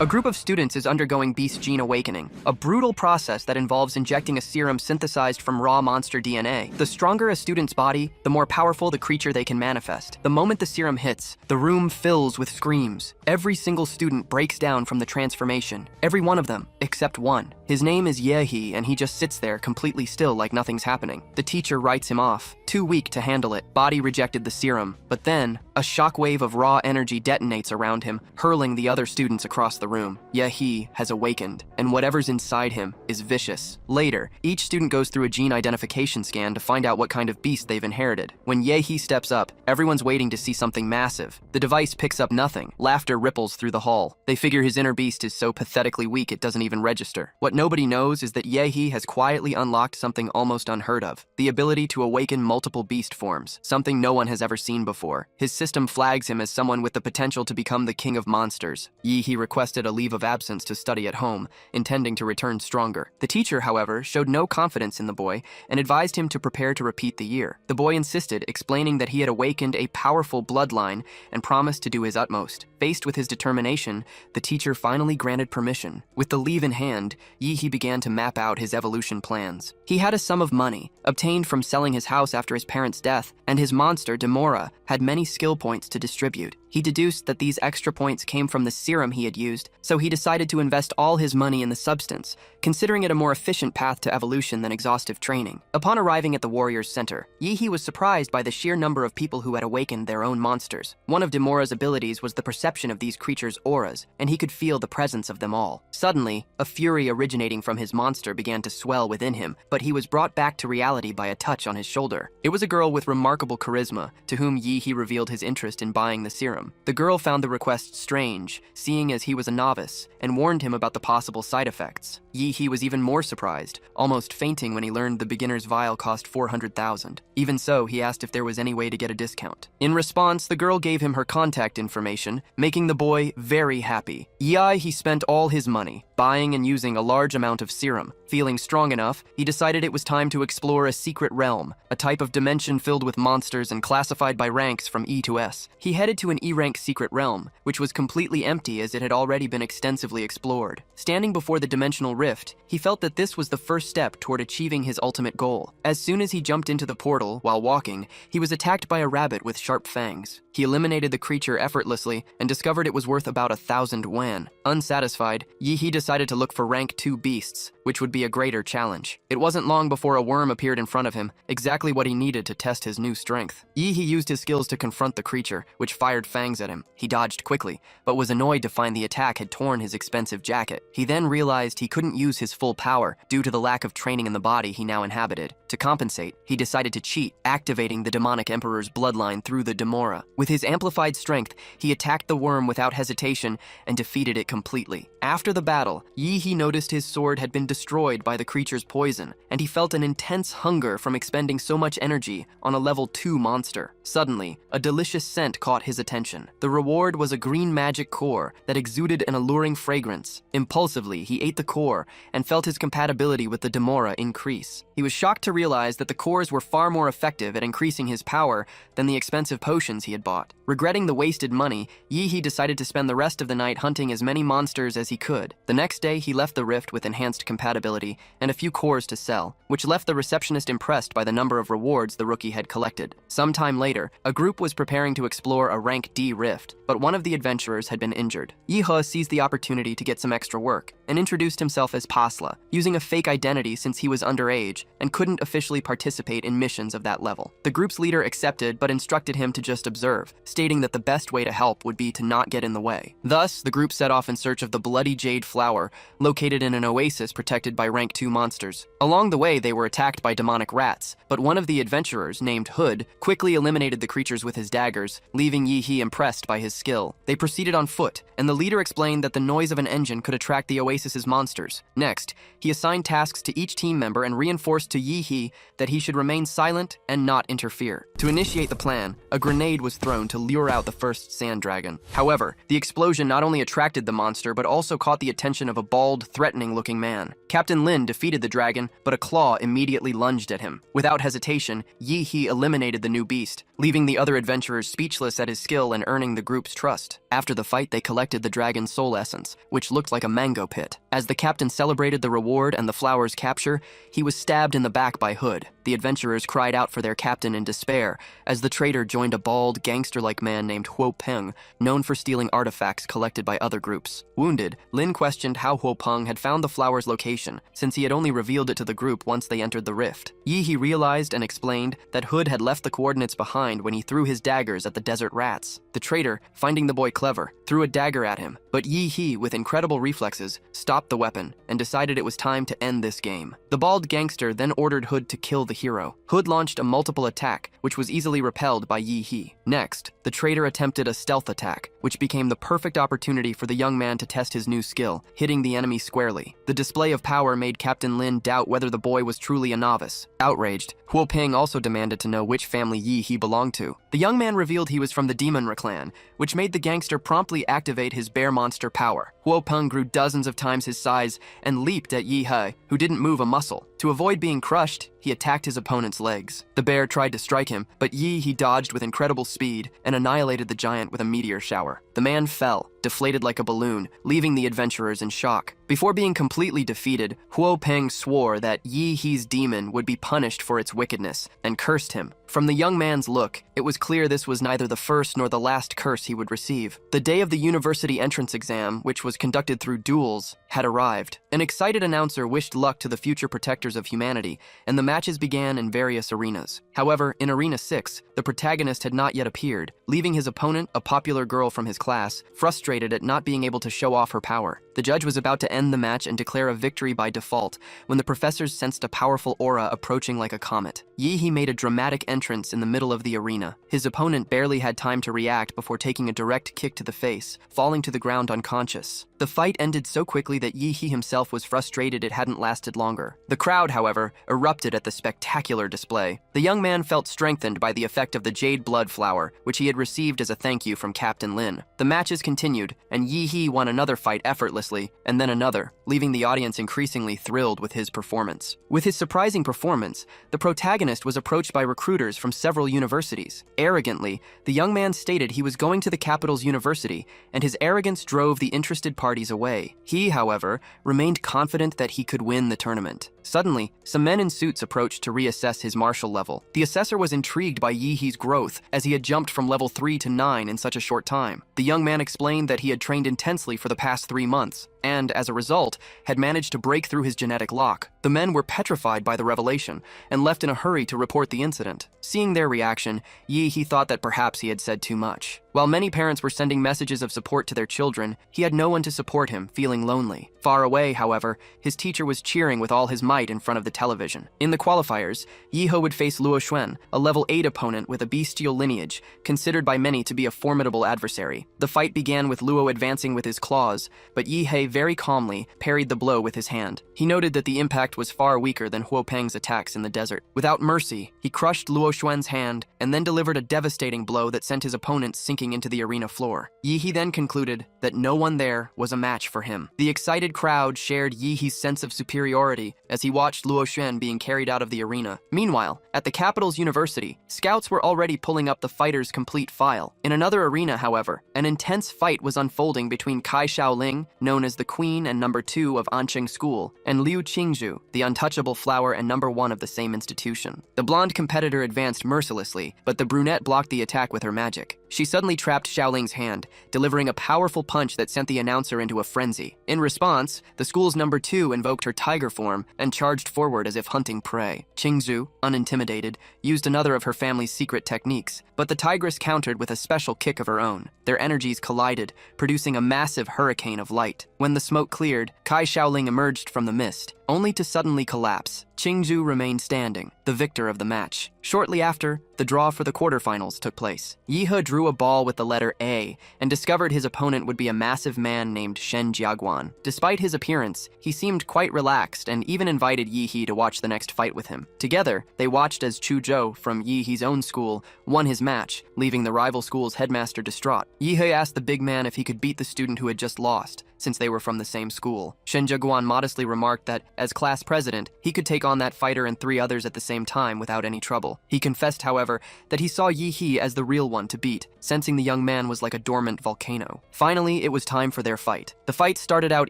A group of students is undergoing beast gene awakening, a brutal process that involves injecting a serum synthesized from raw monster DNA. The stronger a student's body, the more powerful the creature they can manifest. The moment the serum hits, the room fills with screams. Every single student breaks down from the transformation. Every one of them, except one. His name is Yehi, and he just sits there completely still like nothing's happening. The teacher writes him off, too weak to handle it. Body rejected the serum, but then a shockwave of raw energy detonates around him, hurling the other students across the room. Yehi has awakened, and whatever's inside him is vicious. Later, each student goes through a gene identification scan to find out what kind of beast they've inherited. When Yehi steps up, everyone's waiting to see something massive. The device picks up nothing. Laughter ripples through the hall. They figure his inner beast is so pathetically weak it doesn't even register. What nobody knows is that Yehi has quietly unlocked something almost unheard of: the ability to awaken multiple beast forms, something no one has ever seen before. His system flags him as someone with the potential to become the king of monsters. Yehi requested a leave of absence to study at home, intending to return stronger. The teacher, however, showed no confidence in the boy and advised him to prepare to repeat the year. The boy insisted, explaining that he had awakened a powerful bloodline and promised to do his utmost. Faced with his determination, the teacher finally granted permission. With the leave in hand, Yehi began to map out his evolution plans. He had a sum of money, obtained from selling his house after his parents' death, and his monster, Demora, had many skill points to distribute. He deduced that these extra points came from the serum he had used, so he decided to invest all his money in the substance, considering it a more efficient path to evolution than exhaustive training. Upon arriving at the warrior's center, Yehi was surprised by the sheer number of people who had awakened their own monsters. One of Demora's abilities was the perception of these creatures' auras, and he could feel the presence of them all. Suddenly, a fury originating from his monster began to swell within him, but he was brought back to reality by a touch on his shoulder. It was a girl with remarkable charisma, to whom Yehi revealed his interest in buying the serum. The girl found the request strange, seeing as he was a novice, and warned him about the possible side effects. Yehi was even more surprised, almost fainting when he learned the beginner's vial cost 400,000. Even so, he asked if there was any way to get a discount. In response, the girl gave him her contact information, making the boy very happy. He spent all his money, buying and using a large amount of serum. Feeling strong enough, he decided it was time to explore a secret realm, a type of dimension filled with monsters and classified by ranks from E to S. He headed to an E-rank secret realm, which was completely empty as it had already been extensively explored. Standing before the dimensional rift, he felt that this was the first step toward achieving his ultimate goal. As soon as he jumped into the portal while walking, he was attacked by a rabbit with sharp fangs. He eliminated the creature effortlessly and discovered it was worth about 1,000 wan. Unsatisfied, Yehi decided to look for rank 2 beasts, which would be a greater challenge. It wasn't long before a worm appeared in front of him, exactly what he needed to test his new strength. Yehi used his skills to confront the creature, which fired fangs at him. He dodged quickly, but was annoyed to find the attack had torn his expensive jacket. He then realized he couldn't use his full power due to the lack of training in the body he now inhabited. To compensate, he decided to cheat, activating the demonic emperor's bloodline through the Demora. With his amplified strength, he attacked the worm without hesitation and defeated it completely. After the battle, Yehi noticed his sword had been destroyed by the creature's poison, and he felt an intense hunger from expending so much energy on a level 2 monster. Suddenly, a delicious scent caught his attention. The reward was a green magic core that exuded an alluring fragrance. Impulsively, he ate the core and felt his compatibility with the Demora increase. He was shocked to realize that the cores were far more effective at increasing his power than the expensive potions he had bought. Regretting the wasted money, Yehi decided to spend the rest of the night hunting as many monsters as he could. The next day, he left the rift with enhanced compatibility and a few cores to sell, which left the receptionist impressed by the number of rewards the rookie had collected. Sometime later, a group was preparing to explore a rank D rift, but one of the adventurers had been injured. Yehi seized the opportunity to get some extra work and introduced himself as Pasla, using a fake identity since he was underage and couldn't officially participate in missions of that level. The group's leader accepted but instructed him to just observe, stating that the best way to help would be to not get in the way. Thus, the group set off in search of the bloody jade flower, located in an oasis protected by rank 2 monsters. Along the way, they were attacked by demonic rats, but one of the adventurers, named Hood, quickly eliminated the creatures with his daggers, leaving Yehi impressed by his skill. They proceeded on foot, and the leader explained that the noise of an engine could attract the oasis's monsters. Next, he assigned tasks to each team member and reinforced to Yehi that he should remain silent and not interfere. To initiate the plan, a grenade was thrown to lure out the first sand dragon. However, the explosion not only attracted the monster, but also caught the attention of a bald, threatening-looking man. Captain Lin defeated the dragon, but a claw immediately lunged at him. Without hesitation, Yehi eliminated the new beast, leaving the other adventurers speechless at his skill battle and earning the group's trust. After the fight, they collected the dragon's soul essence, which looked like a mango pit. As the captain celebrated the reward and the flower's capture, he was stabbed in the back by Hood. The adventurers cried out for their captain in despair as the traitor joined a bald, gangster-like man named Huo Peng, known for stealing artifacts collected by other groups. Wounded, Lin questioned how Huo Peng had found the flower's location, since he had only revealed it to the group once they entered the rift. Yi He realized and explained that Hood had left the coordinates behind when he threw his daggers at the desert rats. The traitor, finding the boy clever, threw a dagger at him, but Yi He, with incredible reflexes, stopped the weapon and decided it was time to end this game. The bald gangster then ordered Hood to kill the hero. Hood launched a multiple attack, which was easily repelled by Yi He. Next, the traitor attempted a stealth attack, which became the perfect opportunity for the young man to test his new skill, hitting the enemy squarely. The display of power made Captain Lin doubt whether the boy was truly a novice. Outraged, Huo Ping also demanded to know which family Yi He belonged to. The young man revealed he was from the Demon clan, which made the gangster promptly activate his bear monster power. Huo Peng grew dozens of times his size and leaped at Yi He, who didn't move a muscle. To avoid being crushed, he attacked his opponent's legs. The bear tried to strike him, but Yi He dodged with incredible speed and annihilated the giant with a meteor shower. The man fell, deflated like a balloon, leaving the adventurers in shock. Before being completely defeated, Huo Peng swore that Yi He's demon would be punished for its wickedness and cursed him. From the young man's look, it was clear this was neither the first nor the last curse he would receive. The day of the university entrance exam, which was conducted through duels, had arrived. An excited announcer wished luck to the future protectors of humanity, and the matches began in various arenas. However, in Arena 6, the protagonist had not yet appeared, leaving his opponent, a popular girl from his class, frustrated at not being able to show off her power. The judge was about to end the match and declare a victory by default when the professors sensed a powerful aura approaching like a comet. Yi He made a dramatic entrance in the middle of the arena. His opponent barely had time to react before taking a direct kick to the face, falling to the ground unconscious. The fight ended so quickly that Yi He himself was frustrated it hadn't lasted longer. The crowd, however, erupted at the spectacular display. The young man felt strengthened by the effect of the jade blood flower, which he had received as a thank you from Captain Lin. The matches continued, and Yi He won another fight effortlessly, and then another, leaving the audience increasingly thrilled with his performance. With his surprising performance, the protagonist was approached by recruiters from several universities. Arrogantly, the young man stated he was going to the capital's university, and his arrogance drove the interested parties away. He, however, remained confident that he could win the tournament. Suddenly, some men in suits approached to reassess his martial level. The assessor was intrigued by Yi He's growth, as he had jumped from level 3 to 9 in such a short time. The young man explained that he had trained intensely for the past 3 months, and, as a result, had managed to break through his genetic lock. The men were petrified by the revelation, and left in a hurry to report the incident. Seeing their reaction, Yi He thought that perhaps he had said too much. While many parents were sending messages of support to their children, he had no one to support him, feeling lonely. Far away, however, his teacher was cheering with all his might in front of the television. In the qualifiers, Yi He would face Luo Xuan, a level 8 opponent with a bestial lineage, considered by many to be a formidable adversary. The fight began with Luo advancing with his claws, but Yi He very calmly parried the blow with his hand. He noted that the impact was far weaker than Huo Peng's attacks in the desert. Without mercy, he crushed Luo Xuan's hand and then delivered a devastating blow that sent his opponent sinking into the arena floor. Yi He then concluded that no one there was a match for him. The excited crowd shared Yi He's sense of superiority as he watched Luo Xuan being carried out of the arena. Meanwhile, at the capital's university, scouts were already pulling up the fighters' complete file. In another arena, however, an intense fight was unfolding between Kai Shaoling, known as the Queen and number 2 of Anqing School, and Liu Qingzhu, the untouchable flower and number 1 of the same institution. The blonde competitor advanced mercilessly, but the brunette blocked the attack with her magic. She suddenly trapped Xiaoling's hand, delivering a powerful punch that sent the announcer into a frenzy. In response, the school's number 2 invoked her tiger form and charged forward as if hunting prey. Qingzhu, unintimidated, used another of her family's secret techniques, but the tigress countered with a special kick of her own. Their energies collided, producing a massive hurricane of light. When the smoke cleared, Kai Shaoling emerged from the mist, only to suddenly collapse. Qingzhu remained standing, the victor of the match. Shortly after, the draw for the quarterfinals took place. Yi He drew a ball with the letter A and discovered his opponent would be a massive man named Shen Jiaguan. Despite his appearance, he seemed quite relaxed and even invited Yi He to watch the next fight with him. Together, they watched as Chu Zhou from Yi He's own school won his match, leaving the rival school's headmaster distraught. Yihei asked the big man if he could beat the student who had just lost, since they were from the same school. Shen Jaguan modestly remarked that, as class president, he could take on that fighter and 3 others at the same time without any trouble. He confessed, however, that he saw Yi as the real one to beat, sensing the young man was like a dormant volcano. Finally, it was time for their fight. The fight started out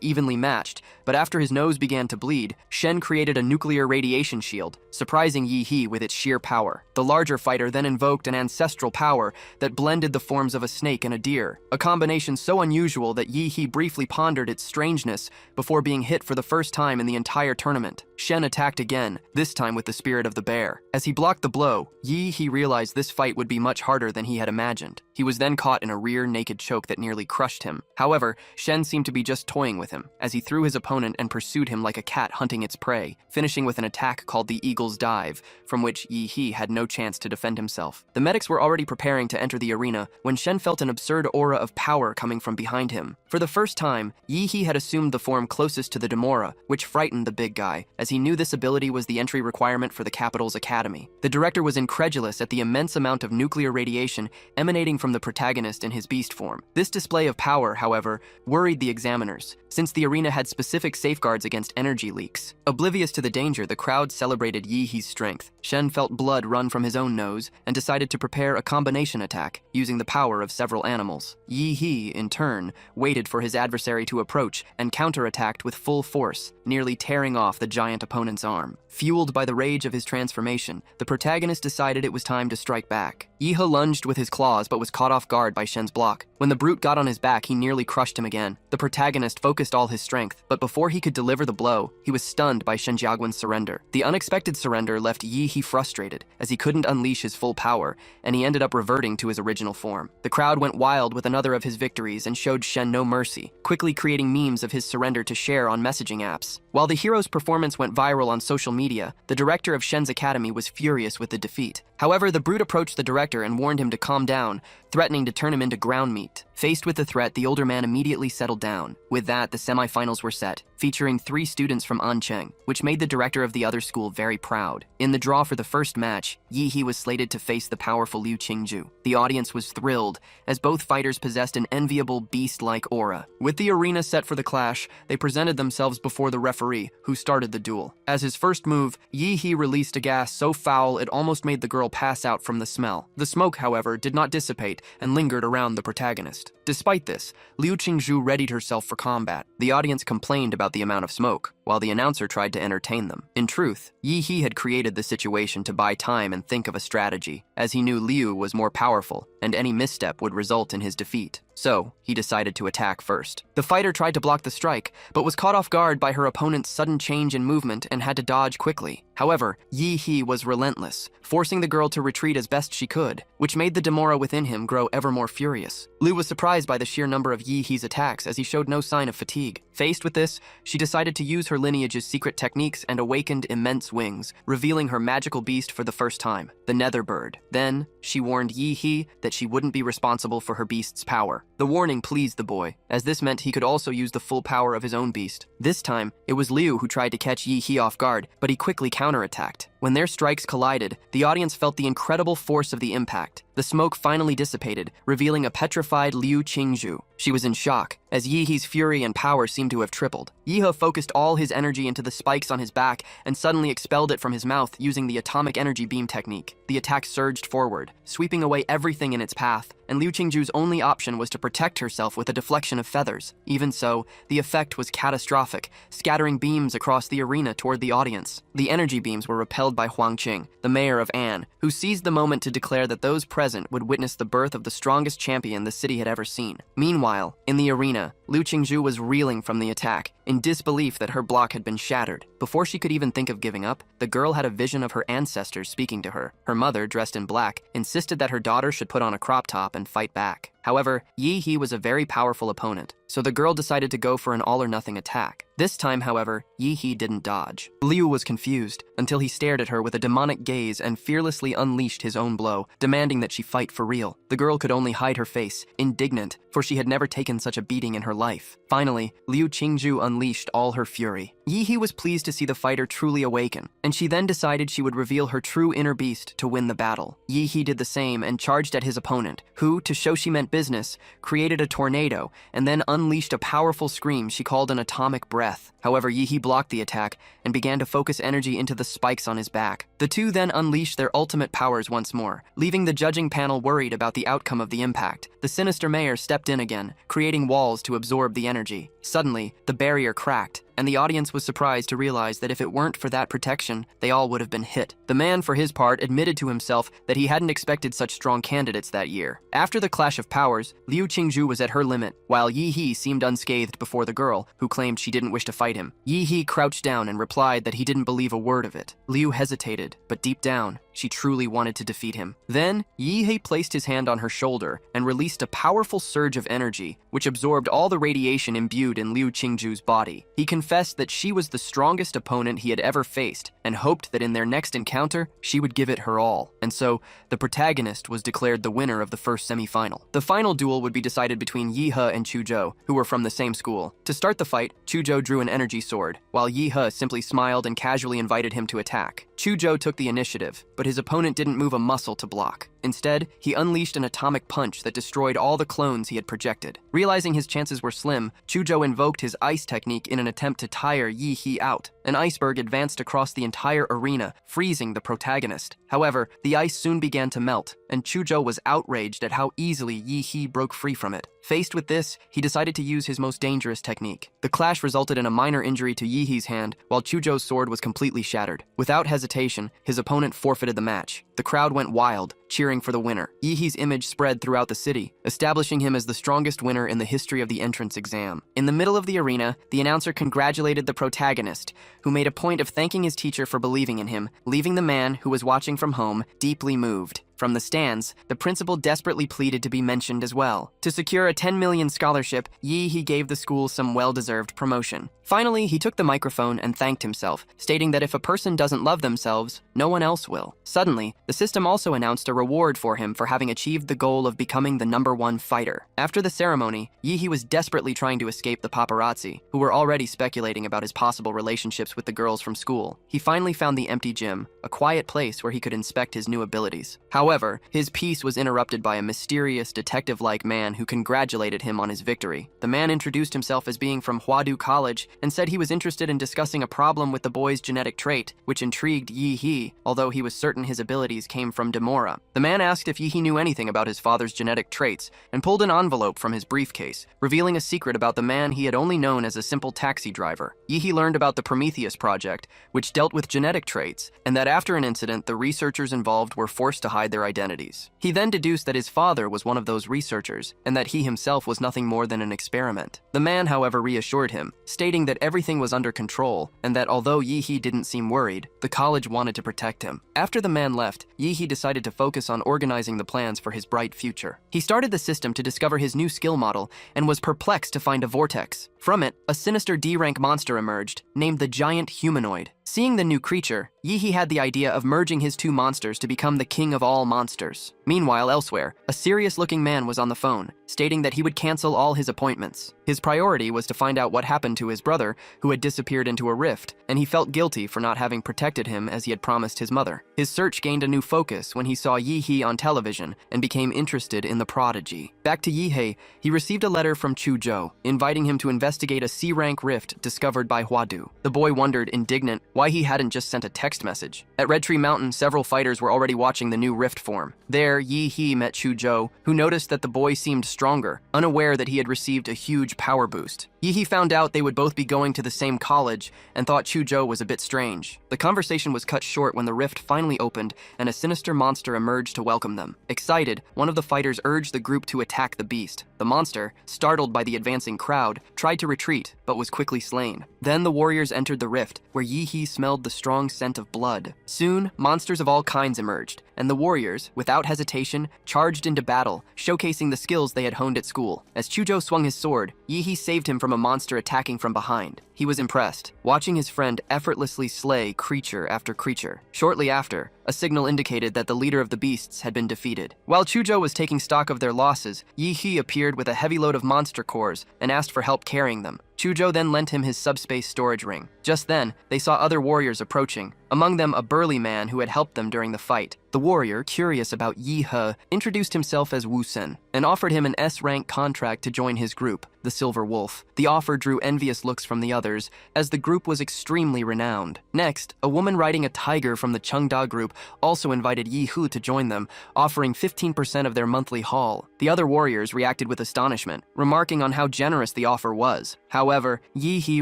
evenly matched, but after his nose began to bleed, Shen created a nuclear radiation shield, surprising Yi with its sheer power. The larger fighter then invoked an ancestral power that blended the forms of a snake and a deer, a combination so unusual that Yi briefly pondered its strangeness before being hit for the first time in the entire tournament. Shen attacked again, this time with the spirit of the bear. As he blocked the blow, Yi realized this fight would be much harder than he had imagined. He was then caught in a rear naked choke that nearly crushed him. However, Shen seemed to be just toying with him, as he threw his opponent and pursued him like a cat hunting its prey, finishing with an attack called the Eagle's Dive, from which Yi had no chance to defend himself. The medics were already preparing to enter the arena when Shen felt an absurd aura of power coming from behind him. For the first time, Yi had assumed the form closest to the Demora, which frightened the big guy, as he knew this ability was the entry requirement for the capital's academy. The director was incredulous at the immense amount of nuclear radiation emanating from the protagonist in his beast form. This display of power, however, worried the examiners, since the arena had specific safeguards against energy leaks. Oblivious to the danger, the crowd celebrated Yi's strength. Shen felt blood run from his own nose and decided to prepare a combination attack, using the power of several animals. Yi, in turn, waited for his adversary to approach and counterattacked with full force, nearly tearing off the giant opponent's arm. Fueled by the rage of his transformation, the protagonist decided it was time to strike back. Yi lunged with his claws but was caught off guard by Shen's block. When the brute got on his back, he nearly crushed him again. The protagonist focused all his strength, but before he could deliver the blow, he was stunned by Shen Jiaguan's surrender. The unexpected surrender left Yi frustrated, as he couldn't unleash his full power, and he ended up reverting to his original form. The crowd went wild with another of his victories and showed Shen no mercy, quickly creating memes of his surrender to share on messaging apps. While the hero's performance went viral on social media, the director of Shen's academy was furious with the defeat. However, the brute approached the director and warned him to calm down, threatening to turn him into ground meat. Faced with the threat, the older man immediately settled down. With that, the semifinals were set, featuring 3 students from Ancheng, which made the director of the other school very proud. In the draw for the first match, Yi was slated to face the powerful Liu Qingju. The audience was thrilled, as both fighters possessed an enviable beast-like aura. With the arena set for the clash, they presented themselves before the referee, who started the duel. As his first move, Yi released a gas so foul it almost made the girl pass out from the smell. The smoke, however, did not dissipate and lingered around the protagonist. Despite this, Liu Qingju readied herself for combat. The audience complained about the amount of smoke, while the announcer tried to entertain them. In truth, Yi had created the situation to buy time and think of a strategy, as he knew Liu was more powerful, and any misstep would result in his defeat. So, he decided to attack first. The fighter tried to block the strike, but was caught off guard by her opponent's sudden change in movement and had to dodge quickly. However, Yi was relentless, forcing the girl to retreat as best she could, which made the Demora within him grow ever more furious. Liu was surprised by the sheer number of Yi's attacks, as he showed no sign of fatigue. Faced with this, she decided to use her lineage's secret techniques and awakened immense wings, revealing her magical beast for the first time, the Nether Bird. Then, she warned Yi that she wouldn't be responsible for her beast's power. The warning pleased the boy, as this meant he could also use the full power of his own beast. This time, it was Liu who tried to catch Yi off guard, but he quickly counterattacked. When their strikes collided, the audience felt the incredible force of the impact. The smoke finally dissipated, revealing a petrified Liu Qingju. She was in shock, as Yi's fury and power seemed to have tripled. Yi focused all his energy into the spikes on his back and suddenly expelled it from his mouth using the atomic energy beam technique. The attack surged forward, sweeping away everything in its path, and Liu Qingju's only option was to protect herself with a deflection of feathers. Even so, the effect was catastrophic, scattering beams across the arena toward the audience. The energy beams were repelled by Huang Qing, the mayor of An, who seized the moment to declare that those present would witness the birth of the strongest champion the city had ever seen. Meanwhile, in the arena, Liu Qingju was reeling from the attack, in disbelief that her block had been shattered. Before she could even think of giving up, the girl had a vision of her ancestors speaking to her. Her mother, dressed in black, insisted that her daughter should put on a crop top and fight back. However, Yi He was a very powerful opponent, so the girl decided to go for an all-or-nothing attack. This time, however, Yi He didn't dodge. Liu was confused until he stared at her with a demonic gaze and fearlessly unleashed his own blow, demanding that she fight for real. The girl could only hide her face, indignant, for she had never taken such a beating in her life. Finally, Liu Qingju unleashed all her fury. Yi He was pleased to see the fighter truly awaken, and she then decided she would reveal her true inner beast to win the battle. Yi He did the same and charged at his opponent, who, to show she meant business, created a tornado and then unleashed a powerful scream she called an atomic breath. However, Yi He blocked the attack and began to focus energy into the spikes on his back. The two then unleashed their ultimate powers once more, leaving the judging panel worried about the outcome of the impact. The sinister mayor stepped in again, creating walls to absorb the energy. Suddenly, the barrier cracked, and the audience was surprised to realize that if it weren't for that protection, they all would have been hit. The man, for his part, admitted to himself that he hadn't expected such strong candidates that year. After the clash of powers, Liu Qingju was at her limit, while Yi He seemed unscathed before the girl, who claimed she didn't wish to fight him. Yi He crouched down and replied that he didn't believe a word of it. Liu hesitated, but deep down, she truly wanted to defeat him. Then, Yi He placed his hand on her shoulder and released a powerful surge of energy, which absorbed all the radiation imbued in Liu Qingju's body. He confessed that she was the strongest opponent he had ever faced and hoped that in their next encounter, she would give it her all. And so, the protagonist was declared the winner of the first semi-final. The final duel would be decided between Yi He and Chuzhou, who were from the same school. To start the fight, Chuzhou drew an energy sword, while Yi He simply smiled and casually invited him to attack. Chuzhou took the initiative, but his opponent didn't move a muscle to block. Instead, he unleashed an atomic punch that destroyed all the clones he had projected. Realizing his chances were slim, Chuzhou invoked his ice technique in an attempt to tire Yi He out. An iceberg advanced across the entire arena, freezing the protagonist. However, the ice soon began to melt, and Chuzhou was outraged at how easily Yi He broke free from it. Faced with this, he decided to use his most dangerous technique. The clash resulted in a minor injury to Yi He's hand, while Chuzhou's sword was completely shattered. Without hesitation, his opponent forfeited the match. The crowd went wild, cheering for the winner. Yi He's image spread throughout the city, establishing him as the strongest winner in the history of the entrance exam. In the middle of the arena, the announcer congratulated the protagonist, who made a point of thanking his teacher for believing in him, leaving the man, who was watching from home, deeply moved. From the stands, the principal desperately pleaded to be mentioned as well. To secure a 10 million scholarship, Yi He gave the school some well-deserved promotion. Finally, he took the microphone and thanked himself, stating that if a person doesn't love themselves, no one else will. Suddenly, the system also announced a reward for him for having achieved the goal of becoming the #1 fighter. After the ceremony, Yi He was desperately trying to escape the paparazzi, who were already speculating about his possible relationships with the girls from school. He finally found the empty gym, a quiet place where he could inspect his new abilities. However, his peace was interrupted by a mysterious detective-like man who congratulated him on his victory. The man introduced himself as being from Huadu College and said he was interested in discussing a problem with the boy's genetic trait, which intrigued Yi He, although he was certain his abilities came from Demora. The man asked if Yi He knew anything about his father's genetic traits and pulled an envelope from his briefcase, revealing a secret about the man he had only known as a simple taxi driver. Yi He learned about the Prometheus project, which dealt with genetic traits, and that after an incident, the researchers involved were forced to hide their identities. He then deduced that his father was one of those researchers, and that he himself was nothing more than an experiment. The man, however, reassured him, stating that everything was under control, and that although Yi He didn't seem worried, the college wanted to protect him. After the man left, Yi He decided to focus on organizing the plans for his bright future. He started the system to discover his new skill model, and was perplexed to find a vortex. From it, a sinister D-rank monster emerged, named the Giant Humanoid. Seeing the new creature, Yi He had the idea of merging his two monsters to become the king of all monsters. Meanwhile, elsewhere, a serious-looking man was on the phone, stating that he would cancel all his appointments. His priority was to find out what happened to his brother, who had disappeared into a rift, and he felt guilty for not having protected him as he had promised his mother. His search gained a new focus when he saw Yi He on television and became interested in the prodigy. Back to Yi He, he received a letter from Chuzhou, inviting him to investigate a C-rank rift discovered by Huadu. The boy wondered, indignant, why he hadn't just sent a text message. At Red Tree Mountain, several fighters were already watching the new rift form. There, Yi He met Chuzhou, who noticed that the boy seemed stronger, unaware that he had received a huge power boost. Yi found out they would both be going to the same college and thought Chuzhou was a bit strange. The conversation was cut short when the rift finally opened and a sinister monster emerged to welcome them. Excited, one of the fighters urged the group to attack the beast. The monster, startled by the advancing crowd, tried to retreat, but was quickly slain. Then the warriors entered the rift, where Yi smelled the strong scent of blood. Soon, monsters of all kinds emerged, and the warriors, without hesitation, charged into battle, showcasing the skills they had honed at school. As Chuzhou swung his sword, Yi saved him from a monster attacking from behind. He was impressed, watching his friend effortlessly slay creature after creature. Shortly after, a signal indicated that the leader of the beasts had been defeated. While Chuzhou was taking stock of their losses, Yi appeared with a heavy load of monster cores and asked for help carrying them. Chuzhou then lent him his subspace storage ring. Just then, they saw other warriors approaching, among them a burly man who had helped them during the fight. The warrior, curious about Yi, introduced himself as Wu Sen and offered him an S-rank contract to join his group, the Silver Wolf. The offer drew envious looks from the others, as the group was extremely renowned. Next, a woman riding a tiger from the Chengda group also invited Yi to join them, offering 15% of their monthly haul. The other warriors reacted with astonishment, remarking on how generous the offer was. However, Yi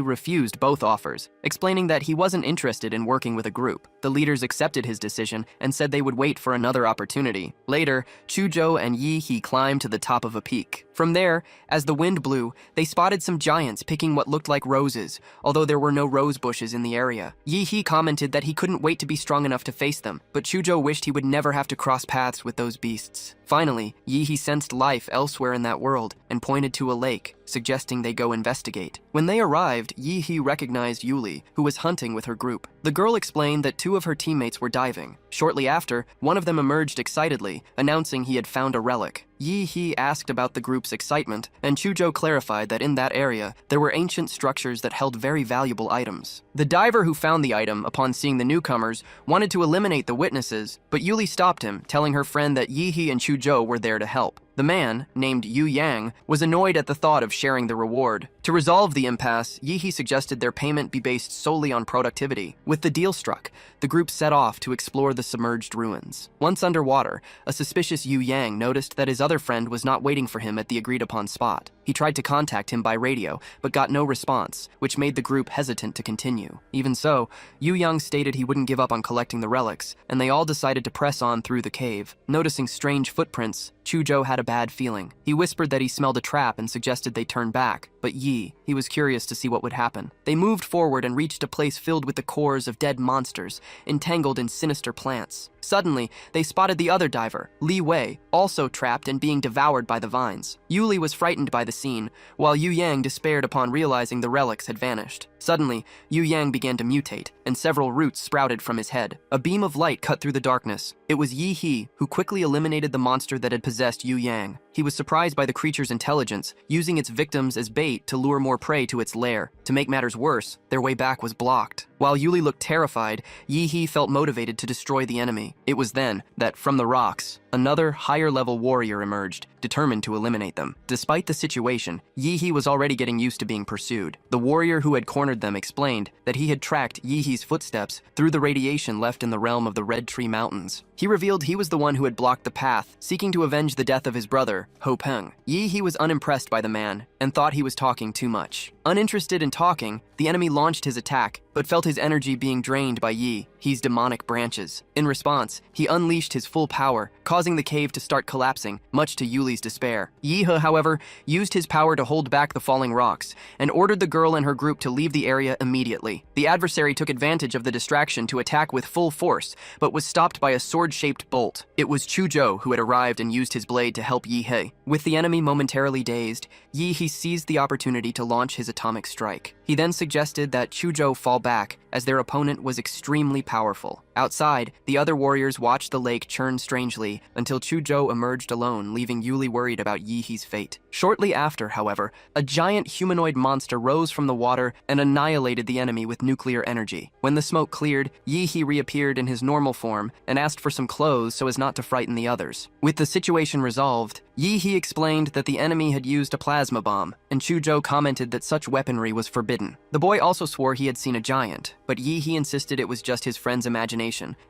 refused both offers, explaining that he wasn't interested in working with a group. The leaders accepted his decision and said they would wait for another opportunity. Later, Chuzhou and Yi climbed to the top of a peak. From there, as the wind blew, they spotted some giants picking what looked like roses, although there were no rose bushes in the area. Yi commented that he couldn't wait to be strong enough to face them, but Chuzhou wished he would never have to cross paths with those beasts. Finally, Yi sensed life elsewhere in that world and pointed to a lake, suggesting they go investigate. When they arrived, Yi recognized Yuli, who was hunting with her group. The girl explained that 2 of her teammates were diving. Shortly after, one of them emerged excitedly, announcing he had found a relic. Yi asked about the group's excitement, and Chuzhou clarified that in that area, there were ancient structures that held very valuable items. The diver who found the item, upon seeing the newcomers, wanted to eliminate the witnesses, but Yuli stopped him, telling her friend that Yi and Chuzhou were there to help. The man, named Yu Yang, was annoyed at the thought of sharing the reward. To resolve the impasse, Yi suggested their payment be based solely on productivity. With the deal struck, the group set off to explore the submerged ruins. Once underwater, a suspicious Yu Yang noticed that his other friend was not waiting for him at the agreed-upon spot. He tried to contact him by radio, but got no response, which made the group hesitant to continue. Even so, Yu Yang stated he wouldn't give up on collecting the relics, and they all decided to press on through the cave. Noticing strange footprints, Chuzhou had a bad feeling. He whispered that he smelled a trap and suggested they turn back, but he was curious to see what would happen. They moved forward and reached a place filled with the cores of dead monsters, entangled in sinister plants. Suddenly, they spotted the other diver, Li Wei, also trapped and being devoured by the vines. Yuli was frightened by the scene, while Yu Yang despaired upon realizing the relics had vanished. Suddenly, Yu Yang began to mutate, and several roots sprouted from his head. A beam of light cut through the darkness. It was Yi who quickly eliminated the monster that had possessed Yu Yang. He was surprised by the creature's intelligence, using its victims as bait to lure more prey to its lair. To make matters worse, their way back was blocked. While Yuli looked terrified, Yi felt motivated to destroy the enemy. It was then that, from the rocks, another higher-level warrior emerged, determined to eliminate them. Despite the situation, Yi was already getting used to being pursued. The warrior who had cornered them explained that he had tracked Yi's footsteps through the radiation left in the realm of the Red Tree Mountains. He revealed he was the one who had blocked the path, seeking to avenge the death of his brother, Ho Peng. Yi was unimpressed by the man and thought he was talking too much. Uninterested in talking, the enemy launched his attack, but felt his energy being drained by Yi's demonic branches. In response, he unleashed his full power, causing the cave to start collapsing, much to Yuli's despair. Yi, however, used his power to hold back the falling rocks, and ordered the girl and her group to leave the area immediately. The adversary took advantage of the distraction to attack with full force, but was stopped by a sword-shaped bolt. It was Chuzhou who had arrived and used his blade to help Yi. With the enemy momentarily dazed, Yi seized the opportunity to launch his atomic strike. He then suggested that Chuzhou fall back, as their opponent was extremely powerful. Outside, the other warriors watched the lake churn strangely until Chuzhou emerged alone, leaving Yuli worried about Yi's fate. Shortly after, however, a giant humanoid monster rose from the water and annihilated the enemy with nuclear energy. When the smoke cleared, Yi reappeared in his normal form and asked for some clothes so as not to frighten the others. With the situation resolved, Yi explained that the enemy had used a plasma bomb, and Chuzhou commented that such weaponry was forbidden. The boy also swore he had seen a giant, but Yi insisted it was just his friend's imagination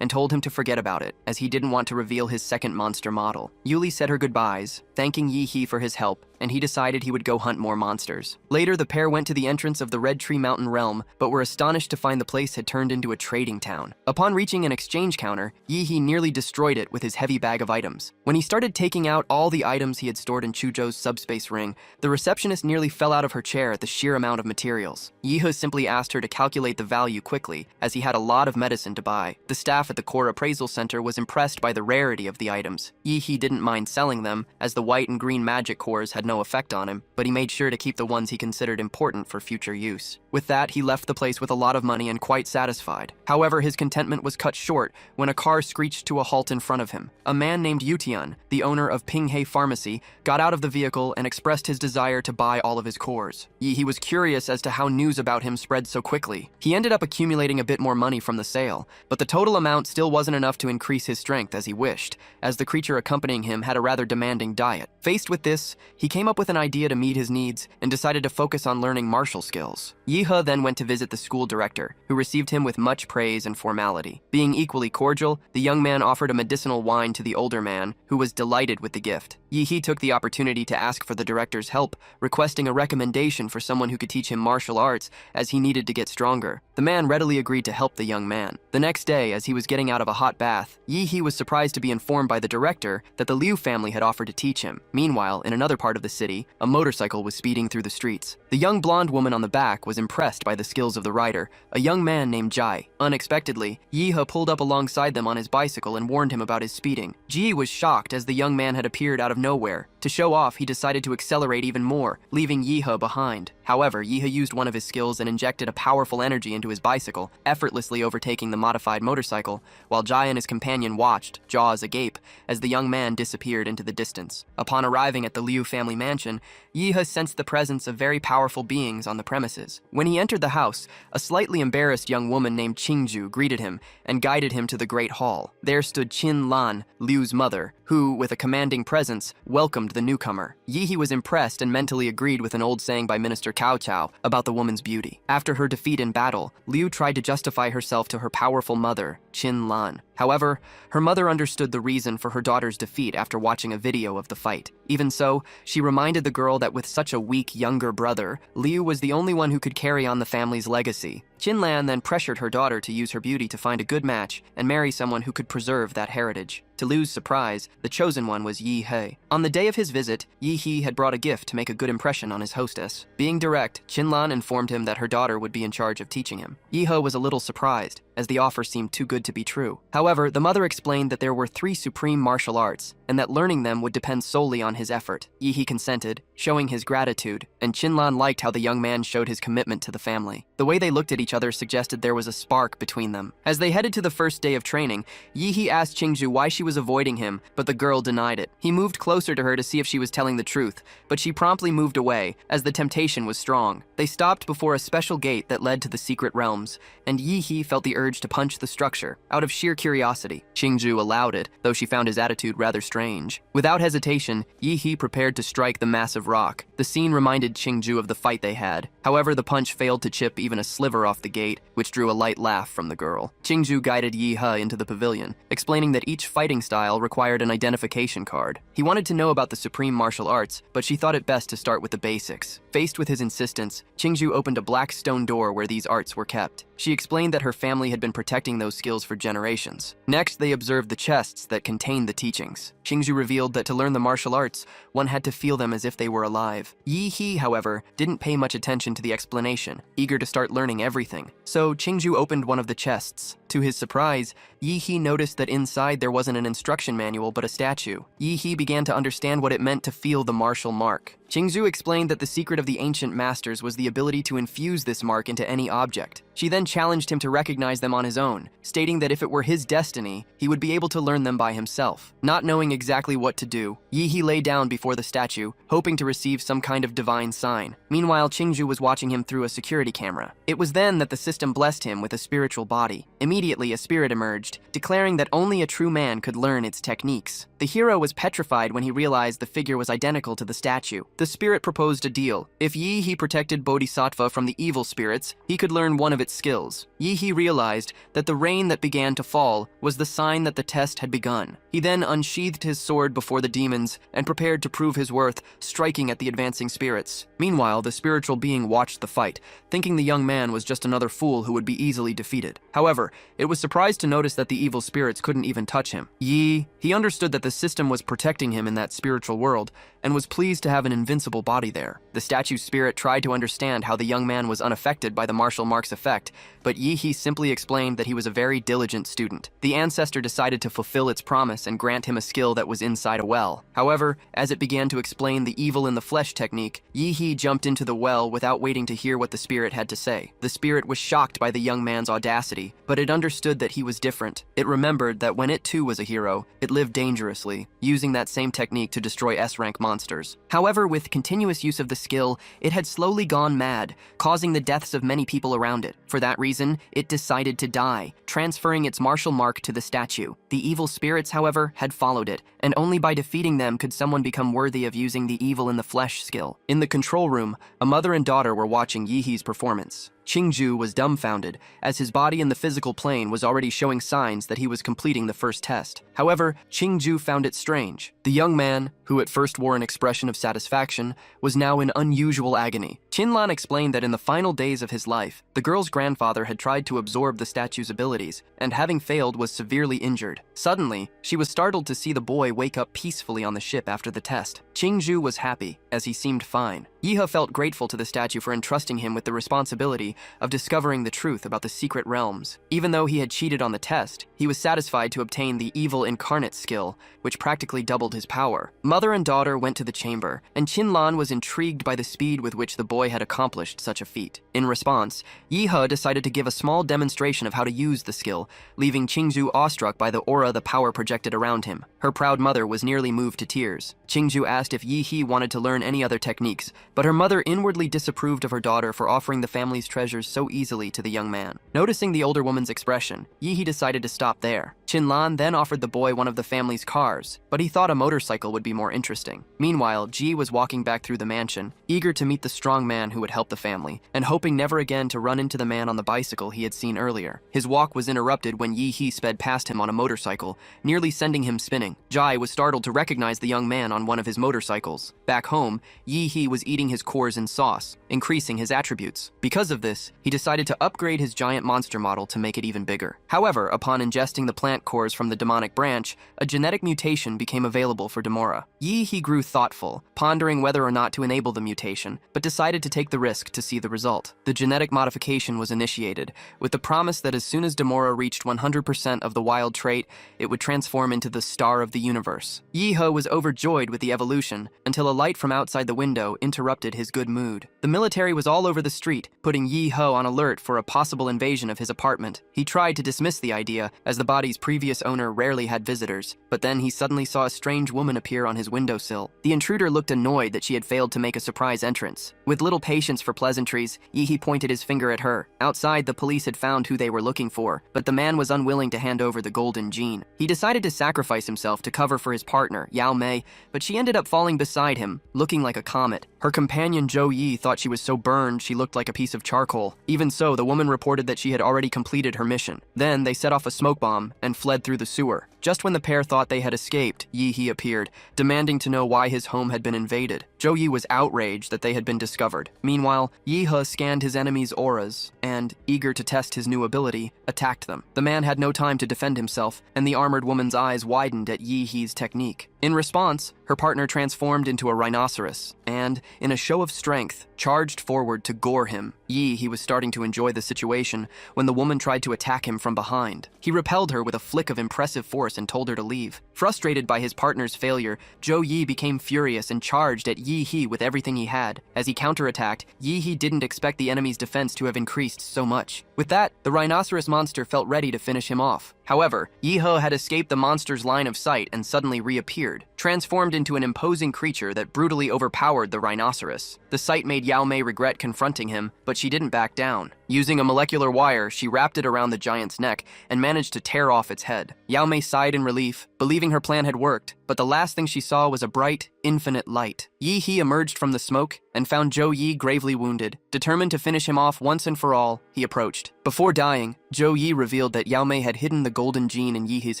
and told him to forget about it, as he didn't want to reveal his second monster model. Yuli said her goodbyes, thanking Yi for his help, and he decided he would go hunt more monsters. Later, the pair went to the entrance of the Red Tree Mountain realm, but were astonished to find the place had turned into a trading town. Upon reaching an exchange counter, Yi-hee nearly destroyed it with his heavy bag of items. When he started taking out all the items he had stored in Chuzhou's subspace ring, the receptionist nearly fell out of her chair at the sheer amount of materials. Yi-hee simply asked her to calculate the value quickly, as he had a lot of medicine to buy. The staff at the core appraisal center was impressed by the rarity of the items. Yi-hee didn't mind selling them, as the white and green magic cores had no effect on him, but he made sure to keep the ones he considered important for future use. With that, he left the place with a lot of money and quite satisfied. However, his contentment was cut short when a car screeched to a halt in front of him. A man named Yutian, the owner of Pinghei Pharmacy, got out of the vehicle and expressed his desire to buy all of his cores. Yi-hee was curious as to how news about him spread so quickly. He ended up accumulating a bit more money from the sale, but the total amount still wasn't enough to increase his strength as he wished, as the creature accompanying him had a rather demanding diet. Faced with this, he came up with an idea to meet his needs and decided to focus on learning martial skills. Yi-hee then went to visit the school director, who received him with much praise and formality. Being equally cordial, the young man offered a medicinal wine to the older man, who was delighted with the gift. Yi-hee took the opportunity to ask for the director's help, requesting a recommendation for someone who could teach him martial arts, as he needed to get stronger. The man readily agreed to help the young man. The next day, as he was getting out of a hot bath, Yi-hee was surprised to be informed by the director that the Liu family had offered to teach him. Meanwhile, in another part of the city, a motorcycle was speeding through the streets. The young blonde woman on the back was impressed by the skills of the rider, a young man named Jai. Unexpectedly, Yi-hee pulled up alongside them on his bicycle and warned him about his speeding. Ji was shocked as the young man had appeared out of nowhere. To show off, he decided to accelerate even more, leaving Yi-hee behind. However, Yi-hee used one of his skills and injected a powerful energy into his bicycle, effortlessly overtaking the modified motorcycle, while Jai and his companion watched, jaws agape, as the young man disappeared into the distance. Upon arriving at the Liu family mansion, Yi-hee sensed the presence of very powerful beings on the premises. When he entered the house, a slightly embarrassed young woman named Qingju greeted him and guided him to the great hall. There stood Qin Lan, Liu's mother, who, with a commanding presence, welcomed the newcomer. Yi-hee was impressed and mentally agreed with an old saying by Minister Cao Cao about the woman's beauty. After her defeat in battle, Liu tried to justify herself to her powerful mother, Qin Lan. However, her mother understood the reason for her daughter's defeat after watching a video of the fight. Even so, she reminded the girl that with such a weak younger brother, Liu was the only one who could carry on the family's legacy. Qin Lan then pressured her daughter to use her beauty to find a good match and marry someone who could preserve that heritage. To Liu's surprise, the chosen one was Yi-hee. On the day of his visit, Yi-hee had brought a gift to make a good impression on his hostess. Being direct, Qin Lan informed him that her daughter would be in charge of teaching him. Yi-hee was a little surprised, as the offer seemed too good to be true. However, the mother explained that there were 3 supreme martial arts, and that learning them would depend solely on his effort. Yi-hee consented, showing his gratitude, and Qin Lan liked how the young man showed his commitment to the family. The way they looked at each other suggested there was a spark between them. As they headed to the first day of training, Yi-hee asked Qingju why she was avoiding him, but the girl denied it. He moved closer to her to see if she was telling the truth, but she promptly moved away, as the temptation was strong. They stopped before a special gate that led to the secret realms, and Yi-hee felt the urge to punch the structure, out of sheer curiosity. Qingju allowed it, though she found his attitude rather strange. Without hesitation, Yi-hee prepared to strike the massive rock. The scene reminded Qingju of the fight they had. However, the punch failed to chip even a sliver off the gate, which drew a light laugh from the girl. Qingju guided Yi-hee into the pavilion, explaining that each fighting style required an identification card. He wanted to know about the supreme martial arts, but she thought it best to start with the basics. Faced with his insistence, Qingju opened a black stone door where these arts were kept. She explained that her family had been protecting those skills for generations. Next, they observed the chests that contained the teachings. Qingju revealed that to learn the martial arts, one had to feel them as if they were alive. Yi-hee, however, didn't pay much attention to the explanation, eager to start learning everything. So Qingju opened one of the chests. To his surprise, Yi-hee noticed that inside there wasn't an instruction manual but a statue. Yi-hee began to understand what it meant to feel the martial mark. Qingju explained that the secret of the ancient masters was the ability to infuse this mark into any object. She then challenged him to recognize them on his own, stating that if it were his destiny, he would be able to learn them by himself. Not knowing exactly what to do, Yi-hee lay down before the statue, hoping to receive some kind of divine sign. Meanwhile, Qingju was watching him through a security camera. It was then that the system blessed him with a spiritual body. Immediately, a spirit emerged, declaring that only a true man could learn its techniques. The hero was petrified when he realized the figure was identical to the statue. the spirit proposed a deal. If Yi-He protected Bodhisattva from the evil spirits, he could learn one of its skills. Yi-He realized that the rain that began to fall was the sign that the test had begun. He then unsheathed his sword before the demons and prepared to prove his worth, striking at the advancing spirits. Meanwhile, the spiritual being watched the fight, thinking the young man was just another fool who would be easily defeated. However, it was surprised to notice that the evil spirits couldn't even touch him. He understood that the system was protecting him in that spiritual world and was pleased to have an invincible body there. The statue's spirit tried to understand how the young man was unaffected by the martial marks effect, but Yi-He simply explained that he was a very diligent student. The ancestor decided to fulfill its promise and grant him a skill that was inside a well. However, as it began to explain the evil in the flesh technique, Yi-He jumped into the well without waiting to hear what the spirit had to say. The spirit was shocked by the young man's audacity, but it understood that he was different. It remembered that when it too was a hero, it lived dangerously, using that same technique to destroy S-rank monsters. However, with continuous use of the skill, it had slowly gone mad, causing the deaths of many people around it. For that reason, it decided to die, transferring its martial mark to the statue. The evil spirits, however, had followed it, and only by defeating them could someone become worthy of using the evil in the flesh skill. In the control room, a mother and daughter were watching Yi-He's performance. Qingju was dumbfounded, as his body in the physical plane was already showing signs that he was completing the first test. However, Qingju found it strange. The young man, who at first wore an expression of satisfaction, was now in unusual agony. Qinlan explained that in the final days of his life, the girl's grandfather had tried to absorb the statue's abilities, and having failed was severely injured. Suddenly, she was startled to see the boy wake up peacefully on the ship after the test. Qingju was happy, as he seemed fine. Yi-He felt grateful to the statue for entrusting him with the responsibility of discovering the truth about the secret realms. Even though he had cheated on the test, he was satisfied to obtain the evil incarnate skill, which practically doubled his power. Mother and daughter went to the chamber, and Qinlan was intrigued by the speed with which the boy had accomplished such a feat. In response, Yi-He decided to give a small demonstration of how to use the skill, leaving Qingju awestruck by the aura the power projected around him. Her proud mother was nearly moved to tears. Qingju asked if Yi-He wanted to learn any other techniques, but her mother inwardly disapproved of her daughter for offering the family's treasures so easily to the young man. Noticing the older woman's expression, Yi-He decided to stop there. Qinlan then offered the boy one of the family's cars, but he thought a motorcycle would be more interesting. Meanwhile, Ji was walking back through the mansion, eager to meet the strong man who would help the family, and hoping never again to run into the man on the bicycle he had seen earlier. His walk was interrupted when Yi-He sped past him on a motorcycle, nearly sending him spinning. Jai was startled to recognize the young man on one of his motorcycles. Back home, Yi-He was eating his cores in sauce, increasing his attributes. Because of this, he decided to upgrade his giant monster model to make it even bigger. However, upon ingesting the plant cores from the demonic branch, a genetic mutation became available for Demora. Yi-He grew thoughtful, pondering whether or not to enable the mutation, but decided to take the risk to see the result. The genetic modification was initiated, with the promise that as soon as Demora reached 100% of the wild trait, it would transform into the star of the universe. Yi-He was overjoyed with the evolution, until a light from outside the window interrupted his good mood. The military was all over the street, putting Yi-He on alert for a possible invasion of his apartment. He tried to dismiss the idea, as the body's previous owner rarely had visitors, but then he suddenly saw a strange woman appear on his windowsill. The intruder looked annoyed that she had failed to make a surprise entrance. With little patience for pleasantries, Yi-He pointed his finger at her. Outside, the police had found who they were looking for, but the man was unwilling to hand over the golden gene. He decided to sacrifice himself to cover for his partner, Yao Mei, but she ended up falling beside him, looking like a comet. Her companion Zhou Yi thought she was so burned she looked like a piece of charcoal. Even so, the woman reported that she had already completed her mission. Then they set off a smoke bomb and fled through the sewer. Just when the pair thought they had escaped, Yi-He appeared, demanding to know why his home had been invaded. Zhou Yi was outraged that they had been discovered. Meanwhile, Yi-He scanned his enemies' auras and, eager to test his new ability, attacked them. The man had no time to defend himself, and the armored woman's eyes widened at Yi-He's technique. In response, her partner transformed into a rhinoceros and, in a show of strength, charged forward to gore him. Yi-He was starting to enjoy the situation when the woman tried to attack him from behind. He repelled her with a flick of impressive force and told her to leave. Frustrated by his partner's failure, Zhou Yi became furious and charged at Yi-He with everything he had. As he counterattacked, Yi-He didn't expect the enemy's defense to have increased so much. With that, the rhinoceros monster felt ready to finish him off. However, Yi-He had escaped the monster's line of sight and suddenly reappeared, transformed into an imposing creature that brutally overpowered the rhinoceros. The sight made Yao Mei regret confronting him, but she didn't back down. Using a molecular wire, she wrapped it around the giant's neck and managed to tear off its head. Yao Mei sighed in relief, believing her plan had worked, but the last thing she saw was a bright, infinite light. Yi He emerged from the smoke and found Zhou Yi gravely wounded. Determined to finish him off once and for all, he approached. Before dying, Zhou Yi revealed that Yao Mei had hidden the golden gene in Yi He's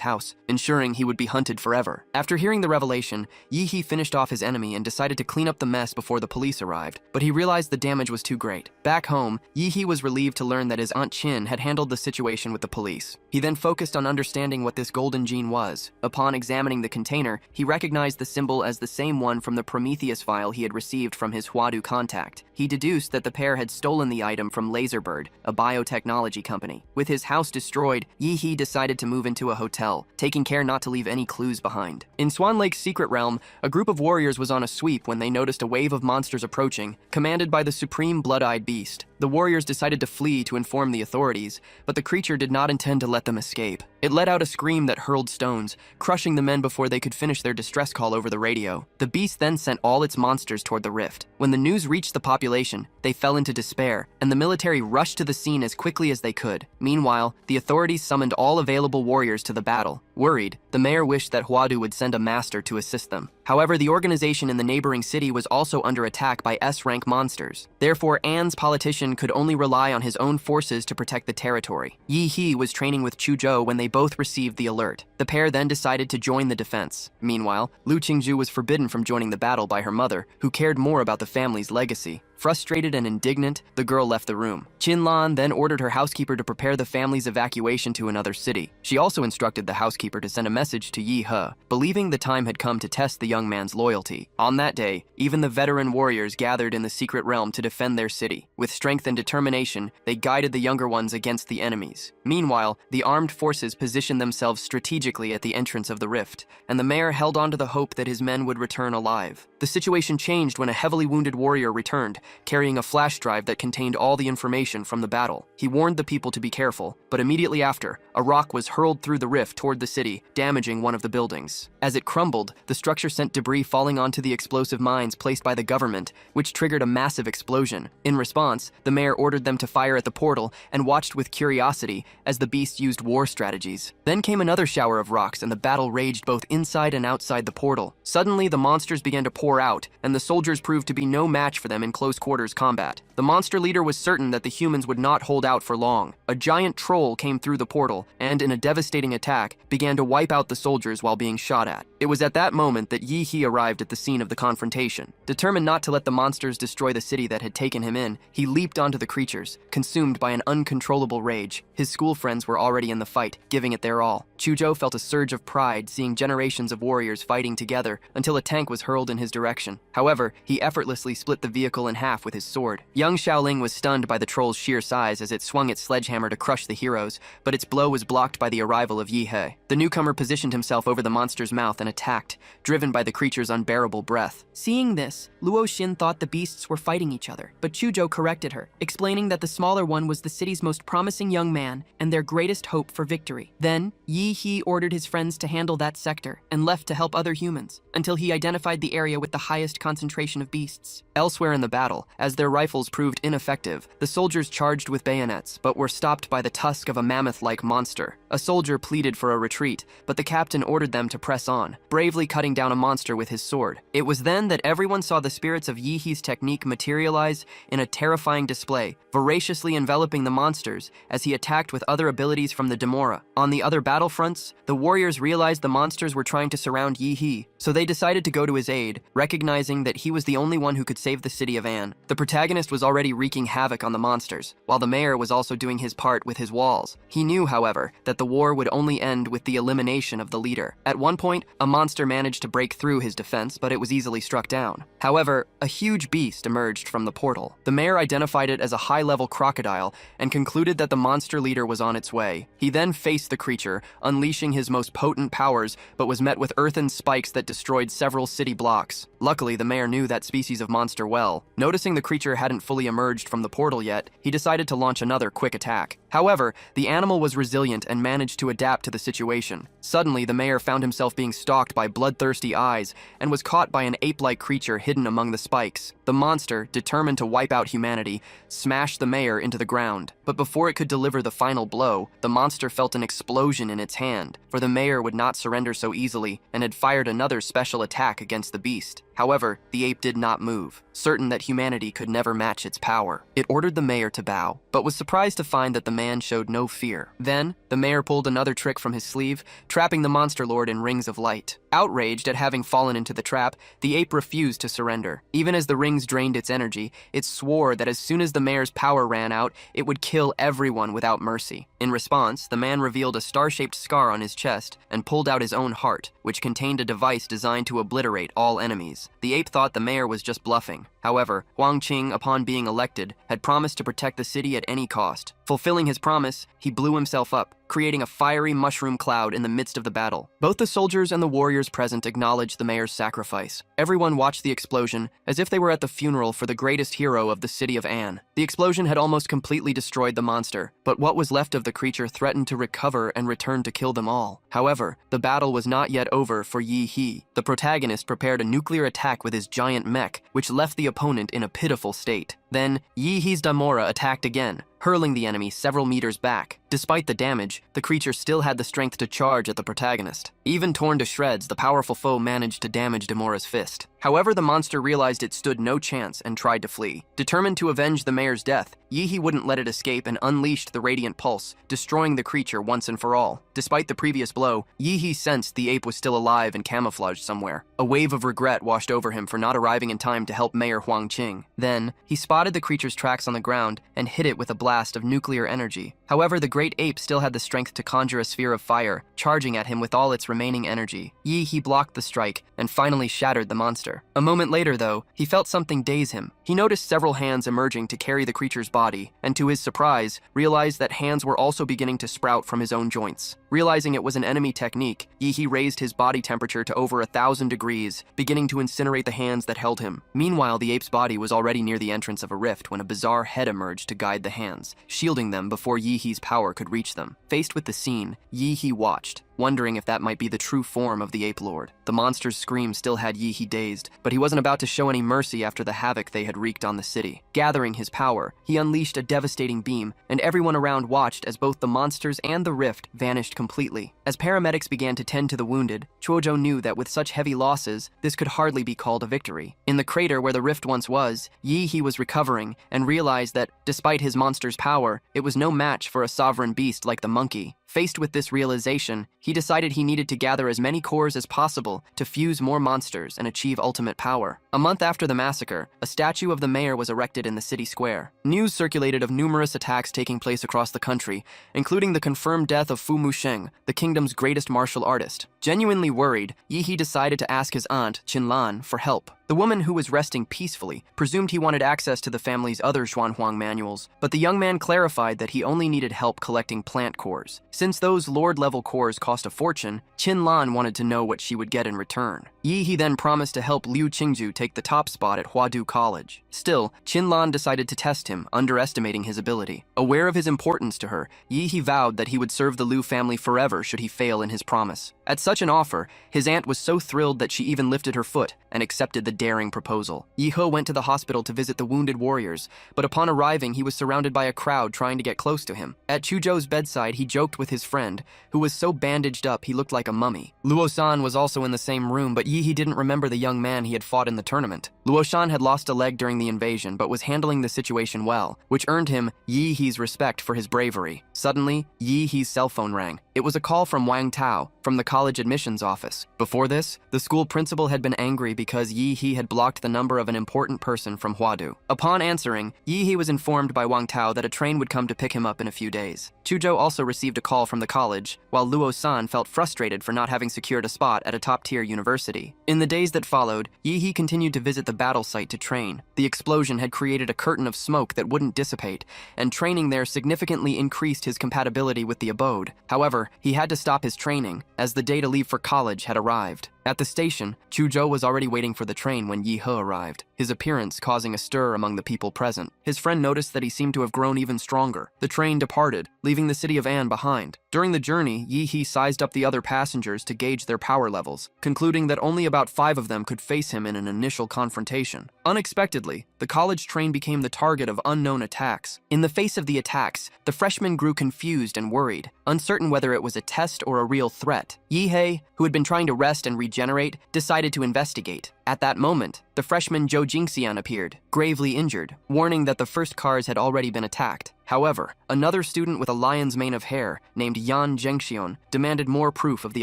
house, ensuring he would be hunted forever. After hearing the revelation, Yi He finished off his enemy and decided to clean up the mess before the police arrived, but he realized the damage was too great. Back home, Yi He was relieved to learn that his Aunt Qin had handled the situation with the police. He then focused on understanding what this golden gene was. Upon examining the container, he recognized the symbol as the same one from the Prometheus file he had received from his Huadu contact. He deduced that the pair had stolen the item from Laserbird, a biotechnology company. With his house destroyed, Yi He decided to move into a hotel, taking care not to leave any clues behind. In Swan Lake's secret realm, a group of warriors was on a sweep when they noticed a wave of monsters approaching, commanded by the supreme blood-eyed beast. The warriors decided to flee to inform the authorities, but the creature did not intend to let them escape. It let out a scream that hurled stones, crushing the men before they could finish their distress call over the radio. The beast then sent all its monsters toward the rift. When the news reached the population, they fell into despair, and the military rushed to the scene as quickly as they could. Meanwhile, the authorities summoned all available warriors to the battle. Worried, the mayor wished that Huadu would send a master to assist them. However, the organization in the neighboring city was also under attack by S-rank monsters. Therefore, An's politician could only rely on his own forces to protect the territory. Yi He was training with Chuzhou when they both received the alert. The pair then decided to join the defense. Meanwhile, Lu Qingzhu was forbidden from joining the battle by her mother, who cared more about the family's legacy. Frustrated and indignant, the girl left the room. Qin Lan then ordered her housekeeper to prepare the family's evacuation to another city. She also instructed the housekeeper to send a message to Yi He, believing the time had come to test the young man's loyalty. On that day, even the veteran warriors gathered in the secret realm to defend their city. With strength and determination, they guided the younger ones against the enemies. Meanwhile, the armed forces positioned themselves strategically at the entrance of the rift, and the mayor held on to the hope that his men would return alive. The situation changed when a heavily wounded warrior returned, carrying a flash drive that contained all the information from the battle. He warned the people to be careful, but immediately after, a rock was hurled through the rift toward the city, damaging one of the buildings. As it crumbled, the structure sent debris falling onto the explosive mines placed by the government, which triggered a massive explosion. In response, the mayor ordered them to fire at the portal and watched with curiosity as the beast used war strategies. Then came another shower of rocks and the battle raged both inside and outside the portal. Suddenly, the monsters began to pour out, and the soldiers proved to be no match for them in close quarters combat. The monster leader was certain that the humans would not hold out for long. A giant troll came through the portal and, in a devastating attack, began to wipe out the soldiers while being shot at. It was at that moment that Yi He arrived at the scene of the confrontation. Determined not to let the monsters destroy the city that had taken him in, he leaped onto the creatures, consumed by an uncontrollable rage. His school friends were already in the fight, giving it their all. Chuzhou felt a surge of pride seeing generations of warriors fighting together until a tank was hurled in his direction. However, he effortlessly split the vehicle in half with his sword. Young Xiaoling was stunned by the troll's sheer size as it swung its sledgehammer to crush the heroes, but its blow was blocked by the arrival of Yi He. The newcomer positioned himself over the monster's mouth and attacked, driven by the creature's unbearable breath. Seeing this, Luo Xin thought the beasts were fighting each other, but Chuzhou corrected her, explaining that the smaller one was the city's most promising young man and their greatest hope for victory. Then, Yi He ordered his friends to handle that sector and left to help other humans, until he identified the area with the highest concentration of beasts. Elsewhere in the battle, as their rifles proved ineffective, the soldiers charged with bayonets, but were stopped by the tusk of a mammoth-like monster. A soldier pleaded for a retreat, but the captain ordered them to press on, bravely cutting down a monster with his sword. It was then that everyone saw the spirits of Yi He's technique materialize in a terrifying display, voraciously enveloping the monsters as he attacked with other abilities from the Demora. On the other battlefronts, the warriors realized the monsters were trying to surround Yi He, so they decided to go to his aid, recognizing that he was the only one who could save the city of An. The protagonist was already wreaking havoc on the monsters, while the mayor was also doing his part with his walls. He knew, however, that the war would only end with the elimination of the leader. At one point, a monster managed to break through his defense, but it was easily struck down. However, a huge beast emerged from the portal. The mayor identified it as a high-level crocodile and concluded that the monster leader was on its way. He then faced the creature, unleashing his most potent powers, but was met with earthen spikes that destroyed several city blocks. Luckily, the mayor knew that species of monster well. Noticing the creature hadn't fully emerged from the portal yet, he decided to launch another quick attack. However, the animal was resilient and managed to adapt to the situation. Suddenly, the mayor found himself being stalked by bloodthirsty eyes and was caught by an ape-like creature hidden among the spikes. The monster, determined to wipe out humanity, smashed the mayor into the ground. But before it could deliver the final blow, the monster felt an explosion in its hand, for the mayor would not surrender so easily and had fired another special attack against the beast. However, the ape did not move, certain that humanity could never match its power. It ordered the mayor to bow, but was surprised to find that the man showed no fear. Then, the mayor pulled another trick from his sleeve, trapping the monster lord in rings of light. Outraged at having fallen into the trap, the ape refused to surrender. Even as the rings drained its energy, it swore that as soon as the mayor's power ran out, it would kill everyone without mercy. In response, the man revealed a star-shaped scar on his chest and pulled out his own heart, which contained a device designed to obliterate all enemies. The ape thought the mayor was just bluffing. However, Huang Qing, upon being elected, had promised to protect the city at any cost. Fulfilling his promise, he blew himself up, creating a fiery mushroom cloud in the midst of the battle. Both the soldiers and the warriors present acknowledged the mayor's sacrifice. Everyone watched the explosion as if they were at the funeral for the greatest hero of the city of An. The explosion had almost completely destroyed the monster, but what was left of the creature threatened to recover and return to kill them all. However, the battle was not yet over for Yi He. The protagonist prepared a nuclear attack with his giant mech, which left the opponent in a pitiful state. Then, Yi He's Damora attacked again, hurling the enemy several meters back. Despite the damage, the creature still had the strength to charge at the protagonist. Even torn to shreds, the powerful foe managed to damage Damora's fist. However, the monster realized it stood no chance and tried to flee. Determined to avenge the mayor's death, Yi He wouldn't let it escape and unleashed the Radiant Pulse, destroying the creature once and for all. Despite the previous blow, Yi He sensed the ape was still alive and camouflaged somewhere. A wave of regret washed over him for not arriving in time to help Mayor Huang Qing. Then, he spotted the creature's tracks on the ground and hit it with a blast of nuclear energy. However, the great ape still had the strength to conjure a sphere of fire, charging at him with all its remaining energy. Yi He blocked the strike and finally shattered the monster. A moment later, though, he felt something daze him. He noticed several hands emerging to carry the creature's body, and to his surprise, realized that hands were also beginning to sprout from his own joints. Realizing it was an enemy technique, Yi He raised his body temperature to over 1,000 degrees, beginning to incinerate the hands that held him. Meanwhile, the ape's body was already near the entrance of a rift when a bizarre head emerged to guide the hands, shielding them before Yi He's power could reach them. Faced with the scene, Yi He watched, wondering if that might be the true form of the ape lord. The monster's scream still had Yi He dazed, but he wasn't about to show any mercy after the havoc they had wreaked on the city. Gathering his power, he unleashed a devastating beam, and everyone around watched as both the monsters and the rift vanished completely. As paramedics began to tend to the wounded, Chuojo knew that with such heavy losses, this could hardly be called a victory. In the crater where the rift once was, Yi He was recovering and realized that, despite his monster's power, it was no match for a sovereign beast like the monkey. Faced with this realization, he decided he needed to gather as many cores as possible to fuse more monsters and achieve ultimate power. A month after the massacre, a statue of the mayor was erected in the city square. News circulated of numerous attacks taking place across the country, including the confirmed death of Fu Musheng, the kingdom's greatest martial artist. Genuinely worried, Yi He decided to ask his aunt, Qinlan, for help. The woman, who was resting peacefully, presumed he wanted access to the family's other Xuanhuang manuals, but the young man clarified that he only needed help collecting plant cores. Since those lord-level cores cost a fortune, Qinlan wanted to know what she would get in return. Yi He then promised to help Liu Qingju take the top spot at Huadu College. Still, Qinlan decided to test him, underestimating his ability. Aware of his importance to her, Yi He vowed that he would serve the Liu family forever should he fail in his promise. At such an offer, his aunt was so thrilled that she even lifted her foot and accepted the daring proposal. Yi He went to the hospital to visit the wounded warriors, but upon arriving, he was surrounded by a crowd trying to get close to him. At Chuzhou's bedside, he joked with his friend, who was so bandaged up he looked like a mummy. Luo-san was also in the same room, but Yi He didn't remember the young man he had fought in the tournament. Luo-san had lost a leg during the invasion, but was handling the situation well, which earned him Yi He's respect for his bravery. Suddenly, Yi He's cell phone rang. It was a call from Wang Tao, from the college admissions office. Before this, the school principal had been angry because Yi He had blocked the number of an important person from Huadu. Upon answering, Yi He was informed by Wang Tao that a train would come to pick him up in a few days. Chuzhou also received a call from the college, while Luo-san felt frustrated for not having secured a spot at a top-tier university. In the days that followed, Yi He continued to visit the battle site to train. The explosion had created a curtain of smoke that wouldn't dissipate, and training there significantly increased his compatibility with the abode. However, he had to stop his training, as the day to leave for college had arrived. At the station, Chuzhou was already waiting for the train when Yi He arrived, his appearance causing a stir among the people present. His friend noticed that he seemed to have grown even stronger. The train departed, leaving the city of An behind. During the journey, Yi He sized up the other passengers to gauge their power levels, concluding that only about 5 of them could face him in an initial confrontation. Unexpectedly, the college train became the target of unknown attacks. In the face of the attacks, the freshmen grew confused and worried, uncertain whether it was a test or a real threat. Yi He, who had been trying to rest and regenerate, decided to investigate. At that moment, the freshman Zhou Jingxian appeared, gravely injured, warning that the first cars had already been attacked. However, another student with a lion's mane of hair, named Yan Zhengxion, demanded more proof of the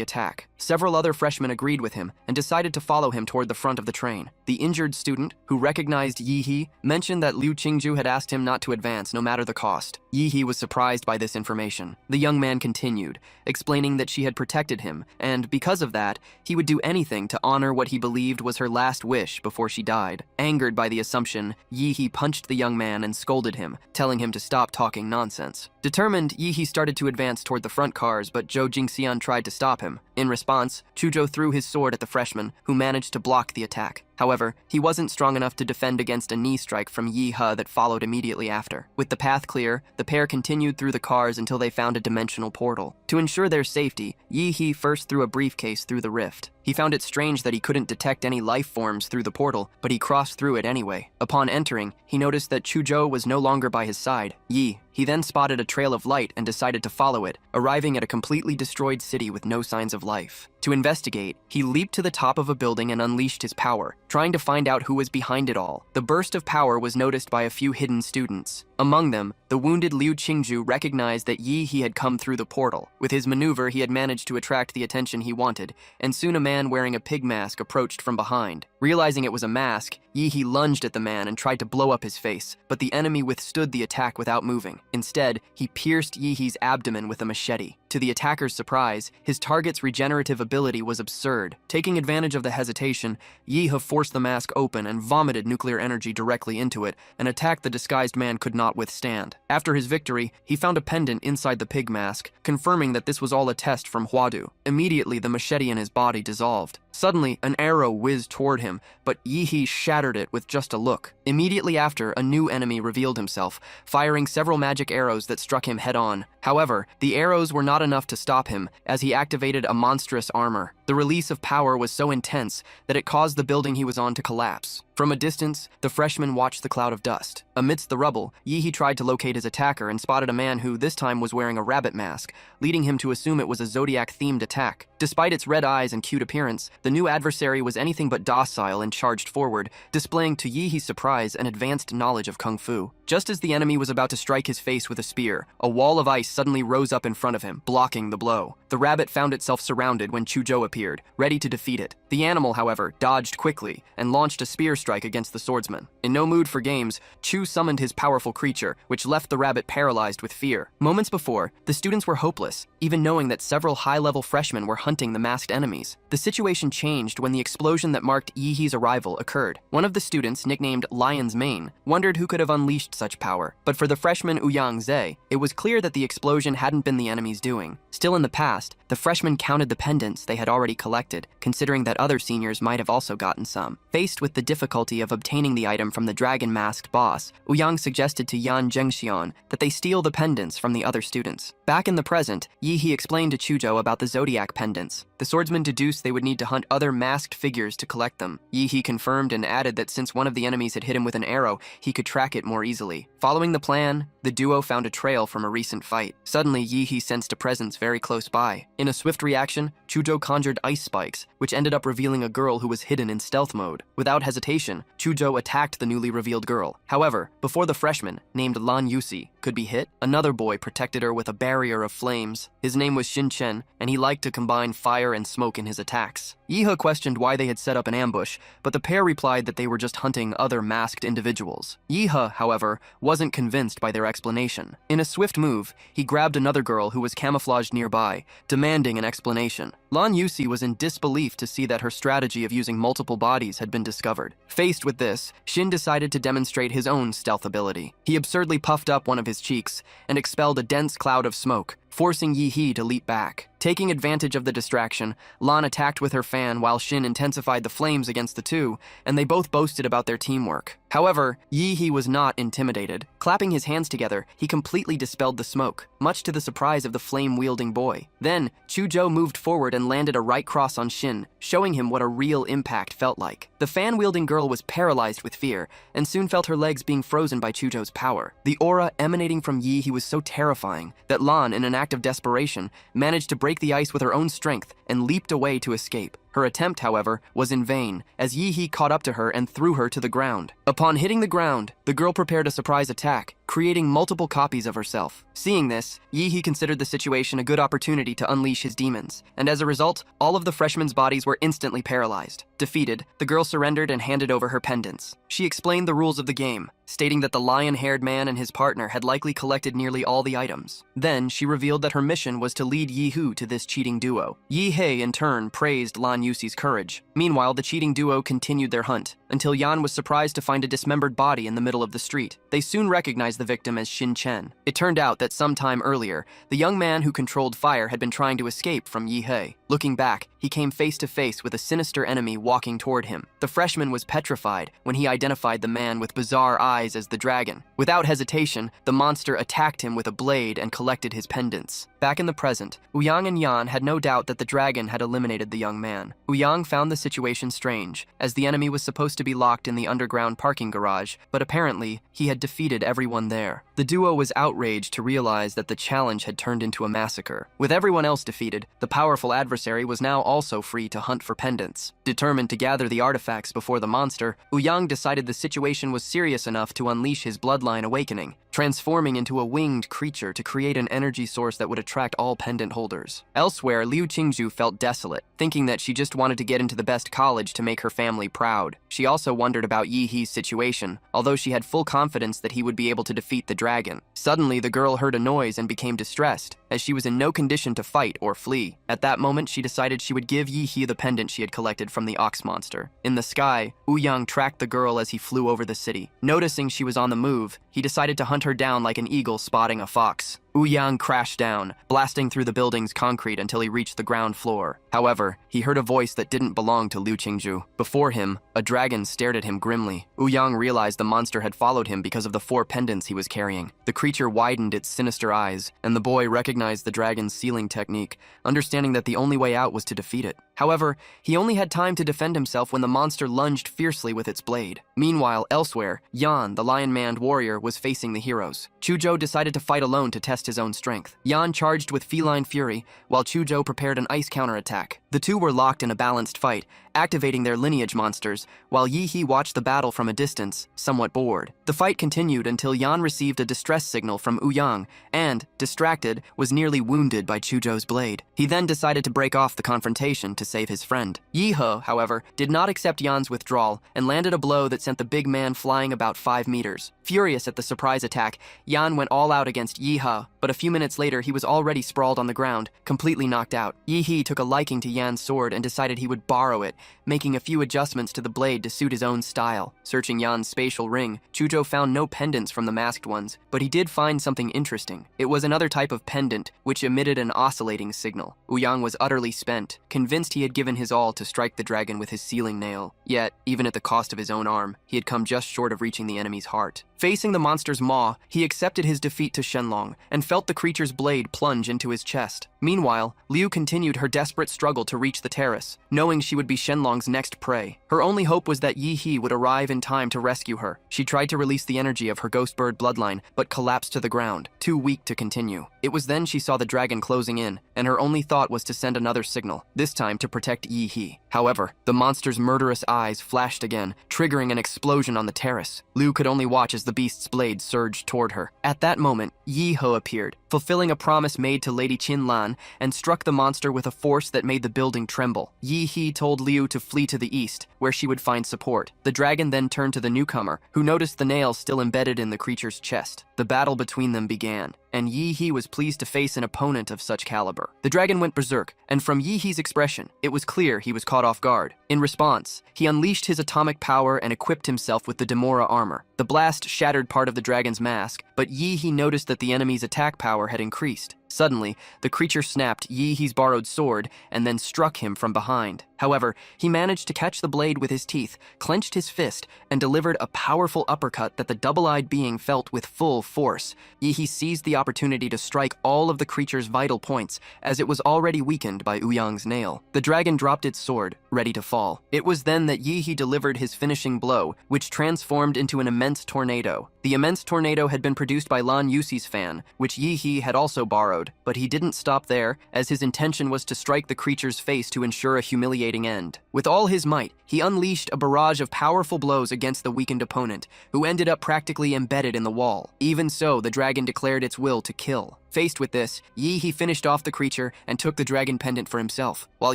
attack. Several other freshmen agreed with him and decided to follow him toward the front of the train. The injured student, who recognized Yi He, mentioned that Liu Qingju had asked him not to advance no matter the cost. Yi He was surprised by this information. The young man continued, explaining that she had protected him, and because of that, he would do anything to honor what he believed was her last wish before she died. Angered by the assumption, Yi He punched the young man and scolded him, telling him to stop talking nonsense. Determined, Yi He started to advance toward the front cars, but Zhou Jingxian tried to stop him. In response, Chuzhou threw his sword at the freshman, who managed to block the attack. However, he wasn't strong enough to defend against a knee strike from Yi He that followed immediately after. With the path clear, the pair continued through the cars until they found a dimensional portal. To ensure their safety, Yi He first threw a briefcase through the rift. He found it strange that he couldn't detect any life forms through the portal, but he crossed through it anyway. Upon entering, he noticed that Chuzhou was no longer by his side. He then spotted a trail of light and decided to follow it, arriving at a completely destroyed city with no signs of life. To investigate, he leaped to the top of a building and unleashed his power, trying to find out who was behind it all. The burst of power was noticed by a few hidden students. Among them, the wounded Liu Qingju recognized that Yi He had come through the portal. With his maneuver, he had managed to attract the attention he wanted, and soon a man wearing a pig mask approached from behind. Realizing it was a mask, Yi He lunged at the man and tried to blow up his face, but the enemy withstood the attack without moving. Instead, he pierced Yi He's abdomen with a machete. To the attacker's surprise, his target's regenerative ability was absurd. Taking advantage of the hesitation, Yi He forced the mask open and vomited nuclear energy directly into it, an attack the disguised man could not withstand. After his victory, he found a pendant inside the pig mask, confirming that this was all a test from Huadu. Immediately, the machete in his body dissolved. Suddenly, an arrow whizzed toward him, but Yi He shattered it with just a look. Immediately after, a new enemy revealed himself, firing several magic arrows that struck him head-on. However, the arrows were not enough to stop him, as he activated a monstrous armor. The release of power was so intense that it caused the building he was on to collapse. From a distance, the freshman watched the cloud of dust. Amidst the rubble, Yi He tried to locate his attacker and spotted a man who, this time, was wearing a rabbit mask, leading him to assume it was a Zodiac-themed attack. Despite its red eyes and cute appearance, the new adversary was anything but docile and charged forward, displaying to Yi He's surprise an advanced knowledge of Kung Fu. Just as the enemy was about to strike his face with a spear, a wall of ice suddenly rose up in front of him, blocking the blow. The rabbit found itself surrounded when Chuzhou appeared, ready to defeat it. The animal, however, dodged quickly and launched a spear strike against the swordsman. In no mood for games, Chu summoned his powerful creature, which left the rabbit paralyzed with fear. Moments before, the students were hopeless, even knowing that several high-level freshmen were hunting the masked enemies. The situation changed when the explosion that marked Yi He's arrival occurred. One of the students, nicknamed Lion's Mane, wondered who could have unleashed such power. But for the freshman Ouyang Ze, it was clear that the explosion hadn't been the enemy's doing. Still in the past, the freshmen counted the pendants they had already collected, considering that other seniors might have also gotten some. Faced with the difficulty of obtaining the item from the dragon-masked boss, Ouyang suggested to Yan Zhengxian that they steal the pendants from the other students. Back in the present, Yi He explained to Chuzhou about the zodiac pendants. The swordsman deduced they would need to hunt other masked figures to collect them. Yi He confirmed and added that since one of the enemies had hit him with an arrow, he could track it more easily. Following the plan, the duo found a trail from a recent fight. Suddenly, Yi He sensed a presence very close by. In a swift reaction, Chuzhou conjured ice spikes, which ended up revealing a girl who was hidden in stealth mode. Without hesitation, Chuzhou attacked the newly revealed girl. However, before the freshman, named Lan Yusi, could be hit, another boy protected her with a barrier of flames. His name was Xin Chen, and he liked to combine fire and smoke in his attacks. Yi He questioned why they had set up an ambush, but the pair replied that they were just hunting other masked individuals. Yi He, however, wasn't convinced by their explanation. In a swift move, he grabbed another girl who was camouflaged nearby, demanding an explanation. Lan Yusi was in disbelief to see that her strategy of using multiple bodies had been discovered. Faced with this, Xin decided to demonstrate his own stealth ability. He absurdly puffed up one of his cheeks and expelled a dense cloud of smoke, forcing Yi He to leap back. Taking advantage of the distraction, Lan attacked with her fan while Shin intensified the flames against the two, and they both boasted about their teamwork. However, Yi-hee was not intimidated. Clapping his hands together, he completely dispelled the smoke, much to the surprise of the flame-wielding boy. Then, Chuzhou moved forward and landed a right cross on Shin, showing him what a real impact felt like. The fan-wielding girl was paralyzed with fear, and soon felt her legs being frozen by Chuzhou's power. The aura emanating from Yi-hee was so terrifying that Lan, in an act of desperation, managed to break the ice with her own strength and leaped away to escape. Her attempt, however, was in vain, as Yi-hee caught up to her and threw her to the ground. Upon hitting the ground, the girl prepared a surprise attack, creating multiple copies of herself. Seeing this, Yi-hee considered the situation a good opportunity to unleash his demons, and as a result, all of the freshmen's bodies were instantly paralyzed. Defeated, the girl surrendered and handed over her pendants. She explained the rules of the game, stating that the lion-haired man and his partner had likely collected nearly all the items. Then, she revealed that her mission was to lead Yi-hoo to this cheating duo. Yi-hei, in turn, praised Lan Yuxi's courage. Meanwhile, the cheating duo continued their hunt, until Yan was surprised to find a dismembered body in the middle of the street. They soon recognized the victim as Shin Chen. It turned out that sometime earlier, the young man who controlled fire had been trying to escape from Yi-hei. Looking back, he came face to face with a sinister enemy walking toward him. The freshman was petrified when he identified the man with bizarre eyes as the dragon. Without hesitation, the monster attacked him with a blade and collected his pendants. Back in the present, Ouyang and Yan had no doubt that the dragon had eliminated the young man. Ouyang found the situation strange, as the enemy was supposed to be locked in the underground parking garage, but apparently, he had defeated everyone there. The duo was outraged to realize that the challenge had turned into a massacre. With everyone else defeated, the powerful adversary was now also free to hunt for pendants. Determined to gather the artifacts before the monster, Ouyang decided the situation was serious enough to unleash his bloodline awakening, transforming into a winged creature to create an energy source that would attract all pendant holders. Elsewhere, Liu Qingzhu felt desolate, thinking that she just wanted to get into the best college to make her family proud. She also wondered about Yi-hee's situation, although she had full confidence that he would be able to defeat the dragon. Suddenly, the girl heard a noise and became distressed, as she was in no condition to fight or flee. At that moment, she decided she would give Yi-hee the pendant she had collected from the ox monster. In the sky, Ouyang tracked the girl as he flew over the city. Noticing she was on the move, he decided to hunt her down like an eagle spotting a fox. Ouyang crashed down, blasting through the building's concrete until he reached the ground floor. However, he heard a voice that didn't belong to Liu Qingzhu. Before him, a dragon stared at him grimly. Ouyang realized the monster had followed him because of the 4 pendants he was carrying. The creature widened its sinister eyes, and the boy recognized the dragon's sealing technique, understanding that the only way out was to defeat it. However, he only had time to defend himself when the monster lunged fiercely with its blade. Meanwhile, elsewhere, Yan, the lion-maned warrior, was facing the heroes. Chuzhou decided to fight alone to test his own strength. Yan charged with feline fury, while Chuzhou prepared an ice counterattack. The two were locked in a balanced fight, activating their lineage monsters, while Yi-hee watched the battle from a distance, somewhat bored. The fight continued until Yan received a distress signal from Ouyang, and, distracted, was nearly wounded by Chuzhou's blade. He then decided to break off the confrontation to save his friend. Yi-he, however, did not accept Yan's withdrawal and landed a blow that sent the big man flying about 5 meters. Furious at the surprise attack, Yan went all out against Yi-he, but a few minutes later he was already sprawled on the ground, completely knocked out. Yi-he took a liking to Yan's sword and decided he would borrow it, making a few adjustments to the blade to suit his own style. Searching Yan's spatial ring, Chuzhou found no pendants from the masked ones, but he did find something interesting. It was another type of pendant, which emitted an oscillating signal. Ouyang was utterly spent, convinced he had given his all to strike the dragon with his sealing nail. Yet, even at the cost of his own arm, he had come just short of reaching the enemy's heart. Facing the monster's maw, he accepted his defeat to Shenlong, and felt the creature's blade plunge into his chest. Meanwhile, Liu continued her desperate struggle to reach the terrace, knowing she would be Shenlong's next prey. Her only hope was that Yi-hee would arrive in time to rescue her. She tried to release the energy of her ghost bird bloodline, but collapsed to the ground, too weak to continue. It was then she saw the dragon closing in, and her only thought was to send another signal, this time to protect Yi-hee. However, the monster's murderous eyes flashed again, triggering an explosion on the terrace. Liu could only watch as the beast's blade surged toward her. At that moment, Yi-ho appeared, fulfilling a promise made to Lady Qin-lan, and struck the monster with a force that made the building tremble. Yi-hee told Liu to flee to the east, where she would find support. The dragon then turned to the newcomer, who noticed the nail still embedded in the creature's chest. The battle between them began, and Yi-hee was pleased to face an opponent of such caliber. The dragon went berserk, and from Yi-hee's expression, it was clear he was caught off guard. In response, he unleashed his atomic power and equipped himself with the Demora armor. The blast shattered part of the dragon's mask, but Yi-hee noticed that the enemy's attack power had increased. Suddenly, the creature snapped Yi-Hee's borrowed sword and then struck him from behind. However, he managed to catch the blade with his teeth, clenched his fist, and delivered a powerful uppercut that the double-eyed being felt with full force. Yi-Hee seized the opportunity to strike all of the creature's vital points, as it was already weakened by Uyang's nail. The dragon dropped its sword, ready to fall. It was then that Yi-Hee delivered his finishing blow, which transformed into an immense tornado. The immense tornado had been produced by Lan Yuxi's fan, which Yi-Hee had also borrowed, but he didn't stop there, as his intention was to strike the creature's face to ensure a humiliating end. With all his might, he unleashed a barrage of powerful blows against the weakened opponent, who ended up practically embedded in the wall. Even so, the dragon declared its will to kill. Faced with this, Yi-Hee finished off the creature and took the dragon pendant for himself. While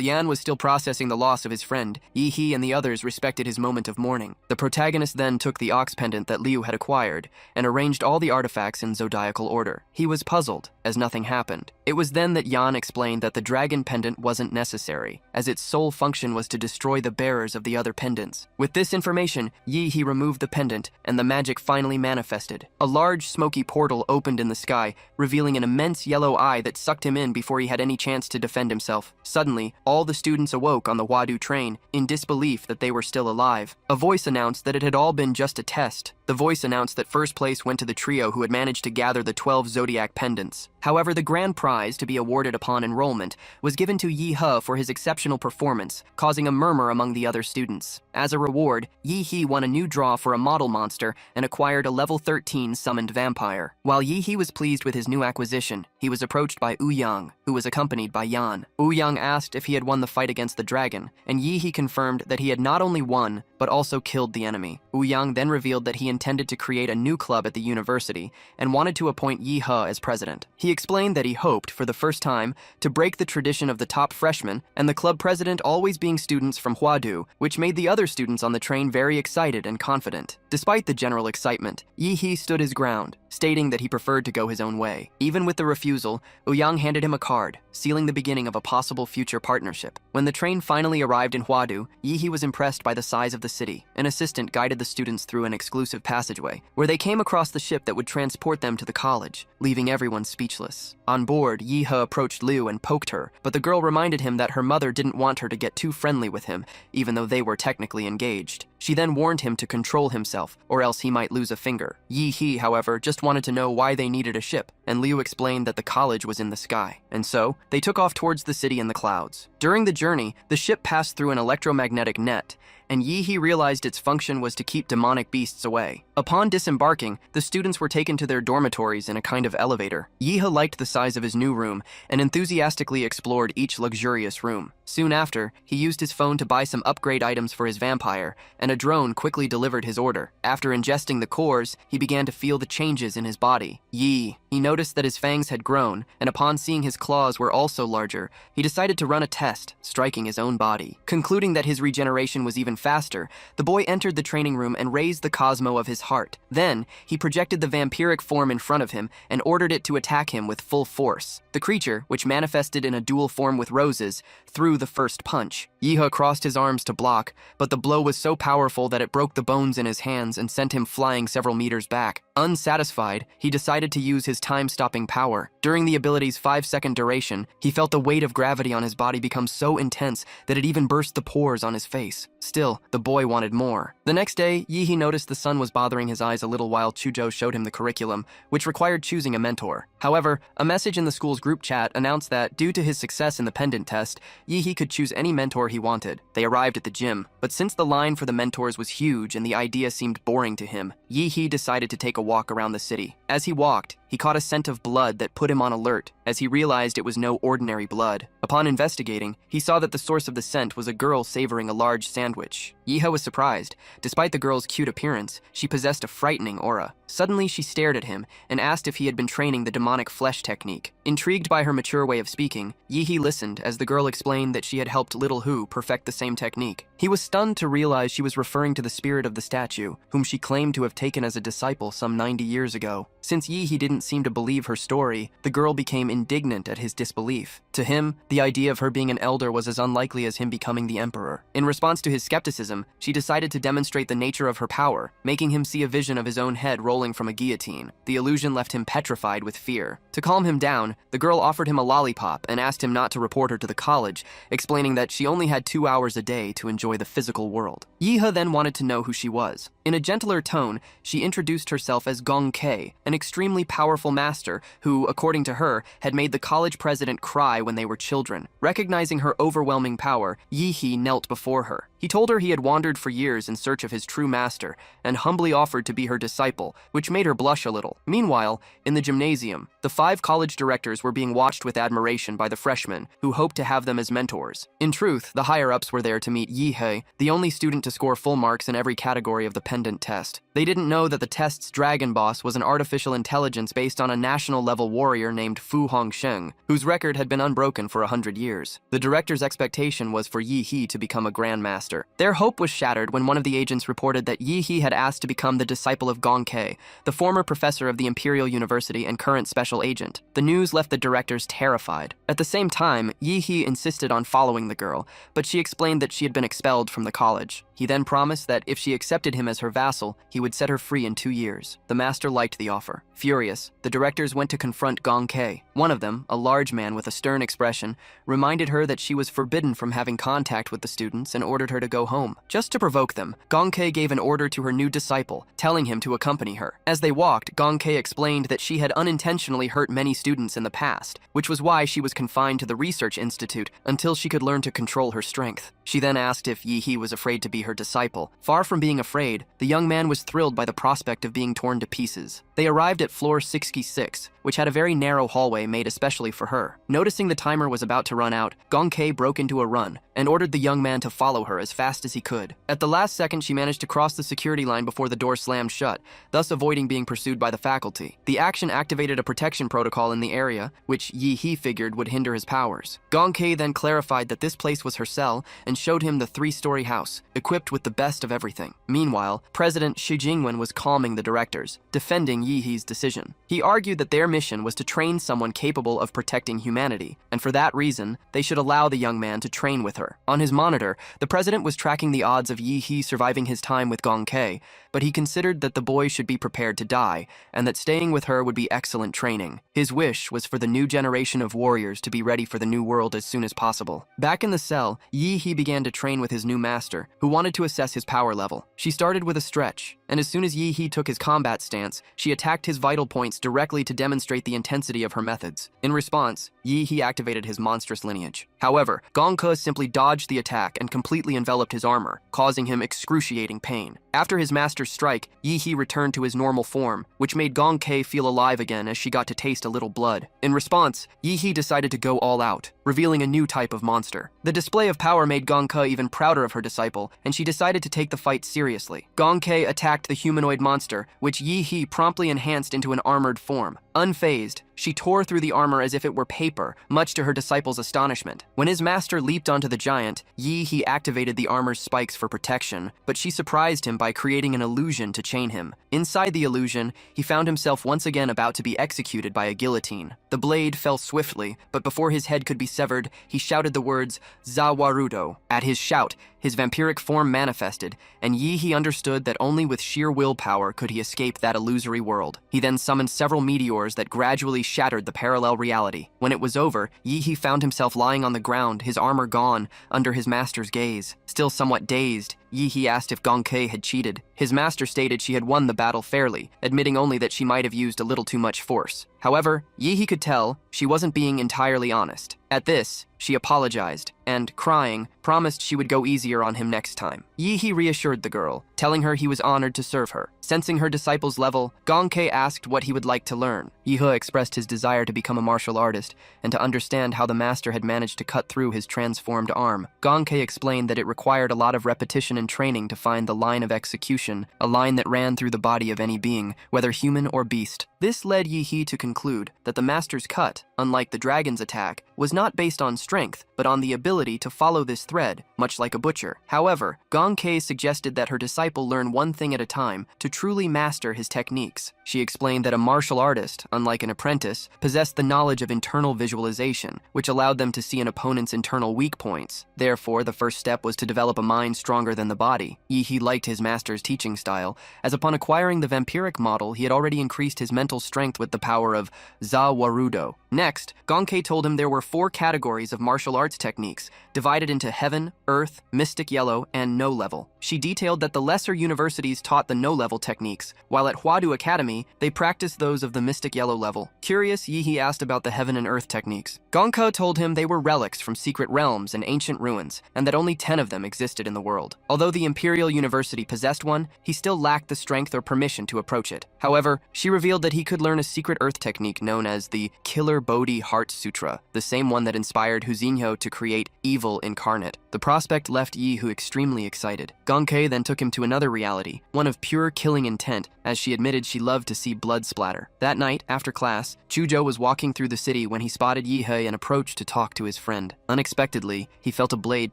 Yan was still processing the loss of his friend, Yi-Hee and the others respected his moment of mourning. The protagonist then took the ox pendant that Liu had acquired and arranged all the artifacts in zodiacal order. He was puzzled, as nothing happened. It was then that Yan explained that the dragon pendant wasn't necessary, as its sole function was to destroy the bearers of the other pendants. With this information, Yi-Hee removed the pendant, and the magic finally manifested. A large, smoky portal opened in the sky, revealing an immense yellow eye that sucked him in before he had any chance to defend himself. Suddenly, all the students awoke on the Wadu train, in disbelief that they were still alive. A voice announced that it had all been just a test. The voice announced that first place went to the trio who had managed to gather the 12 zodiac pendants. However, the grand prize, to be awarded upon enrollment, was given to Yi-He for his exceptional performance, causing a murmur among the other students. As a reward, Yi-Hee won a new draw for a model monster and acquired a level 13 summoned vampire. While Yi-Hee was pleased with his new acquisition, he was approached by Uyang, who was accompanied by Yan. Uyang asked if he had won the fight against the dragon, and Yi-Hee confirmed that he had not only won, but also killed the enemy. Uyang then revealed that he intended to create a new club at the university and wanted to appoint Yi-He as president. He explained that he hoped, for the first time, to break the tradition of the top freshmen and the club president always being students from Huadu, which made the other students on the train very excited and confident. Despite the general excitement, Yi-Hee stood his ground, stating that he preferred to go his own way. Even with the refusal, Uyang handed him a card, sealing the beginning of a possible future partnership. When the train finally arrived in Huadu, Yi-Hee was impressed by the size of the city. An assistant guided the students through an exclusive passageway, where they came across the ship that would transport them to the college, leaving everyone speechless. On board, Yi-He approached Liu and poked her, but the girl reminded him that her mother didn't want her to get too friendly with him, even though they were technically engaged. She then warned him to control himself, or else he might lose a finger. Yi-Hee, however, just wanted to know why they needed a ship, and Liu explained that the college was in the sky. And so, they took off towards the city in the clouds. During the journey, the ship passed through an electromagnetic net, and Yi-Hee realized its function was to keep demonic beasts away. Upon disembarking, the students were taken to their dormitories in a kind of elevator. Yi-Hee liked the size of his new room and enthusiastically explored each luxurious room. Soon after, he used his phone to buy some upgrade items for his vampire, and a drone quickly delivered his order. After ingesting the cores, he began to feel the changes in his body. He noticed that his fangs had grown, and upon seeing his claws were also larger, he decided to run a test, striking his own body. Concluding that his regeneration was even faster, the boy entered the training room and raised the Cosmo of his heart. Then, he projected the vampiric form in front of him and ordered it to attack him with full force. The creature, which manifested in a dual form with roses, threw the first punch. Yi-He crossed his arms to block, but the blow was so powerful that it broke the bones in his hands and sent him flying several meters back. Unsatisfied, he decided to use his time-stopping power. During the ability's 5-second duration, he felt the weight of gravity on his body become so intense that it even burst the pores on his face. Still, the boy wanted more. The next day, Yi-Hee noticed the sun was bothering his eyes a little while Chuzhou showed him the curriculum, which required choosing a mentor. However, a message in the school's group chat announced that, due to his success in the pendant test, Yi-Hee could choose any mentor he wanted. They arrived at the gym, but since the line for the mentors was huge and the idea seemed boring to him, Yi-Hee decided to take a walk around the city. As he walked, he caught a scent of blood that put him on alert, as he realized it was no ordinary blood. Upon investigating, he saw that the source of the scent was a girl savoring a large sandwich. Yi-He was surprised. Despite the girl's cute appearance, she possessed a frightening aura. Suddenly, she stared at him and asked if he had been training the demonic flesh technique. Intrigued by her mature way of speaking, Yi-Hee listened as the girl explained that she had helped Little Hu perfect the same technique. He was stunned to realize she was referring to the spirit of the statue, whom she claimed to have taken as a disciple some 90 years ago. Since Yi-Hee didn't seem to believe her story, the girl became indignant at his disbelief. To him, the idea of her being an elder was as unlikely as him becoming the emperor. In response to his skepticism, she decided to demonstrate the nature of her power, making him see a vision of his own head rolling from a guillotine. The illusion left him petrified with fear. To calm him down, the girl offered him a lollipop and asked him not to report her to the college, explaining that she only had 2 hours a day to enjoy the physical world. Yihe then wanted to know who she was. In a gentler tone, she introduced herself as Gong Kei, an extremely powerful master who, according to her, had made the college president cry when they were children. Recognizing her overwhelming power, Yihe knelt before her. He told her he had wandered for years in search of his true master and humbly offered to be her disciple, which made her blush a little. Meanwhile, in the gymnasium, the 5 college directors were being watched with admiration by the freshmen, who hoped to have them as mentors. In truth, the higher-ups were there to meet Yihe, the only student to score full marks in every category of the pendant test. They didn't know that the test's dragon boss was an artificial intelligence based on a national-level warrior named Fu Hongsheng, whose record had been unbroken for 100 years. The director's expectation was for Yihe to become a grandmaster. Their hope was shattered when one of the agents reported that Yihe had asked to become the disciple of Gong Kei, the former professor of the Imperial University and current special agent. The news left the directors terrified. At the same time, Yihe insisted on following the girl, but she explained that she had been expelled from the college. He then promised that if she accepted him as her vassal, he would set her free in 2 years. The master liked the offer. Furious, the directors went to confront Gong Kei. One of them, a large man with a stern expression, reminded her that she was forbidden from having contact with the students and ordered her to go home. Just to provoke them, Gong Kei gave an order to her new disciple, telling him to accompany her. As they walked, Gong Kei explained that she had unintentionally hurt many students in the past, which was why she was confined to the research institute until she could learn to control her strength. She then asked if Yihe was afraid to be her disciple. Far from being afraid, the young man was thrilled by the prospect of being torn to pieces. They arrived at floor 66, which had a very narrow hallway made especially for her. Noticing the timer was about to run out, Gong Kei broke into a run and ordered the young man to follow her as fast as he could. At the last second, she managed to cross the security line before the door slammed shut, thus avoiding being pursued by the faculty. The action activated a protection protocol in the area, which Yihe figured would hinder his powers. Gong Kei then clarified that this place was her cell and showed him the 3-story house, equipped with the best of everything. Meanwhile, President Shi Jingwen was calming the directors, defending Yihe's decision. He argued that their mission was to train someone capable of protecting humanity, and for that reason, they should allow the young man to train with her. On his monitor, the president was tracking the odds of Yihe surviving his time with Gong Kei, but he considered that the boy should be prepared to die, and that staying with her would be excellent training. His wish was for the new generation of warriors to be ready for the new world as soon as possible. Back in the cell, Yihe began to train with his new master, who wanted to assess his power level. She started with a stretch, and as soon as Yihe took his combat stance, she attacked his vital points directly to demonstrate the intensity of her methods. In response, Yihe activated his monstrous lineage. However, Gong Ke simply dodged the attack and completely enveloped his armor, causing him excruciating pain. After his master's strike, Yihe returned to his normal form, which made Gong Kei feel alive again as she got to taste a little blood. In response, Yihe decided to go all out, revealing a new type of monster. The display of power made Gong Ke even prouder of her disciple, and she decided to take the fight seriously. Gong Kei attacked the humanoid monster, which Yihe promptly enhanced into an armored form. Unfazed, she tore through the armor as if it were paper, much to her disciple's astonishment. When his master leaped onto the giant, Yihe activated the armor's spikes for protection, but she surprised him by creating an illusion to chain him. Inside the illusion, he found himself once again about to be executed by a guillotine. The blade fell swiftly, but before his head could be severed, he shouted the words, "Zawarudo." At his shout, his vampiric form manifested, and Yihe understood that only with sheer willpower could he escape that illusory world. He then summoned several meteors that gradually shattered the parallel reality. When it was over, Yihe found himself lying on the ground, his armor gone, under his master's gaze. Still somewhat dazed, Yihe asked if Gong Kei had cheated. His master stated she had won the battle fairly, admitting only that she might have used a little too much force. However, Yihe could tell she wasn't being entirely honest. At this, she apologized and, crying, promised she would go easier on him next time. Yihe reassured the girl, telling her he was honored to serve her. Sensing her disciple's level, Gong Kei asked what he would like to learn. Yihe expressed his desire to become a martial artist and to understand how the master had managed to cut through his transformed arm. Gong Kei explained that it required a lot of repetition and training to find the line of execution, a line that ran through the body of any being, whether human or beast. This led Yihe to conclude that the master's cut, unlike the dragon's attack, was not based on strength, but on the ability to follow this thread, much like a butcher. However, Gong Kei suggested that her disciple learn one thing at a time to truly master his techniques. She explained that a martial artist, unlike an apprentice, possessed the knowledge of internal visualization, which allowed them to see an opponent's internal weak points. Therefore, the first step was to develop a mind stronger than the body. Yi liked his master's teaching style, as upon acquiring the vampiric model, he had already increased his mental strength with the power of Za Warudo. Next, Gong Kei told him there were 4 categories of martial arts techniques, divided into Heaven, Earth, Mystic Yellow, and No Level. She detailed that the lesser universities taught the No Level techniques, while at Huadu Academy, they practiced those of the Mystic Yellow level. Curious, Yi asked about the Heaven and Earth techniques. Gong Kei told him they were relics from secret realms and ancient ruins, and that only 10 of them existed in the world. Although the Imperial University possessed one, he still lacked the strength or permission to approach it. However, she revealed that he could learn a secret Earth technique known as the Killer Bodhi Heart Sutra, the same one that inspired Huzinho to create Evil Incarnate. The prospect left Yi extremely excited. Gong Kei then took him to another reality, one of pure killing intent, as she admitted she loved to see blood splatter. That night, after class, Chuzhou was walking through the city when he spotted Yi and approached to talk to his friend. Unexpectedly, he felt a blade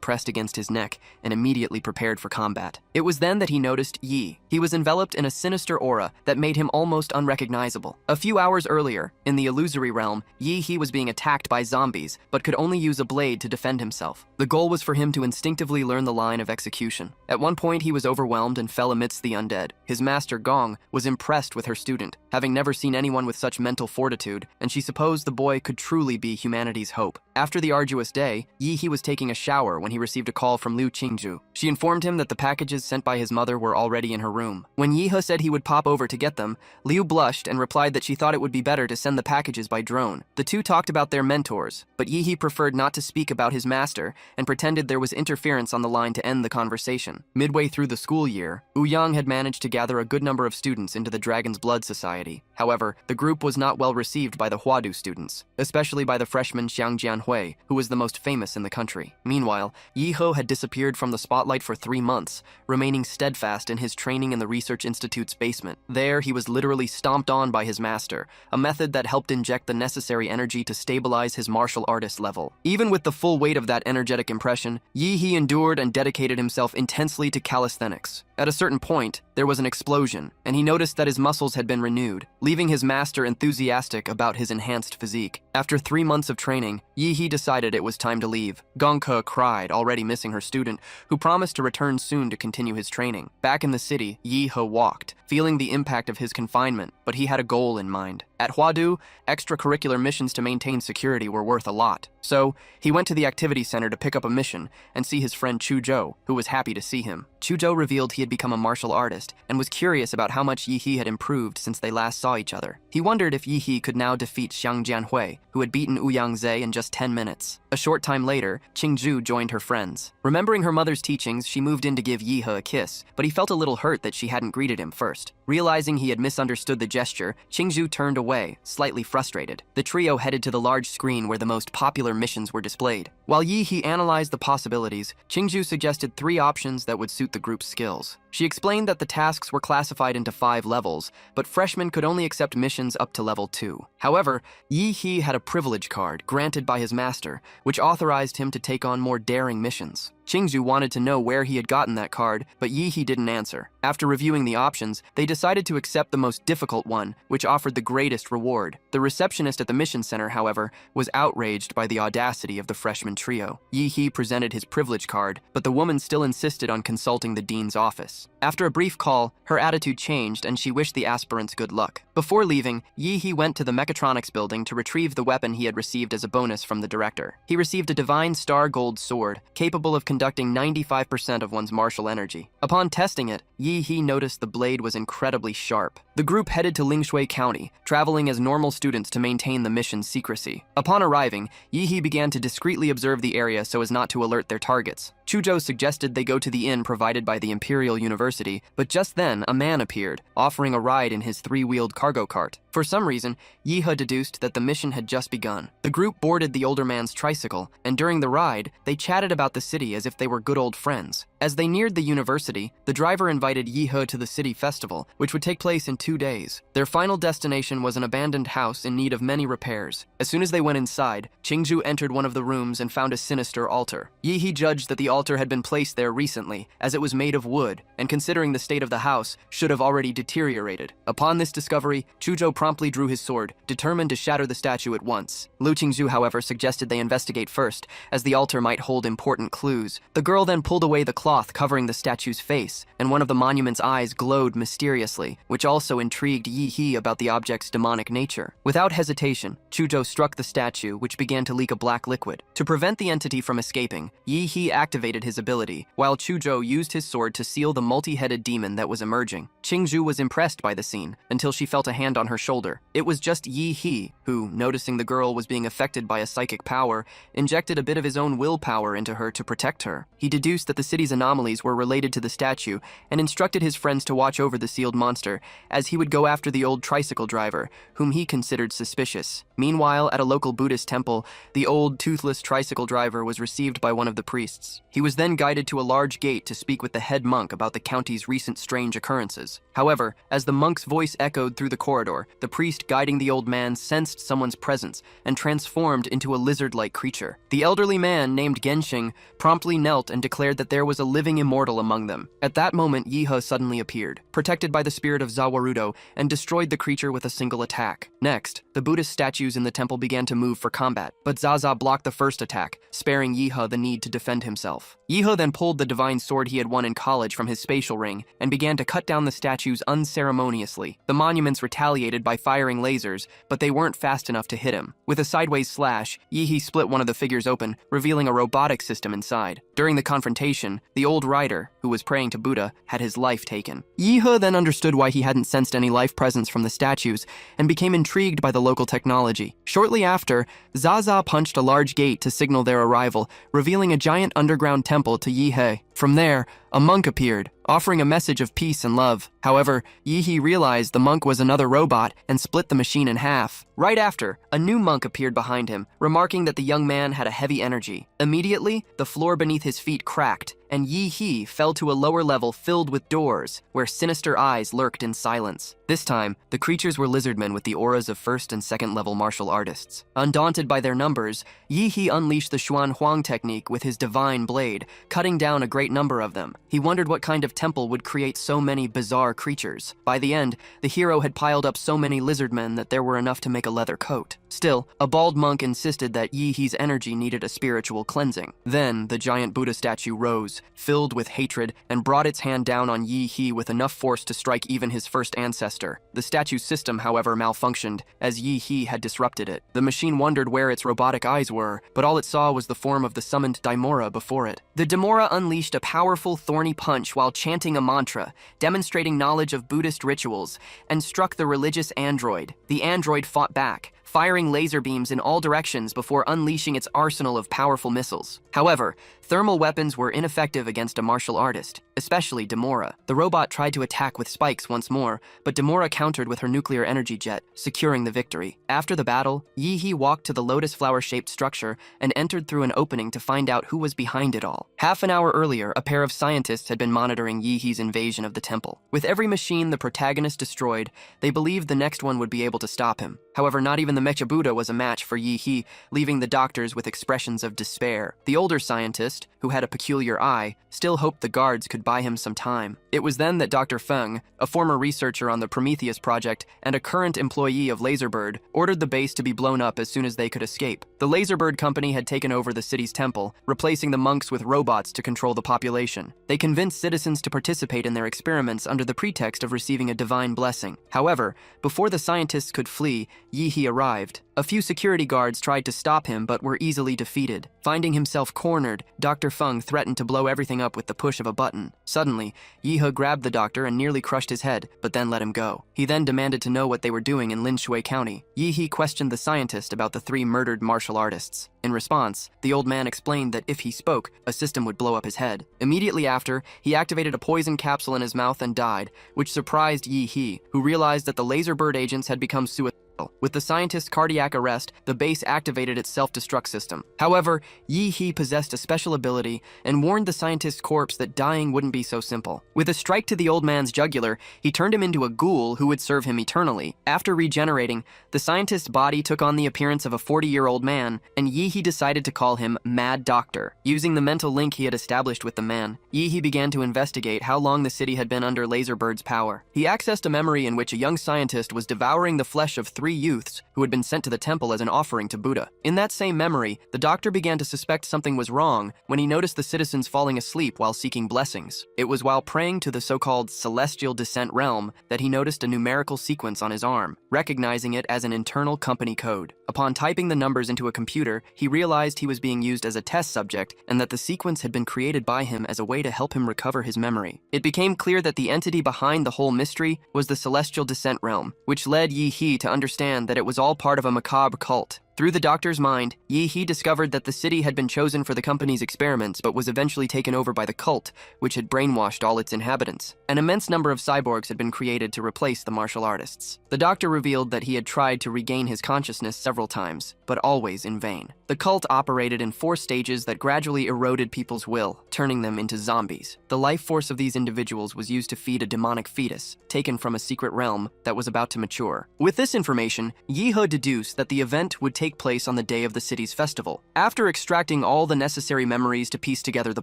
pressed against his neck and immediately prepared for combat. It was then that he noticed Yi. He was enveloped in a sinister aura that made him almost unrecognizable. A few hours earlier, in the illusory realm, Yi was being attacked by zombies, but could only use a blade to defend himself. The goal was for him to instinctively learn the line of execution. At one point, he was overwhelmed and fell amidst the undead. His master, Gong, was impressed with her student, having never seen anyone with such mental fortitude, and she supposed the boy could truly be humanity's hope. After the arduous day, Yi was taking a shower when he received a call from Liu Qingju. She informed him that the packages sent by his mother were already in her room. When Yi said he would pop over to get them, Liu blushed and replied that she thought it would be better to send the packages by drone. The two talked about their mentors, but Yi preferred not to speak about his master and pretended there was interference on the line to end the conversation. Midway through the school year, Ouyang had managed to gather a good number of students into the Dragon's Blood Society. However, the group was not well received by the Huadu students, especially by the freshman Xiang Jianhui, who was the most famous in the country. Meanwhile, Yi had disappeared from the spotlight for 3 months, remaining steadfast in his training in the Research Institute's basement. There, he was literally stomped on by his master, a method that helped inject the necessary energy to stabilize his martial artist level. Even with the full weight of that energetic impression, Yi endured and dedicated himself intensely to calisthenics. At a certain point, there was an explosion, and he noticed that his muscles had been renewed, leaving his master enthusiastic about his enhanced physique. After 3 months of training, Yi decided it was time to leave. Gong Kei cried, already missing her student, who promised to return soon to continue his training. Back in the city, Yi walked, feeling the impact of his confinement, but he had a goal in mind. At Huadu, extracurricular missions to maintain security were worth a lot. So, he went to the activity center to pick up a mission and see his friend Chuzhou, who was happy to see him. Chuzhou revealed he had become a martial artist and was curious about how much Yi had improved since they last saw each other. He wondered if Yi could now defeat Xiang Jianhui, who had beaten Ouyang Ze in just 10 minutes. A short time later, Qingzhu joined her friends. Remembering her mother's teachings, she moved in to give Yi a kiss, but he felt a little hurt that she hadn't greeted him first. Realizing he had misunderstood the gesture, Qingzhu turned away, slightly frustrated. The trio headed to the large screen where the most popular missions were displayed. While Yi analyzed the possibilities, Qingzhu suggested 3 options that would suit the group's skills. She explained that the tasks were classified into 5 levels, but freshmen could only accept missions up to level 2. However, Yi had a privilege card granted by his master, which authorized him to take on more daring missions. Qingzhu wanted to know where he had gotten that card, but Yi didn't answer. After reviewing the options, they decided to accept the most difficult one, which offered the greatest reward. The receptionist at the mission center, however, was outraged by the audacity of the freshman trio. Yi presented his privilege card, but the woman still insisted on consulting the dean's office. After a brief call, her attitude changed and she wished the aspirants good luck. Before leaving, Yi went to the mechatronics building to retrieve the weapon he had received as a bonus from the director. He received a divine star gold sword, capable of conducting 95% of one's martial energy. Upon testing it, Yi noticed the blade was incredibly sharp. The group headed to Lingshui County, traveling as normal students to maintain the mission's secrecy. Upon arriving, Yi began to discreetly observe the area so as not to alert their targets. Chuzhou suggested they go to the inn provided by the Imperial University, but just then a man appeared, offering a ride in his 3-wheeled cargo cart. For some reason, Yi-he deduced that the mission had just begun. The group boarded the older man's tricycle, and during the ride, they chatted about the city as if they were good old friends. As they neared the university, the driver invited Yi-he to the city festival, which would take place in 2 days. Their final destination was an abandoned house in need of many repairs. As soon as they went inside, Qingju entered one of the rooms and found a sinister altar. Yi-he judged that the altar had been placed there recently, as it was made of wood, and considering the state of the house, should have already deteriorated. Upon this discovery, Chujo promptly drew his sword, determined to shatter the statue at once. Lu Qingzhu, however, suggested they investigate first, as the altar might hold important clues. The girl then pulled away the cloth covering the statue's face, and one of the monument's eyes glowed mysteriously, which also intrigued Yi-he about the object's demonic nature. Without hesitation, Chujo struck the statue, which began to leak a black liquid. To prevent the entity from escaping, Yi-he activated his ability, while Chujo used his sword to seal the multi-headed demon that was emerging. Qingzhu was impressed by the scene, until she felt a hand on her shoulder. It was just Yi-he, who, noticing the girl was being affected by a psychic power, injected a bit of his own willpower into her to protect her. He deduced that the city's anomalies were related to the statue, and instructed his friends to watch over the sealed monster, as he would go after the old tricycle driver, whom he considered suspicious. Meanwhile, at a local Buddhist temple, the old, toothless tricycle driver was received by one of the priests. He was then guided to a large gate to speak with the head monk about the county's recent strange occurrences. However, as the monk's voice echoed through the corridor, the priest guiding the old man sensed someone's presence and transformed into a lizard-like creature. The elderly man, named Genshing, promptly knelt and declared that there was a living immortal among them. At that moment, Yi-he suddenly appeared, protected by the spirit of Zawarudo, and destroyed the creature with a single attack. Next, the Buddhist statues in the temple began to move for combat, but Zaza blocked the first attack, sparing Yi-he the need to defend himself. Yi-he then pulled the divine sword he had won in college from his spatial ring and began to cut down the statues unceremoniously. The monuments retaliated by firing lasers, but they weren't fast enough to hit him. With a sideways slash, Yi-he split one of the figures open, revealing a robotic system inside. During the confrontation, the old rider, who was praying to Buddha, had his life taken. Yi-he then understood why he hadn't sensed any life presence from the statues and became intrigued by the local technology. Shortly after, Zaza punched a large gate to signal their arrival, revealing a giant underground temple to Yi-he. From there, a monk appeared, offering a message of peace and love. However, Yi-he realized the monk was another robot and split the machine in half. Right after, a new monk appeared behind him, remarking that the young man had a heavy energy. Immediately, the floor beneath his feet cracked, and Yi-he fell to a lower level filled with doors, where sinister eyes lurked in silence. This time, the creatures were lizardmen with the auras of first and second level martial artists. Undaunted by their numbers, Yi-he unleashed the Xuan Huang technique with his divine blade, cutting down a great number of them. He wondered what kind of temple would create so many bizarre creatures. By the end, the hero had piled up so many lizardmen that there were enough to make a leather coat. Still, a bald monk insisted that Yi-he's energy needed a spiritual cleansing. Then, the giant Buddha statue rose, filled with hatred, and brought its hand down on Yi-he with enough force to strike even his first ancestor. The statue's system, however, malfunctioned, as Yi-he had disrupted it. The machine wondered where its robotic eyes were, but all it saw was the form of the summoned Daimora before it. The Daimora unleashed a powerful, thorny punch while chanting a mantra, demonstrating knowledge of Buddhist rituals, and struck the religious android. The android fought back, firing laser beams in all directions before unleashing its arsenal of powerful missiles. However, thermal weapons were ineffective against a martial artist, especially Daimora. The robot tried to attack with spikes once more, but Daimora countered with her nuclear energy jet, securing the victory. After the battle, Yi-he walked to the lotus flower-shaped structure and entered through an opening to find out who was behind it all. Half an hour earlier, a pair of scientists had been monitoring Yi-he's invasion of the temple. With every machine the protagonist destroyed, they believed the next one would be able to stop him. However, not even the Mecha Buddha was a match for Yi-he, leaving the doctors with expressions of despair. The older scientist, who had a peculiar eye, still hoped the guards could buy him some time. It was then that Dr. Feng, a former researcher on the Prometheus project and a current employee of Laserbird, ordered the base to be blown up as soon as they could escape. The Laserbird company had taken over the city's temple, replacing the monks with robots to control the population. They convinced citizens to participate in their experiments under the pretext of receiving a divine blessing. However, before the scientists could flee, Yi-he arrived. A few security guards tried to stop him but were easily defeated. Finding himself cornered, Dr. Feng threatened to blow everything up with the push of a button. Suddenly, Yi-he grabbed the doctor and nearly crushed his head, but then let him go. He then demanded to know what they were doing in Linshui County. Yi-he questioned the scientist about the 3 murdered martial artists. In response, the old man explained that if he spoke, a system would blow up his head. Immediately after, he activated a poison capsule in his mouth and died, which surprised Yi-he, who realized that the Laserbird agents had become suicidal With the scientist's cardiac arrest, the base activated its self-destruct system. However, Yi He possessed a special ability and warned the scientist's corpse that dying wouldn't be so simple. With a strike to the old man's jugular, he turned him into a ghoul who would serve him eternally. After regenerating, the scientist's body took on the appearance of a 40-year-old man, and Yi He decided to call him Mad Doctor. Using the mental link he had established with the man, Yi He began to investigate how long the city had been under Laserbird's power. He accessed a memory in which a young scientist was devouring the flesh of 3 youths who had been sent to the temple as an offering to Buddha. In that same memory, the doctor began to suspect something was wrong when he noticed the citizens falling asleep while seeking blessings. It was while praying to the so-called celestial descent realm that he noticed a numerical sequence on his arm, recognizing it as an internal company code. Upon typing the numbers into a computer, he realized he was being used as a test subject and that the sequence had been created by him as a way to help him recover his memory. It became clear that the entity behind the whole mystery was the celestial descent realm, which led Yi He to understand that it was all part of a macabre cult. Through the doctor's mind, Yi He discovered that the city had been chosen for the company's experiments but was eventually taken over by the cult, which had brainwashed all its inhabitants. An immense number of cyborgs had been created to replace the martial artists. The doctor revealed that he had tried to regain his consciousness several times, but always in vain. The cult operated in 4 stages that gradually eroded people's will, turning them into zombies. The life force of these individuals was used to feed a demonic fetus, taken from a secret realm that was about to mature. With this information, Yi He deduced that the event would take place on the day of the city's festival. After extracting all the necessary memories to piece together the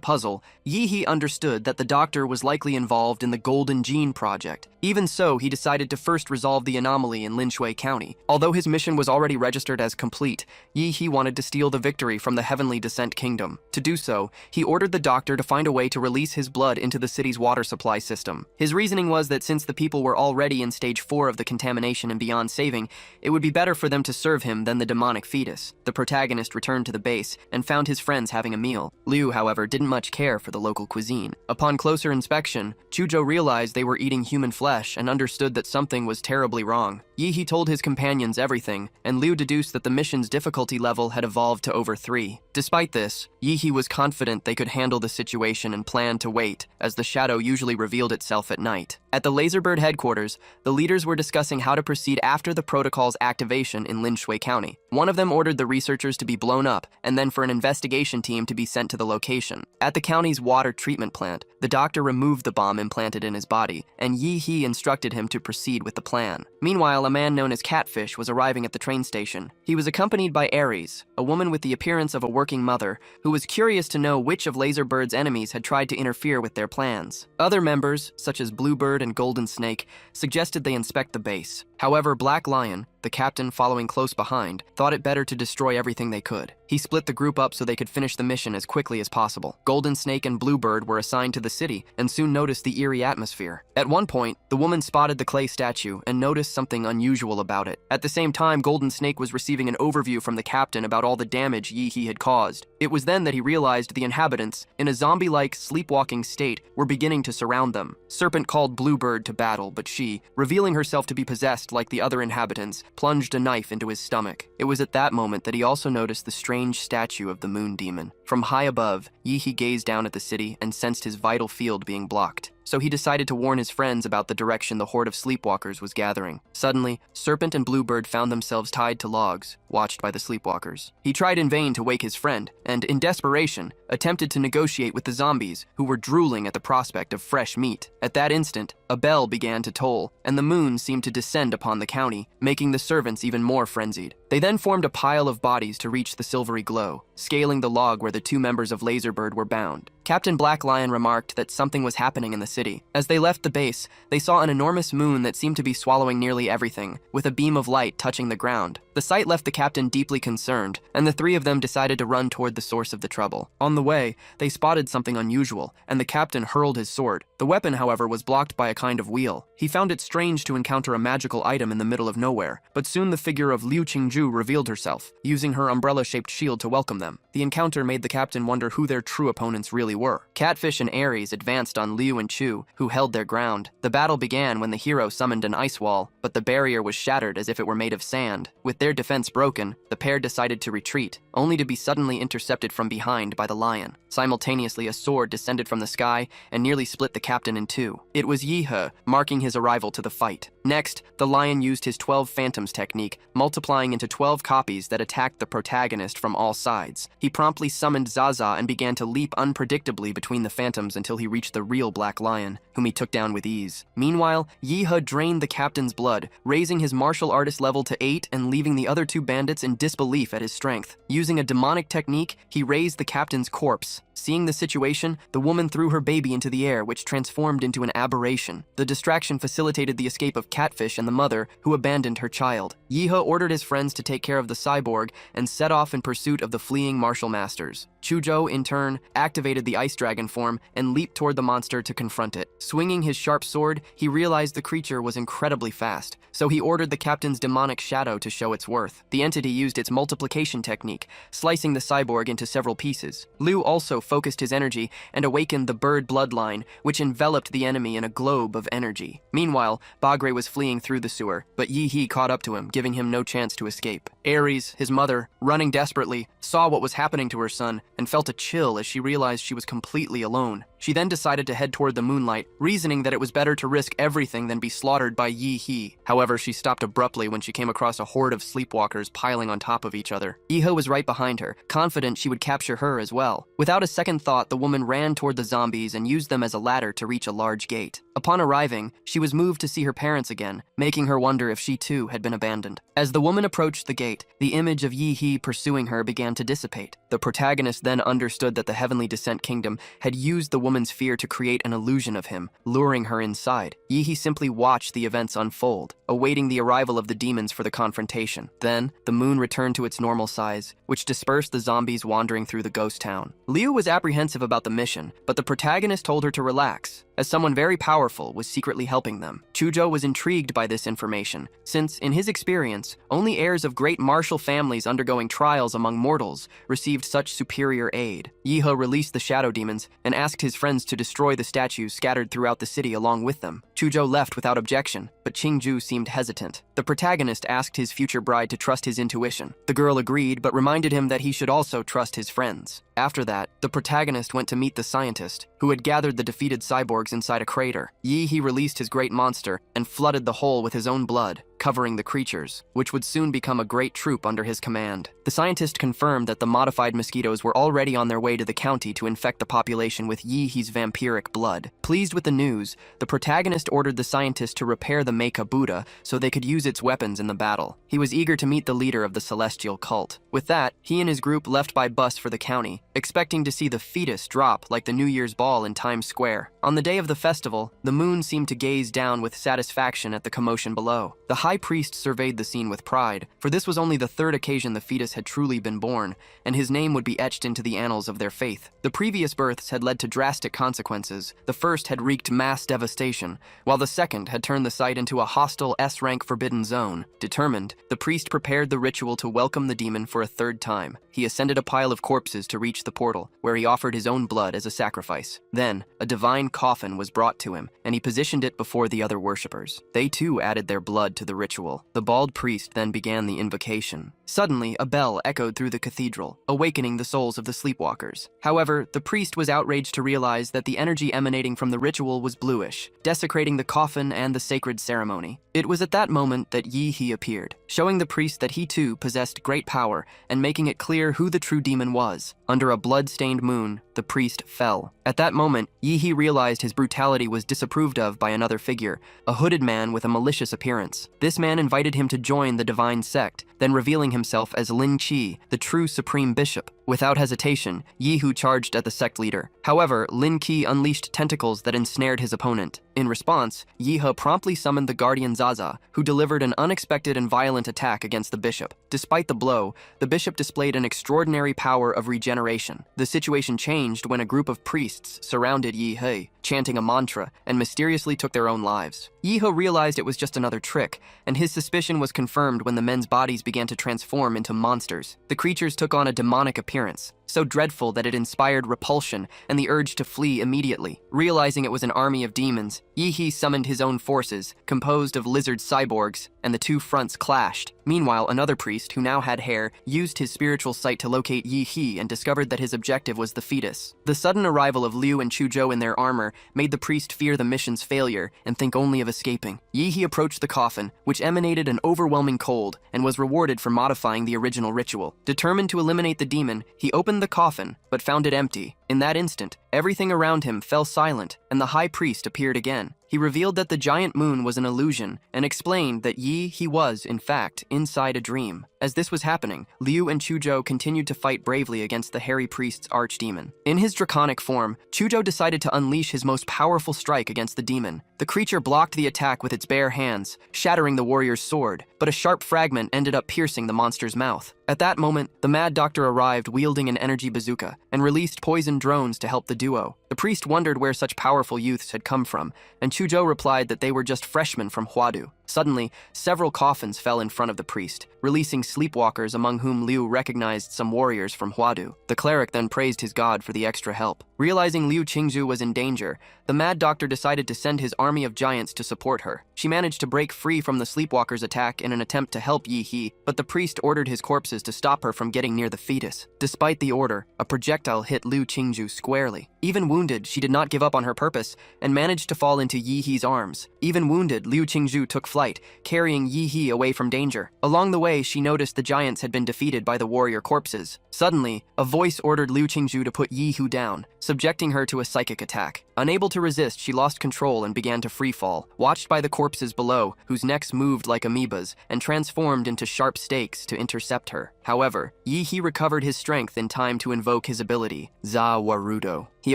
puzzle, Yi He understood that the doctor was likely involved in the Golden Gene project. Even so, he decided to first resolve the anomaly in Linshui County. Although his mission was already registered as complete, Yi He wanted to steal the victory from the Heavenly Descent Kingdom. To do so, he ordered the doctor to find a way to release his blood into the city's water supply system. His reasoning was that since the people were already in stage 4 of the contamination and beyond saving, it would be better for them to serve him than the demonic fetus. The protagonist returned to the base and found his friends having a meal. Liu, however, didn't much care for the local cuisine. Upon closer inspection, Chujo realized they were eating human flesh and understood that something was terribly wrong. Yi He told his companions everything, and Liu deduced that the mission's difficulty level had evolved to over 3. Despite this, Yi He was confident they could handle the situation and planned to wait, as the shadow usually revealed itself at night. At the Laserbird headquarters, the leaders were discussing how to proceed after the protocol's activation in Linshui County. One of them ordered the researchers to be blown up, and then for an investigation team to be sent to the location. At the county's water treatment plant, the doctor removed the bomb implanted in his body, and Yi He instructed him to proceed with the plan. Meanwhile, a man known as Catfish was arriving at the train station. He was accompanied by Ares, a woman with the appearance of a working mother, who was curious to know which of Laserbird's enemies had tried to interfere with their plans. Other members, such as Bluebird and Golden Snake, suggested they inspect the base. However, Black Lion, the captain following close behind, thought it better to destroy everything they could. He split the group up so they could finish the mission as quickly as possible. Golden Snake and Bluebird were assigned to the city and soon noticed the eerie atmosphere. At one point, the woman spotted the clay statue and noticed something unusual about it. At the same time, Golden Snake was receiving an overview from the captain about all the damage Yi He had caused. It was then that he realized the inhabitants, in a zombie-like sleepwalking state, were beginning to surround them. Serpent called Bluebird to battle, but she, revealing herself to be possessed like the other inhabitants, plunged a knife into his stomach. It was at that moment that he also noticed the strange statue of the moon demon. From high above, Yi He gazed down at the city and sensed his vital field being blocked. So he decided to warn his friends about the direction the horde of sleepwalkers was gathering. Suddenly, Serpent and Bluebird found themselves tied to logs, watched by the sleepwalkers. He tried in vain to wake his friend, and in desperation, attempted to negotiate with the zombies, who were drooling at the prospect of fresh meat. At that instant, a bell began to toll, and the moon seemed to descend upon the county, making the servants even more frenzied. They then formed a pile of bodies to reach the silvery glow, scaling the log where the 2 members of Laserbird were bound. Captain Black Lion remarked that something was happening in the city. As they left the base, they saw an enormous moon that seemed to be swallowing nearly everything, with a beam of light touching the ground. The sight left the captain deeply concerned, and the 3 of them decided to run toward the source of the trouble. On the way, they spotted something unusual, and the captain hurled his sword. The weapon, however, was blocked by a kind of wheel. He found it strange to encounter a magical item in the middle of nowhere, but soon the figure of Liu Qingju revealed herself, using her umbrella-shaped shield to welcome them. The encounter made the captain wonder who their true opponents really were. Catfish and Ares advanced on Liu and Chu, who held their ground. The battle began when the hero summoned an ice wall, but the barrier was shattered as if it were made of sand. With their defense broken, the pair decided to retreat. only to be suddenly intercepted from behind by the lion. Simultaneously, a sword descended from the sky and nearly split the captain in two. It was Yi-he, marking his arrival to the fight. Next, the lion used his 12 Phantoms technique, multiplying into 12 copies that attacked the protagonist from all sides. He promptly summoned Zaza and began to leap unpredictably between the Phantoms until he reached the real Black Lion, whom he took down with ease. Meanwhile, Yi-he drained the captain's blood, raising his martial artist level to 8 and leaving the other two bandits in disbelief at his strength. Using a demonic technique, he raised the captain's corpse. Seeing the situation, the woman threw her baby into the air, which transformed into an aberration. The distraction facilitated the escape of Catfish and the mother, who abandoned her child. Yi-he ordered his friends to take care of the cyborg and set off in pursuit of the fleeing martial masters. Chuzhou, in turn, activated the ice dragon form and leaped toward the monster to confront it. Swinging his sharp sword, he realized the creature was incredibly fast, so he ordered the captain's demonic shadow to show its worth. The entity used its multiplication technique, slicing the cyborg into several pieces. Liu also focused his energy and awakened the bird bloodline, which enveloped the enemy in a globe of energy. Meanwhile, Bagre was fleeing through the sewer, but Yi-he caught up to him, giving him no chance to escape. Ares, his mother, running desperately, saw what was happening to her son and felt a chill as she realized she was completely alone. She then decided to head toward the moonlight, reasoning that it was better to risk everything than be slaughtered by Yi-he. However, she stopped abruptly when she came across a horde of sleepwalkers piling on top of each other. Yi-he was right behind her, confident she would capture her as well. Without a second thought, the woman ran toward the zombies and used them as a ladder to reach a large gate. Upon arriving, she was moved to see her parents again, making her wonder if she too had been abandoned. As the woman approached the gate, the image of Yi-he pursuing her began to dissipate. The protagonist then understood that the Heavenly Descent Kingdom had used the woman's fear to create an illusion of him, luring her inside. Yi-he simply watched the events unfold, awaiting the arrival of the demons for the confrontation. Then, the moon returned to its normal size, which dispersed the zombies wandering through the ghost town. Liu was apprehensive about the mission, but the protagonist told her to relax, as someone very powerful was secretly helping them. Chuzhou was intrigued by this information, since, in his experience, only heirs of great martial families undergoing trials among mortals received such superior aid. Yi-he released the shadow demons and asked his friends to destroy the statues scattered throughout the city along with them. Chuzhou left without objection, but Qingju seemed hesitant. The protagonist asked his future bride to trust his intuition. The girl agreed, but reminded him that he should also trust his friends. After that, the protagonist went to meet the scientist, who had gathered the defeated cyborgs inside a crater. Yi-he released his great monster and flooded the hole with his own blood, covering the creatures, which would soon become a great troop under his command. The scientist confirmed that the modified mosquitoes were already on their way to the county to infect the population with Yi-he's vampiric blood. Pleased with the news, the protagonist ordered the scientist to repair the Mecha Buddha so they could use its weapons in the battle. He was eager to meet the leader of the celestial cult. With that, he and his group left by bus for the county, expecting to see the fetus drop like the New Year's ball in Times Square. On the day of the festival, the moon seemed to gaze down with satisfaction at the commotion below. The high priest surveyed the scene with pride, for this was only the third occasion the fetus had truly been born, and his name would be etched into the annals of their faith. The previous births had led to drastic consequences. The first had wreaked mass devastation, while the second had turned the site into a hostile S-rank forbidden zone. Determined, the priest prepared the ritual to welcome the demon for a third time. He ascended a pile of corpses to reach the portal, where he offered his own blood as a sacrifice. Then, a divine coffin was brought to him, and he positioned it before the other worshippers. They too added their blood to the ritual. The bald priest then began the invocation. Suddenly, a bell echoed through the cathedral, awakening the souls of the sleepwalkers. However, the priest was outraged to realize that the energy emanating from the ritual was bluish, desecrating the coffin and the sacred ceremony. It was at that moment that Yi-he appeared, showing the priest that he too possessed great power and making it clear who the true demon was. Under a blood-stained moon, the priest fell. At that moment, Yi-he realized his brutality was disapproved of by another figure, a hooded man with a malicious appearance. This man invited him to join the divine sect, then revealing himself as Lin Qi, the true supreme bishop. Without hesitation, Yi-hu charged at the sect leader. However, Lin Qi unleashed tentacles that ensnared his opponent. In response, Yi-he promptly summoned the guardian Zaza, who delivered an unexpected and violent attack against the bishop. Despite the blow, the bishop displayed an extraordinary power of regeneration. The situation changed when a group of priests surrounded Yi-he, chanting a mantra, and mysteriously took their own lives. Yi-he realized it was just another trick, and his suspicion was confirmed when the men's bodies began to transform into monsters. The creatures took on a demonic appearance, so dreadful that it inspired repulsion and the urge to flee immediately. Realizing it was an army of demons, Yi-he summoned his own forces, composed of lizard cyborgs, and the two fronts clashed. Meanwhile, another priest, who now had hair, used his spiritual sight to locate Yi He and discovered that his objective was the fetus. The sudden arrival of Liu and Chuzhou in their armor made the priest fear the mission's failure and think only of escaping. Yi He approached the coffin, which emanated an overwhelming cold, and was rewarded for modifying the original ritual. Determined to eliminate the demon, he opened the coffin, but found it empty. In that instant, everything around him fell silent, and the high priest appeared again. He revealed that the giant moon was an illusion and explained that Yi He was, in fact, inside a dream. As this was happening, Liu and Chuzhou continued to fight bravely against the hairy priest's archdemon. In his draconic form, Chuzhou decided to unleash his most powerful strike against the demon. The creature blocked the attack with its bare hands, shattering the warrior's sword, but a sharp fragment ended up piercing the monster's mouth. At that moment, the mad doctor arrived wielding an energy bazooka and released poison drones to help the duo. The priest wondered where such powerful youths had come from, and Chuzhou replied that they were just freshmen from Huadu. Suddenly, several coffins fell in front of the priest, releasing sleepwalkers among whom Liu recognized some warriors from Huadu. The cleric then praised his god for the extra help. Realizing Liu Qingzhu was in danger, the mad doctor decided to send his army of giants to support her. She managed to break free from the sleepwalkers' attack in an attempt to help Yi He, but the priest ordered his corpses to stop her from getting near the fetus. Despite the order, a projectile hit Liu Qingzhu squarely. Even wounded, she did not give up on her purpose and managed to fall into Yi He's arms. Even wounded, Liu Qingzhu took flight, carrying Yi He away from danger. Along the way, she noticed the giants had been defeated by the warrior corpses. Suddenly, a voice ordered Liu Qingzhu to put Yi Hu down, subjecting her to a psychic attack. Unable to resist, she lost control and began to freefall, watched by the corpses below, whose necks moved like amoebas and transformed into sharp stakes to intercept her. However, Yi He recovered his strength in time to invoke his ability, Za Warudo. He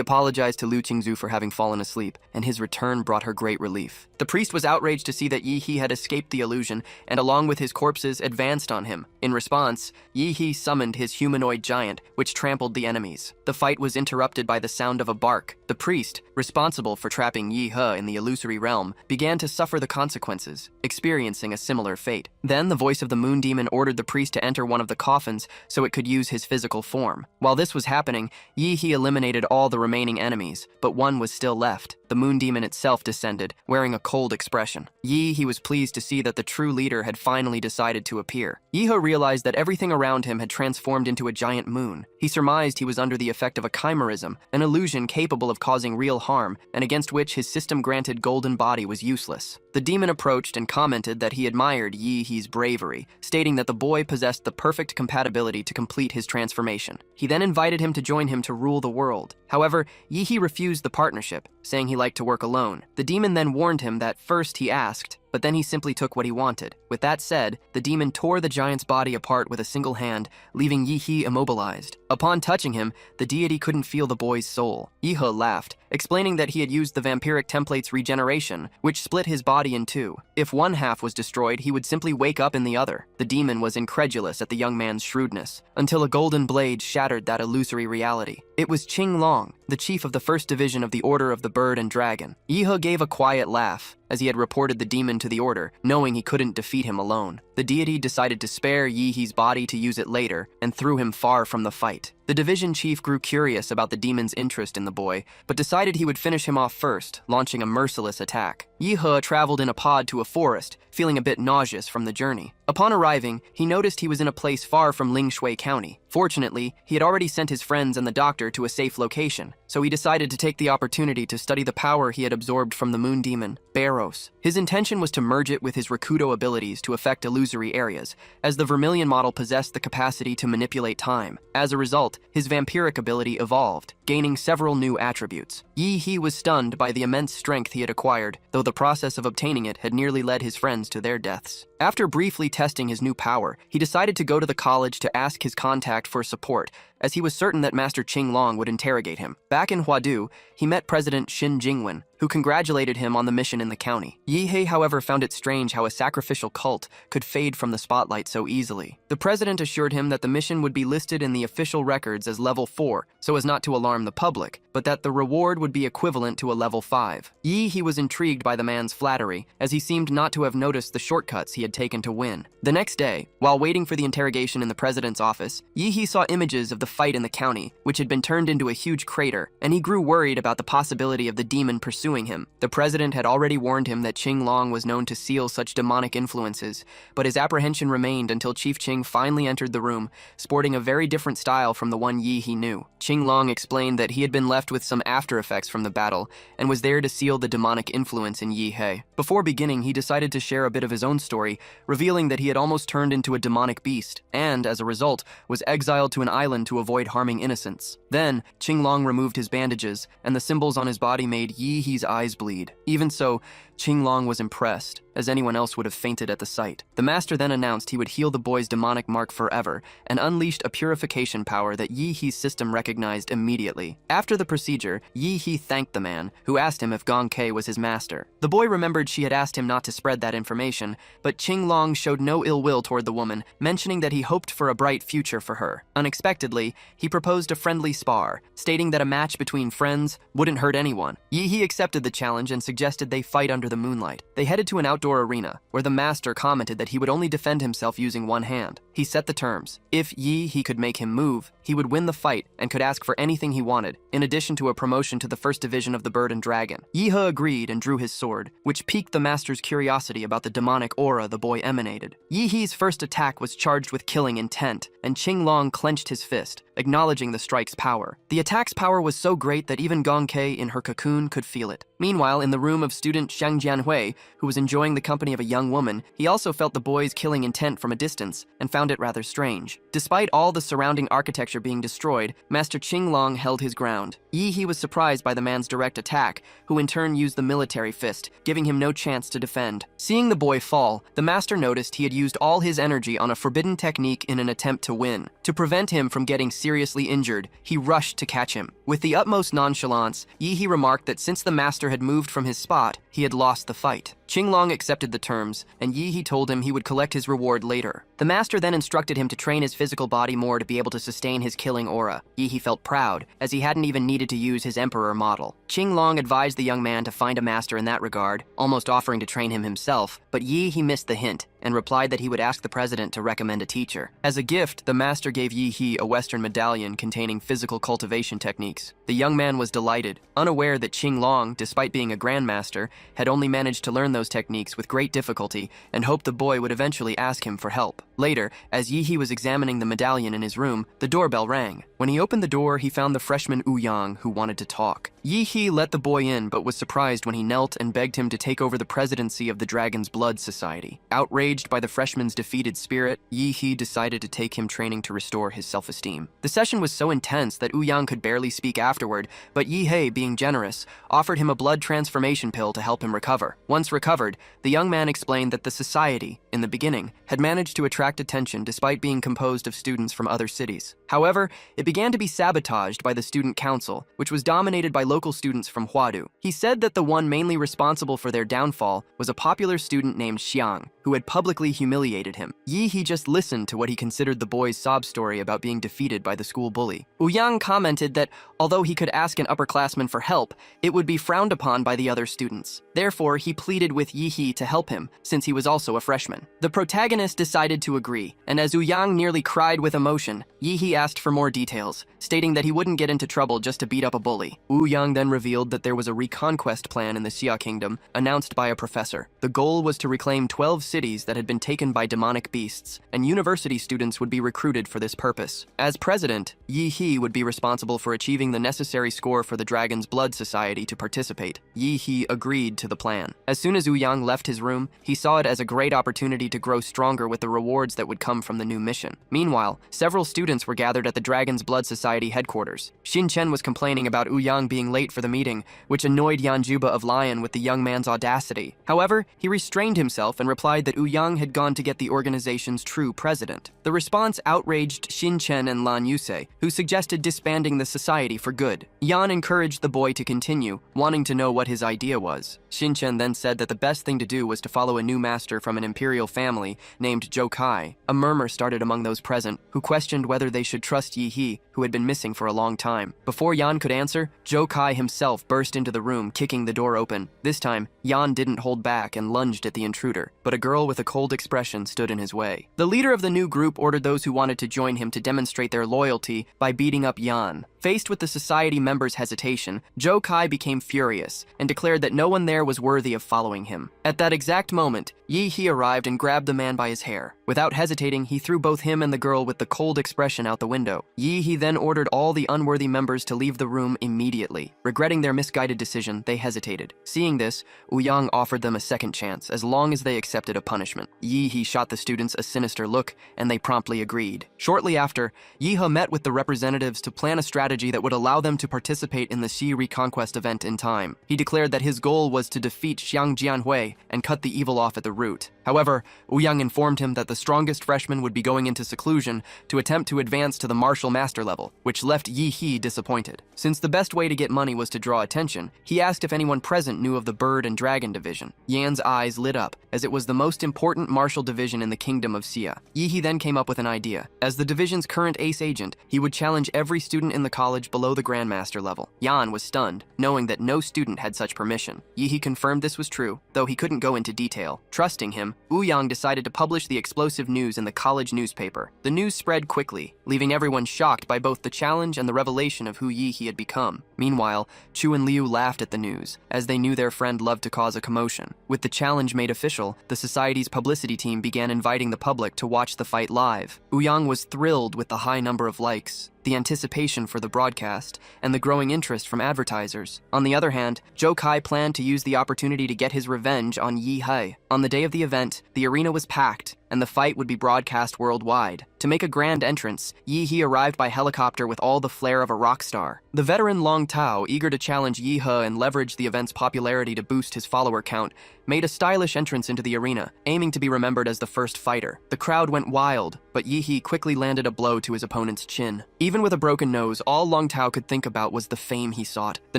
apologized to Liu Qingzhu for having fallen asleep, and his return brought her great relief. The priest was outraged to see that Yi He had escaped the illusion, and along with his corpses, advanced on him. In response, Yi He summoned his humanoid giant, which trampled the enemies. The fight was interrupted by the sound of a bark. The priest, responsible for trapping Yi He in the illusory realm, began to suffer the consequences, experiencing a similar fate. Then the voice of the moon demon ordered the priest to enter one of the coffins so it could use his physical form. While this was happening, Yi He eliminated all the remaining enemies, but one was still left. The moon demon itself descended, wearing a cold expression. Yi He was pleased to see that the true leader had finally decided to appear. Yi He realized that everything around him had transformed into a giant moon. He surmised he was under the effect of a chimerism, an illusion capable of causing real harm, and against which his system-granted golden body was useless. The demon approached and commented that he admired Yi He's bravery, stating that the boy possessed the perfect compatibility to complete his transformation. He then invited him to join him to rule the world. However, Yi He refused the partnership, saying he liked to work alone. The demon then warned him that first he asked, but then he simply took what he wanted. With that said, the demon tore the giant's body apart with a single hand, leaving Yi He immobilized. Upon touching him, the deity couldn't feel the boy's soul. Yi He laughed, explaining that he had used the vampiric template's regeneration, which split his body in two. If one half was destroyed, he would simply wake up in the other. The demon was incredulous at the young man's shrewdness, until a golden blade shattered that illusory reality. It was Qing Long, the chief of the first division of the Order of the Bird and Dragon. Yi He gave a quiet laugh, as he had reported the demon to the order, knowing he couldn't defeat him alone. The deity decided to spare Yi He's body to use it later, and threw him far from the fight. The division chief grew curious about the demon's interest in the boy, but decided he would finish him off first, launching a merciless attack. Yi He traveled in a pod to a forest, feeling a bit nauseous from the journey. Upon arriving, he noticed he was in a place far from Lingshui County. Fortunately, he had already sent his friends and the doctor to a safe location, so he decided to take the opportunity to study the power he had absorbed from the moon demon, Barros. His intention was to merge it with his Rakudo abilities to affect illusory areas, as the Vermilion model possessed the capacity to manipulate time. As a result, his vampiric ability evolved, gaining several new attributes. Yi He was stunned by the immense strength he had acquired, though the process of obtaining it had nearly led his friends to their deaths. After briefly testing his new power, he decided to go to the college to ask his contact for support, as he was certain that Master Qing Long would interrogate him. Back in Huadu, he met President Xin Jingwen, who congratulated him on the mission in the county. Yi He, however, found it strange how a sacrificial cult could fade from the spotlight so easily. The president assured him that the mission would be listed in the official records as level 4, so as not to alarm the public, but that the reward would be equivalent to a level 5. Yi He was intrigued by the man's flattery, as he seemed not to have noticed the shortcuts he had taken to win. The next day, while waiting for the interrogation in the president's office, Yi saw images of the fight in the county, which had been turned into a huge crater, and he grew worried about the possibility of the demon pursuing him. The president had already warned him that Qing Long was known to seal such demonic influences, but his apprehension remained until Chief Qing finally entered the room, sporting a very different style from the one Yi knew. Qing Long explained that he had been left with some after effects from the battle, and was there to seal the demonic influence in Yi He. Before beginning, he decided to share a bit of his own story, revealing that he had almost turned into a demonic beast, and, as a result, was exiled to an island to avoid harming innocents. Then, Qing Long removed his bandages, and the symbols on his body made Yi He's eyes bleed. Even so, Qing Long was impressed, as anyone else would have fainted at the sight. The master then announced he would heal the boy's demonic mark forever, and unleashed a purification power that Yi He's system recognized immediately. After the procedure, Yi He thanked the man, who asked him if Gong Kei was his master. The boy remembered she had asked him not to spread that information, but Qing Long showed no ill will toward the woman, mentioning that he hoped for a bright future for her. Unexpectedly, he proposed a friendly spar, stating that a match between friends wouldn't hurt anyone. Yi He accepted the challenge and suggested they fight under the moonlight. They headed to an outdoor arena, where the master commented that he would only defend himself using one hand. He set the terms. If Yi He could make him move, he would win the fight and could ask for anything he wanted, in addition to a promotion to the first division of the Bird and Dragon. Yi He agreed and drew his sword, which piqued the master's curiosity about the demonic aura the boy emanated. Yi He's first attack was charged with killing intent, and Qing Long clenched his fist, acknowledging the strike's power. The attack's power was so great that even Gong Kei in her cocoon could feel it. Meanwhile, in the room of student Shang Jianhui, who was enjoying the company of a young woman, he also felt the boy's killing intent from a distance, and found it rather strange. Despite all the surrounding architecture being destroyed, Master Qing Long held his ground. Yi He was surprised by the man's direct attack, who in turn used the military fist, giving him no chance to defend. Seeing the boy fall, the master noticed he had used all his energy on a forbidden technique in an attempt to win. To prevent him from getting seriously injured, he rushed to catch him. With the utmost nonchalance, Yi He remarked that since the master had moved from his spot, he had lost the fight. Qing Long accepted the terms, and Yi He told him he would collect his reward later. The master then instructed him to train his physical body more to be able to sustain his killing aura. Yi He felt proud, as he hadn't even needed to use his emperor model. Qing Long advised the young man to find a master in that regard, almost offering to train him himself, but Yi He missed the hint, and replied that he would ask the president to recommend a teacher. As a gift, the master gave Yi He a Western medallion containing physical cultivation techniques. The young man was delighted, unaware that Qing Long, despite being a grandmaster, had only managed to learn those techniques with great difficulty, and hoped the boy would eventually ask him for help. Later, as Yi He was examining the medallion in his room, the doorbell rang. When he opened the door, he found the freshman Yang, who wanted to talk. Yi He let the boy in, but was surprised when he knelt and begged him to take over the presidency of the Dragon's Blood Society. Outraged by the freshman's defeated spirit, Yi He decided to take him training to restore his self-esteem. The session was so intense that Yang could barely speak afterward, but Yi He, being generous, offered him a blood transformation pill to help him recover. Once recovered, the young man explained that the society, in the beginning, had managed to attract attention despite being composed of students from other cities. However, it began to be sabotaged by the student council, which was dominated by local students from Huadu. He said that the one mainly responsible for their downfall was a popular student named Xiang, who had publicly humiliated him. Yi He just listened to what he considered the boy's sob story about being defeated by the school bully. Yang commented that although he could ask an upperclassman for help, it would be frowned upon by the other students. Therefore, he pleaded with Yi He to help him, since he was also a freshman. The protagonist decided to agree, and as Yang nearly cried with emotion, Yi He asked for more details, stating that he wouldn't get into trouble just to beat up a bully. Yang then revealed that there was a reconquest plan in the Xia Kingdom, announced by a professor. The goal was to reclaim 12 cities that had been taken by demonic beasts, and university students would be recruited for this purpose. As president, Yi He would be responsible for achieving the necessary score for the Dragon's Blood Society to participate. Yi He agreed to the plan. As soon as Yang left his room, he saw it as a great opportunity to grow stronger with the rewards that would come from the new mission. Meanwhile, several students were gathered at the Dragon's Blood Society headquarters. Xin Chen was complaining about Yang being late for the meeting, which annoyed Yan Juba of Lion with the young man's audacity. However, he restrained himself and replied that Yang had gone to get the organization's true president. The response outraged Xin Chen and Lan Yusei, who suggested disbanding the society for good. Yan encouraged the boy to continue, wanting to know what his idea was. Xin Chen then said that the best thing to do was to follow a new master from an imperial family named Zhou Kai. A murmur started among those present, who questioned whether they should should trust Yi He, who had been missing for a long time. Before Yan could answer, Zhou Kai himself burst into the room, kicking the door open. This time, Yan didn't hold back and lunged at the intruder, but a girl with a cold expression stood in his way. The leader of the new group ordered those who wanted to join him to demonstrate their loyalty by beating up Yan. Faced with the society members' hesitation, Zhou Kai became furious and declared that no one there was worthy of following him. At that exact moment, Yi He arrived and grabbed the man by his hair. Without hesitating, he threw both him and the girl with the cold expression out the window. Yi He then ordered all the unworthy members to leave the room immediately. Regretting their misguided decision, they hesitated. Seeing this, Ouyang offered them a second chance, as long as they accepted a punishment. Yi He shot the students a sinister look, and they promptly agreed. Shortly after, Yi He met with the representatives to plan a strategy that would allow them to participate in the Xi Reconquest event in time. He declared that his goal was to defeat Xiang Jianhui and cut the evil off at the root. However, Ouyang informed him that the strongest freshman would be going into seclusion to attempt to advance to the martial master level, which left Yi He disappointed. Since the best way to get money was to draw attention, he asked if anyone present knew of the Bird and Dragon division. Yan's eyes lit up, as it was the most important martial division in the kingdom of Xia. Yi He then came up with an idea. As the division's current ace agent, he would challenge every student in the college below the Grandmaster level. Yan was stunned, knowing that no student had such permission. Yi He confirmed this was true, though he couldn't go into detail. Trusting him, Ouyang decided to publish the explosive news in the college newspaper. The news spread quickly, leaving everyone shocked by both the challenge and the revelation of who Yi He had become. Meanwhile, Chu and Liu laughed at the news, as they knew their friend loved to cause a commotion. With the challenge made official, the society's publicity team began inviting the public to watch the fight live. Ouyang was thrilled with the high number of likes, the anticipation for the broadcast, and the growing interest from advertisers. On the other hand, Zhou Kai planned to use the opportunity to get his revenge on Yi He. On the day of the event, the arena was packed, and the fight would be broadcast worldwide. To make a grand entrance, Yi He arrived by helicopter with all the flair of a rock star. The veteran Long Tao, eager to challenge Yi He and leverage the event's popularity to boost his follower count, made a stylish entrance into the arena, aiming to be remembered as the first fighter. The crowd went wild, but Yi He quickly landed a blow to his opponent's chin. Even with a broken nose, all Long Tao could think about was the fame he sought. The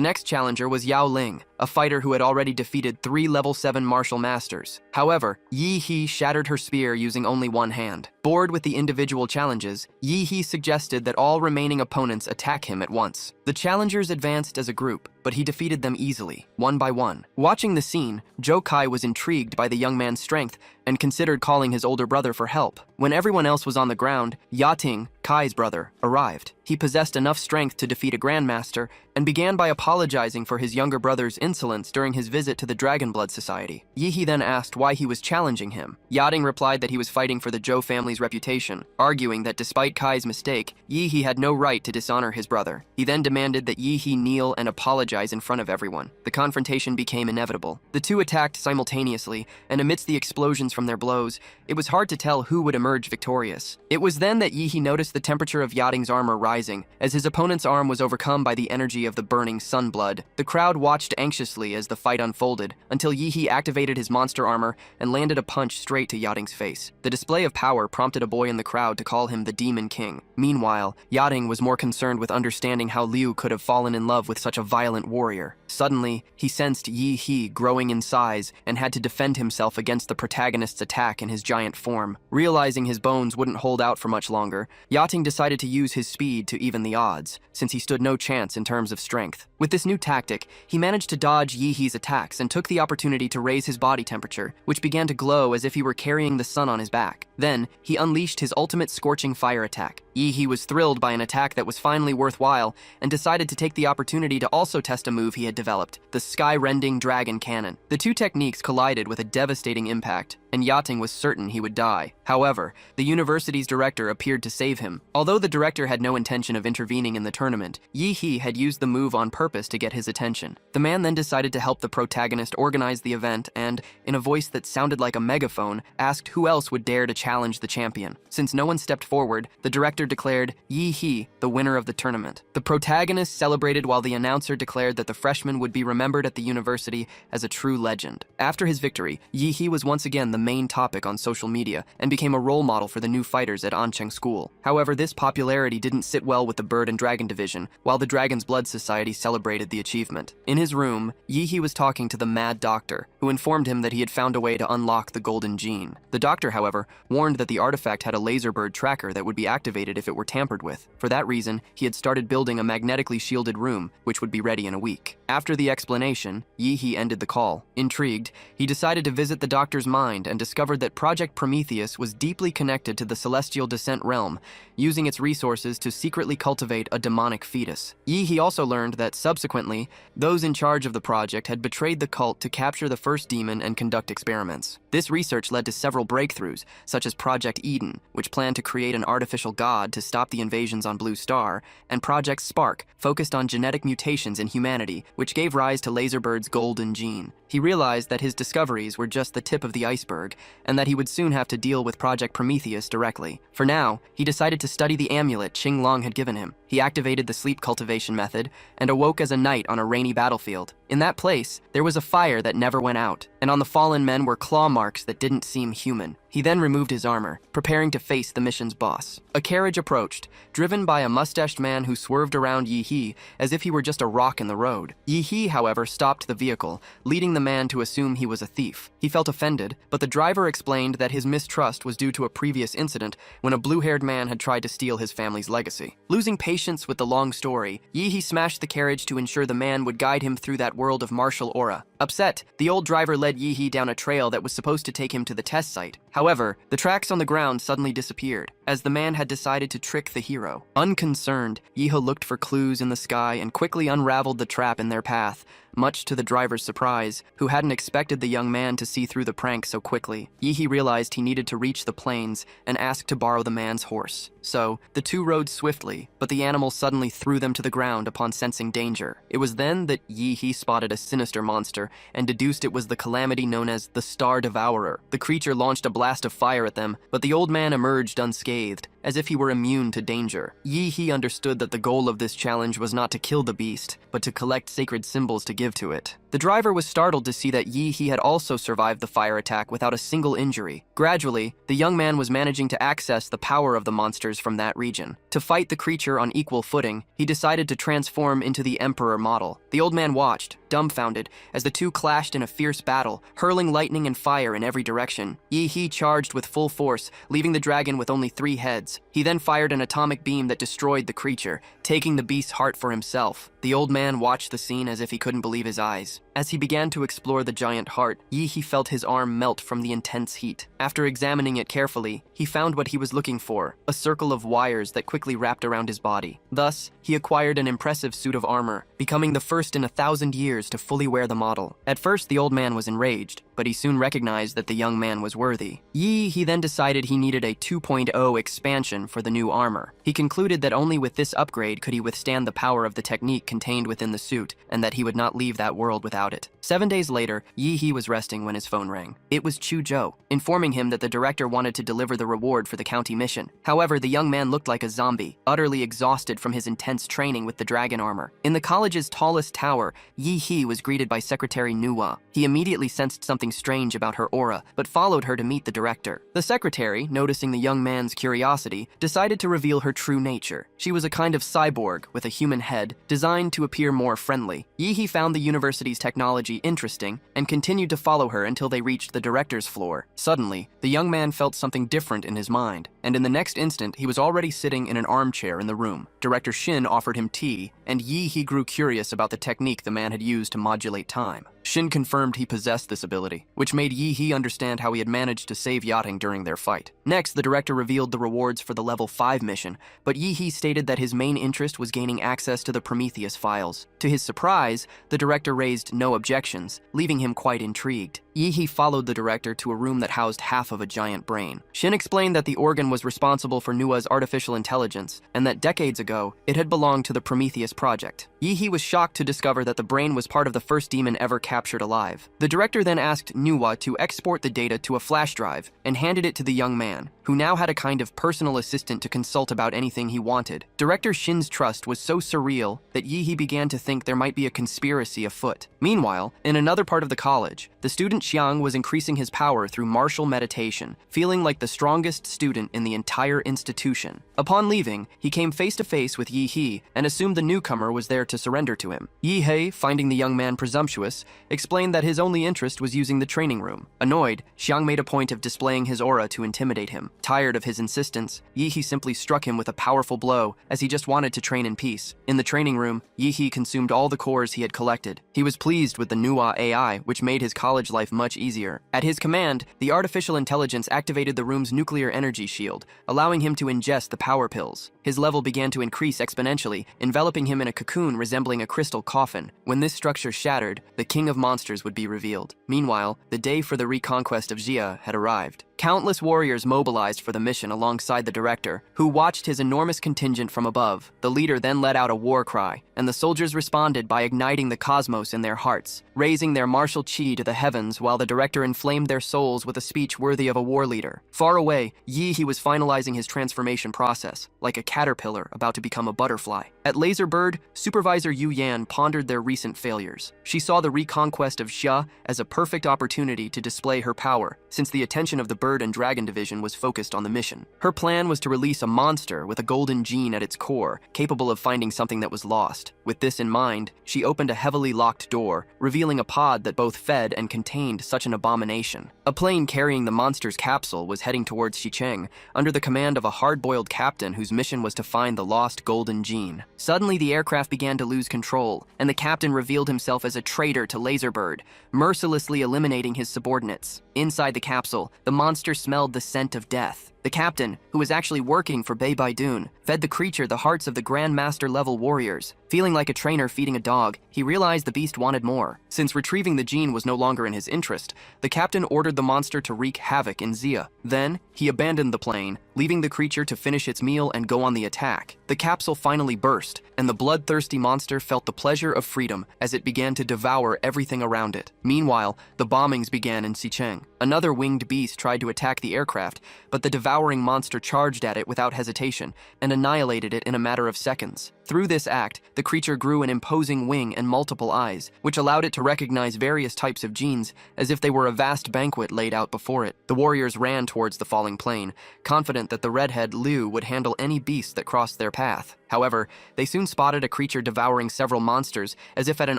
next challenger was Yao Ling, a fighter who had already defeated 3 level 7 martial masters. However, Yi He shattered her spear using only one hand. Bored with the individual challenges, Yi He suggested that all remaining opponents attack him at once. The challengers advanced as a group, but he defeated them easily, one by one. Watching the scene, Zhou Kai was intrigued by the young man's strength and considered calling his older brother for help. When everyone else was on the ground, Yating, Kai's brother, arrived. He possessed enough strength to defeat a grandmaster and began by apologizing for his younger brother's insolence during his visit to the Dragonblood Society. Yi He then asked why he was challenging him. Yating replied that he was fighting for the Zhou family's reputation, arguing that despite Kai's mistake, Yi He had no right to dishonor his brother. He then demanded that Yi He kneel and apologize in front of everyone. The confrontation became inevitable. The two attacked simultaneously, and amidst the explosions from their blows, it was hard to tell who would emerge victorious. It was then that Yi He noticed the temperature of Yating's armor rising, as his opponent's arm was overcome by the energy of the burning sun blood. The crowd watched anxiously as the fight unfolded, until Yi He activated his monster armor and landed a punch straight to Yating's face. The display of power prompted a boy in the crowd to call him the Demon King. Meanwhile, Yating was more concerned with understanding how Liu could have fallen in love with such a violent warrior. Suddenly, he sensed Yi He growing in size and had to defend himself against the protagonist's attack in his giant form. Realizing his bones wouldn't hold out for much longer, Yating decided to use his speed to even the odds, since he stood no chance in terms of strength. With this new tactic, he managed to dodge Yi He's attacks and took the opportunity to raise his body temperature, which began to glow as if he were carrying the sun on his back. Then, he unleashed his ultimate scorching fire attack. Yi He was thrilled by an attack that was finally worthwhile and decided to take the opportunity to also test a move he had developed, the sky-rending dragon cannon. The two techniques collided with a devastating impact, and Yating was certain he would die. However, the university's director appeared to save him. Although the director had no intention of intervening in the tournament, Yi He had used the move on purpose to get his attention. The man then decided to help the protagonist organize the event and, in a voice that sounded like a megaphone, asked who else would dare to challenge the champion. Since no one stepped forward, the director declared Yi He the winner of the tournament. The protagonist celebrated while the announcer declared that the freshman would be remembered at the university as a true legend. After his victory, Yi He was once again the main topic on social media and became a role model for the new fighters at Ancheng School. However, this popularity didn't sit well with the Bird and Dragon division, while the Dragon's Blood Society celebrated the achievement. In his room, Yi He was talking to the Mad Doctor, who informed him that he had found a way to unlock the Golden Gene. The doctor, however, warned that the artifact had a laser bird tracker that would be activated if it were tampered with. For that reason, he had started building a magnetically shielded room, which would be ready in a week. After the explanation, Yi ended the call. Intrigued, he decided to visit the doctor's mind and discovered that Project Prometheus was deeply connected to the celestial descent realm, using its resources to secretly cultivate a demonic fetus. Yi also learned that, subsequently, those in charge of the project had betrayed the cult to capture the first demon and conduct experiments. This research led to several breakthroughs, such as Project Eden, which planned to create an artificial god to stop the invasions on Blue Star, and Project Spark, focused on genetic mutations in humanity, which gave rise to Laserbird's golden gene. He realized that his discoveries were just the tip of the iceberg, and that he would soon have to deal with Project Prometheus directly. For now, he decided to study the amulet Qing Long had given him. He activated the sleep cultivation method and awoke as a knight on a rainy battlefield. In that place, there was a fire that never went out, and on the fallen men were claw marks that didn't seem human. He then removed his armor, preparing to face the mission's boss. A carriage approached, driven by a mustached man who swerved around Yi as if he were just a rock in the road. Yi, however, stopped the vehicle, leading the man to assume he was a thief. He felt offended, but the driver explained that his mistrust was due to a previous incident when a blue-haired man had tried to steal his family's legacy. Losing patience with the long story, Yi smashed the carriage to ensure the man would guide him through that world of martial aura. Upset, the old driver led Yi down a trail that was supposed to take him to the test site. However, the tracks on the ground suddenly disappeared, as the man had decided to trick the hero. Unconcerned, Yiho looked for clues in the sky and quickly unraveled the trap in their path, much to the driver's surprise, who hadn't expected the young man to see through the prank so quickly. Yi realized he needed to reach the plains and asked to borrow the man's horse. So, the two rode swiftly, but the animal suddenly threw them to the ground upon sensing danger. It was then that Yi spotted a sinister monster and deduced it was the calamity known as the Star Devourer. The creature launched a blast of fire at them, but the old man emerged unscathed, as if he were immune to danger. Yi understood that the goal of this challenge was not to kill the beast, but to collect sacred symbols to give to it. The driver was startled to see that Yi had also survived the fire attack without a single injury. Gradually, the young man was managing to access the power of the monsters from that region. To fight the creature on equal footing, he decided to transform into the Emperor model. The old man watched, dumbfounded, as the two clashed in a fierce battle, hurling lightning and fire in every direction. Yi charged with full force, leaving the dragon with only 3 heads. He then fired an atomic beam that destroyed the creature, taking the beast's heart for himself. The old man watched the scene as if he couldn't believe his eyes. As he began to explore the giant heart, Yi felt his arm melt from the intense heat. After examining it carefully, he found what he was looking for, a circle of wires that quickly wrapped around his body. Thus, he acquired an impressive suit of armor, becoming the first in 1,000 years to fully wear the model. At first, the old man was enraged, but he soon recognized that the young man was worthy. He then decided he needed a 2.0 expansion for the new armor. He concluded that only with this upgrade could he withstand the power of the technique contained within the suit, and that he would not leave that world without it. 7 days later, Yi was resting when his phone rang. It was Chu Zhou, informing him that the director wanted to deliver the reward for the county mission. However, the young man looked like a zombie, utterly exhausted from his intense training with the dragon armor. In the college's tallest tower, Yi was greeted by Secretary Nuwa. He immediately sensed something strange about her aura, but followed her to meet the director. The secretary, noticing the young man's curiosity, decided to reveal her true nature. She was a kind of cyborg with a human head, designed to appear more friendly. Yi found the university's technology interesting and continued to follow her until they reached the director's floor. Suddenly, the young man felt something different in his mind, and in the next instant, he was already sitting in an armchair in the room. Director Shin offered him tea, and Yi grew curious about the technique the man had used to modulate time. Shin confirmed he possessed this ability, which made Yi understand how he had managed to save Yachting during their fight. Next, the director revealed the rewards for the level 5 mission, but Yi stated that his main interest was gaining access to the Prometheus files. To his surprise, the director raised no objections, leaving him quite intrigued. Yi followed the director to a room that housed half of a giant brain. Shin explained that the organ was responsible for Nua's artificial intelligence, and that decades ago, it had belonged to the Prometheus project. Yi was shocked to discover that the brain was part of the first demon ever captured alive. The director then asked Nuwa to export the data to a flash drive and handed it to the young man, who now had a kind of personal assistant to consult about anything he wanted. Director Shin's trust was so surreal that Yi began to think there might be a conspiracy afoot. Meanwhile, in another part of the college, the student Xiang was increasing his power through martial meditation, feeling like the strongest student in the entire institution. Upon leaving, he came face to face with Yi and assumed the newcomer was there to surrender to him. Yi, finding the young man presumptuous, explained that his only interest was using the training room. Annoyed, Xiang made a point of displaying his aura to intimidate him. Tired of his insistence, Yi-hee simply struck him with a powerful blow, as he just wanted to train in peace. In the training room, Yi-hee consumed all the cores he had collected. He was pleased with the Manhua AI, which made his college life much easier. At his command, the artificial intelligence activated the room's nuclear energy shield, allowing him to ingest the power pills. His level began to increase exponentially, enveloping him in a cocoon resembling a crystal coffin. When this structure shattered, the king of monsters would be revealed. Meanwhile, the day for the reconquest of Xia had arrived. Countless warriors mobilized for the mission alongside the director, who watched his enormous contingent from above. The leader then let out a war cry, and the soldiers responded by igniting the cosmos in their hearts, raising their martial chi to the heavens while the director inflamed their souls with a speech worthy of a war leader. Far away, Yi-hee was finalizing his transformation process, like a caterpillar about to become a butterfly. At Laserbird, Supervisor Yu Yan pondered their recent failures. She saw the reconquest of Xia as a perfect opportunity to display her power, since the attention of the Bird and Dragon Division was focused on the mission. Her plan was to release a monster with a golden gene at its core, capable of finding something that was lost. With this in mind, she opened a heavily locked door, revealing a pod that both fed and contained such an abomination. A plane carrying the monster's capsule was heading towards Xicheng, under the command of a hard-boiled captain whose mission was to find the lost golden gene. Suddenly, the aircraft began to lose control, and the captain revealed himself as a traitor to Laserbird, mercilessly eliminating his subordinates. Inside the capsule, the monster smelled the scent of death. The captain, who was actually working for Bei Baidun, fed the creature the hearts of the Grandmaster-level warriors. Feeling like a trainer feeding a dog, he realized the beast wanted more. Since retrieving the gene was no longer in his interest, the captain ordered the monster to wreak havoc in Xia. Then, he abandoned the plane, leaving the creature to finish its meal and go on the attack. The capsule finally burst, and the bloodthirsty monster felt the pleasure of freedom as it began to devour everything around it. Meanwhile, the bombings began in Xicheng. Another winged beast tried to attack the aircraft, but the devouring monster charged at it without hesitation and annihilated it in a matter of seconds. Through this act, the creature grew an imposing wing and multiple eyes, which allowed it to recognize various types of genes as if they were a vast banquet laid out before it. The warriors ran towards the falling plane, confident that the redhead Liu would handle any beast that crossed their path. However, they soon spotted a creature devouring several monsters as if at an